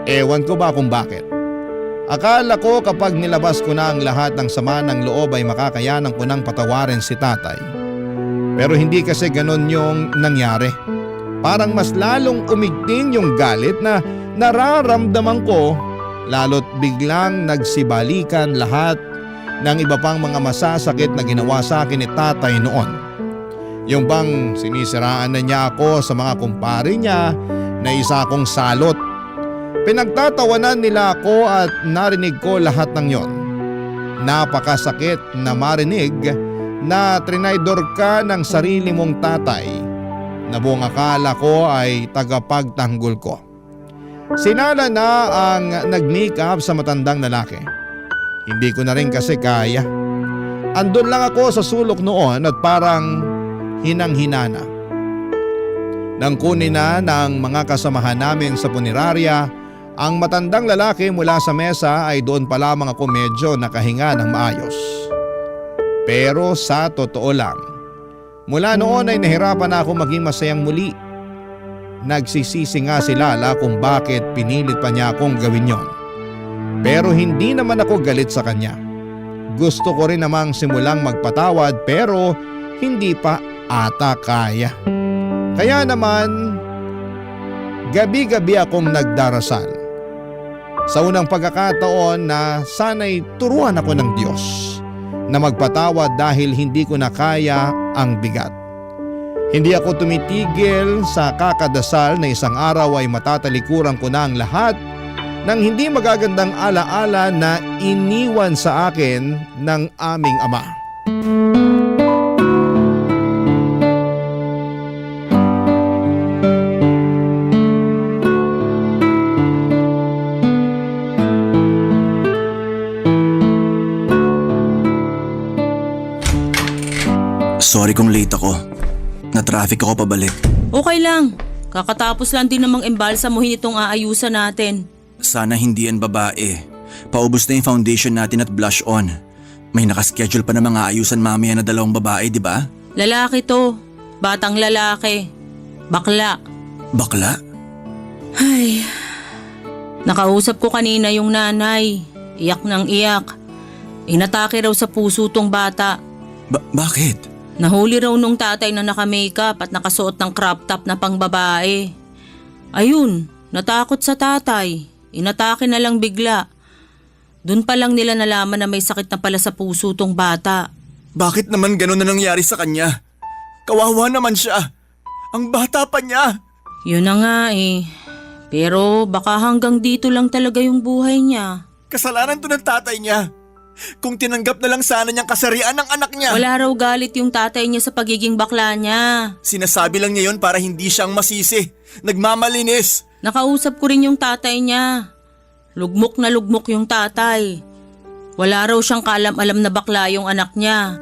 Ewan ko ba kung bakit. Akala ko kapag nilabas ko na ang lahat ng sama ng loob ay makakayanan ko nang patawarin si tatay. Pero hindi kasi ganon yung nangyari. Parang mas lalong umigting yung galit na nararamdaman ko, lalo't biglang nagsibalikan lahat ng iba pang mga masasakit na ginawa sa akin ni tatay noon. Yung bang sinisiraan na niya ako sa mga kumpare niya na isa akong salot. Pinagtatawanan nila ako at narinig ko lahat ng yon. Napakasakit na marinig na trinaydor ka ng sarili mong tatay na buong akala ko ay tagapagtanggol ko. Sinala na ang nag-makeup sa matandang lalaki. Hindi ko na rin kasi kaya. Andun lang ako sa sulok noon at parang hinang-hinana. Nang kunin na ng mga kasamahan namin sa punerarya, ang matandang lalaki mula sa mesa ay doon pa lamang ako medyo nakahinga ng maayos. Pero sa totoo lang, mula noon ay nahirapan na ako maging masayang muli. Nagsisisi nga si Lala kung bakit pinilit pa niya akong gawin yon. Pero hindi naman ako galit sa kanya. Gusto ko rin namang simulang magpatawad pero hindi pa ata kaya. Kaya naman, gabi-gabi akong nagdarasal. Sa unang pagkakataon na sana'y turuan ako ng Diyos na magpatawad dahil hindi ko na kaya ang bigat. Hindi ako tumitigil sa kakadasal na isang araw ay matatalikuran ko na ang lahat ng hindi magagandang alaala na iniwan sa akin ng aming ama. Sorry kung late ako. Na-traffic ako pabalik. Okay lang. Kakatapos lang din namang embalsamuhin itong aayusan natin. Sana hindi yan babae. Paubos na yung foundation natin at blush on. May nakaschedule pa na mga ayusan mamaya na 2 babae, di ba? Lalaki to. Batang lalaki. Bakla. Bakla? Ay. Nakausap ko kanina yung nanay. Iyak ng iyak. Inatake raw sa puso tong bata. Bakit? Nahuli raw nung tatay na naka-makeup at nakasuot ng crop top na pangbabae. Ayun, natakot sa tatay. Inatake na lang bigla. Doon pa lang nila nalaman na may sakit na pala sa puso tong bata. Bakit naman ganun na nangyari sa kanya? Kawawa naman siya. Ang bata pa niya. Yun na nga eh. Pero baka hanggang dito lang talaga yung buhay niya. Kasalanan to ng tatay niya. Kung tinanggap na lang sana niyang kasarian ng anak niya. Wala raw galit yung tatay niya sa pagiging bakla niya. Sinasabi lang niya yun para hindi siyang masisi. Nagmamalinis. Nakausap ko rin yung tatay niya. Lugmok na lugmok yung tatay. Wala raw siyang kaalam-alam na bakla yung anak niya.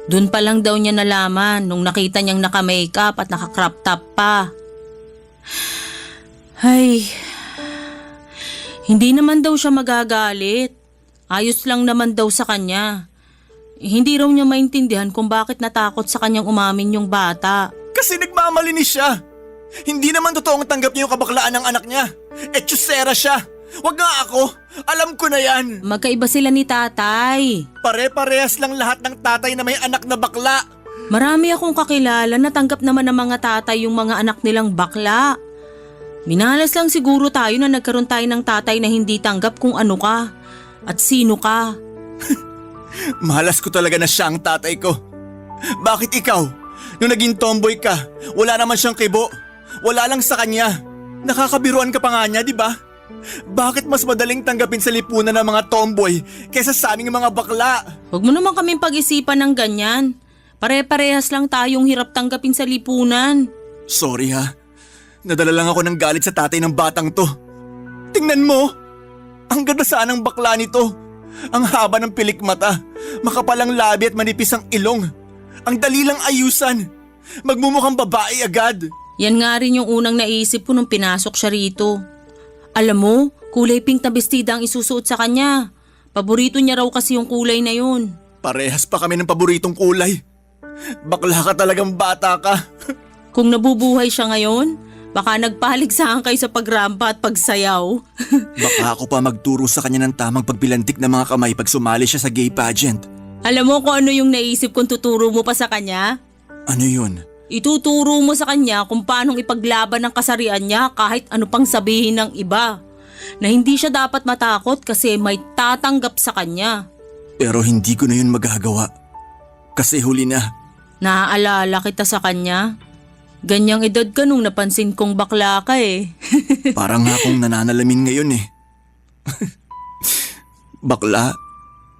Doon pa lang daw niya nalaman nung nakita niyang naka-makeup at naka-crop top pa. Ay, hindi naman daw siya magagalit. Ayos lang naman daw sa kanya. Hindi raw niya maintindihan kung bakit natakot sa kanyang umamin yung bata. Kasi nagmamalinis siya. Hindi naman totoong tanggap niya yung kabaklaan ng anak niya. Etsyusera siya. Wag nga ako. Alam ko na yan. Magkaiba sila ni tatay. Pare-parehas lang lahat ng tatay na may anak na bakla. Marami akong kakilala na tanggap naman ng mga tatay yung mga anak nilang bakla. Minalas lang siguro tayo na nagkaroon tayo ng tatay na hindi tanggap kung ano ka. At sino ka? Mahalas ko talaga na siya ang tatay ko. Bakit ikaw? Nung naging tomboy ka, wala naman siyang kibo. Wala lang sa kanya. Nakakabiruan ka pa nga niya, di ba? Bakit mas madaling tanggapin sa lipunan ng mga tomboy kaysa sa aming mga bakla? Huwag mo naman kaming pag-isipan ng ganyan. Pare-parehas lang tayong hirap tanggapin sa lipunan. Sorry ha. Nadala lang ako ng galit sa tatay ng batang to. Tingnan mo! Ang ganda sanang bakla nito. Ang haba ng pilik mata, makapal ang labi at manipis ang ilong. Ang dali lang ayusan. Magmumukhang babae agad. Yan nga rin yung unang naisip ko nung pinasok siya rito. Alam mo, kulay pink na bestida ang isusuot sa kanya. Paborito niya raw kasi yung kulay na yun. Parehas pa kami ng paboritong kulay. Bakla ka talagang bata ka. Kung nabubuhay siya ngayon, baka nagpaligsahan kayo sa pagrampa at pagsayaw. Baka ako pa magturo sa kanya ng tamang pagpilantik ng mga kamay pag sumali siya sa gay pageant. Alam mo kung ano yung naisip kong tuturo mo pa sa kanya? Ano yun? Ituturo mo sa kanya kung paanong ipaglaban ng kasarian niya kahit ano pang sabihin ng iba. Na hindi siya dapat matakot kasi may tatanggap sa kanya. Pero hindi ko na yun magagawa. Kasi huli na. Naaalala kita sa kanya? Ganyang edad ka nung napansin kong bakla ka eh. Parang nga akong nananalamin ngayon eh. Bakla,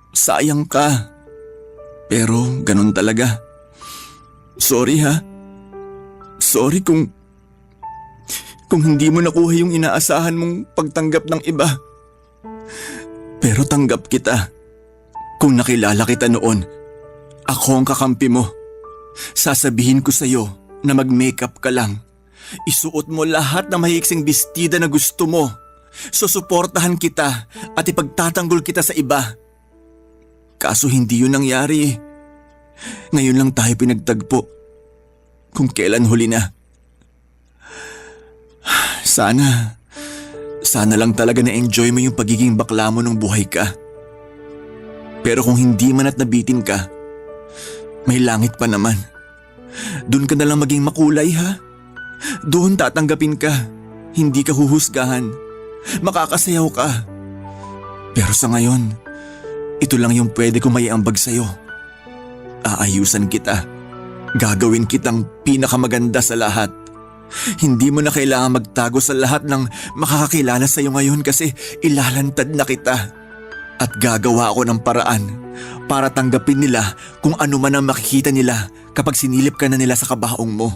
sayang ka. Pero ganun talaga. Sorry ha. Sorry kung hindi mo nakuha yung inaasahan mong pagtanggap ng iba. Pero tanggap kita. Kung nakilala kita noon, ako ang kakampi mo. Sasabihin ko sa'yo na mag-makeup ka lang. Isuot mo lahat ng mahiksing bestida na gusto mo. Susuportahan kita at ipagtatanggol kita sa iba. Kaso hindi yun nangyari eh. Ngayon lang tayo pinagtagpo. Kung kailan huli na. Sana lang talaga na-enjoy mo yung pagiging bakla mo nung buhay ka. Pero kung hindi man at nabitin ka, may langit pa naman. Doon ka na lang maging makulay ha. Doon tatanggapin ka. Hindi ka huhusgahan. Makakasayaw ka. Pero sa ngayon, ito lang yung pwede kong maiambag sa'yo. Aayusan kita. Gagawin kitang pinakamaganda sa lahat. Hindi mo na kailangan magtago sa lahat ng makakakilala sa'yo ngayon kasi ilalantad na kita. At gagawa ako ng paraan para tanggapin nila kung ano man ang makikita nila kapag sinilip ka na nila sa kabaong mo.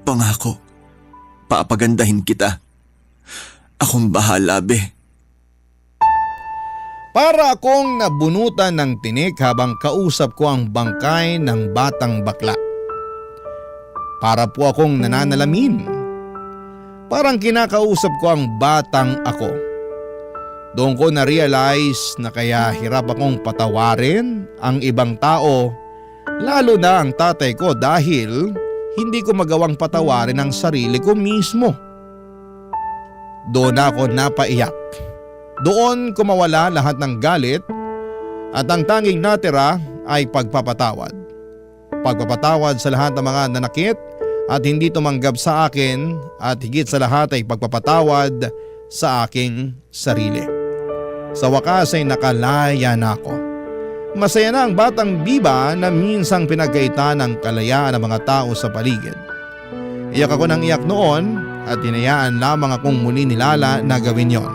Pangako, papagandahin kita. Akong bahala, be. Para akong nabunutan ng tinik habang kausap ko ang bangkay ng batang bakla. Para po akong nananalamin. Parang kinakausap ko ang batang ako. Doon ko na-realize na kaya hirap akong patawarin ang ibang tao, lalo na ang tatay ko dahil hindi ko magawang patawarin ang sarili ko mismo. Doon ako napaiyak. Doon ko mawala lahat ng galit at ang tanging natira ay pagpapatawad. Pagpapatawad sa lahat ng mga nanakit at hindi tumanggap sa akin at higit sa lahat ay pagpapatawad sa aking sarili. Sa wakas ay nakalaya na ako. Masaya na ang batang biba na minsang pinagkaitan ng kalayaan ng mga tao sa paligid. Iyak ako ng iyak noon at hinayaan lamang akong muli ni Lala na gawin yon.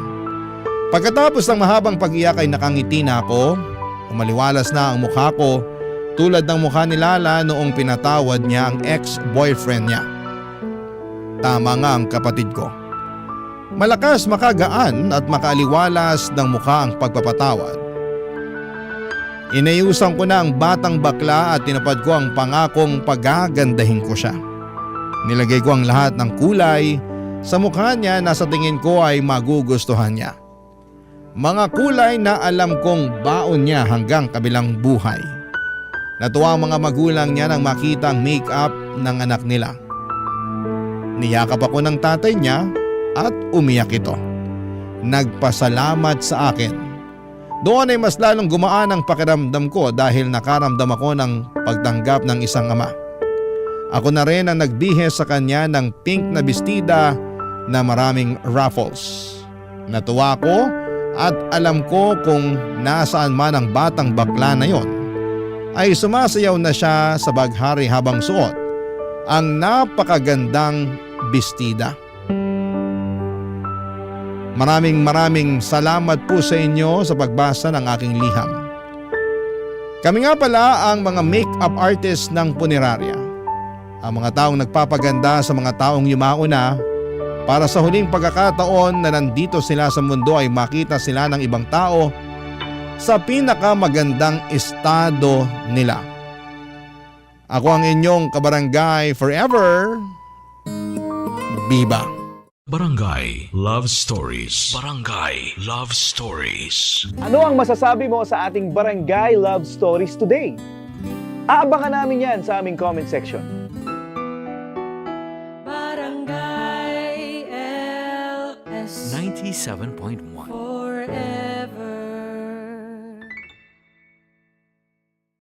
Pagkatapos ng mahabang pag-iyak ay nakangiti na ako. Umaliwalas na ang mukha ko tulad ng mukha ni Lala noong pinatawad niya ang ex-boyfriend niya. Tama nga ang kapatid ko. Malakas, makagaan at makaaliwalas ng mukha ang pagpapatawad. Inayusan ko na ang batang bakla at tinapad ko ang pangakong pagagandahin ko siya. Nilagay ko ang lahat ng kulay sa mukha niya na sa tingin ko ay magugustuhan niya. Mga kulay na alam kong baon niya hanggang kabilang buhay. Natuwa ang mga magulang niya nang makita ang make-up ng anak nila. Niyakap ako ng tatay niya at umiyak ito. Nagpasalamat sa akin. Doon ay mas lalong gumaan ang pakiramdam ko dahil nakaramdam ako ng pagtanggap ng isang ama. Ako na rin ang nagbihis sa kanya ng pink na bestida na maraming ruffles. Natuwa ko at alam ko kung nasaan man ang batang bakla na yon, ay sumasayaw na siya sa baghari habang suot ang napakagandang bestida. Maraming salamat po sa inyo sa pagbasa ng aking liham. Kami nga pala ang mga make-up artist ng punerarya. Ang mga taong nagpapaganda sa mga taong yumauna para sa huling pagkakataon na nandito sila sa mundo ay makita sila ng ibang tao sa pinakamagandang estado nila. Ako ang inyong kabarangay forever, Biba. Barangay Love Stories. Barangay Love Stories. Ano ang masasabi mo sa ating Barangay Love Stories today? Aabangan namin yan sa aming comment section. Barangay LS 97.1 forever.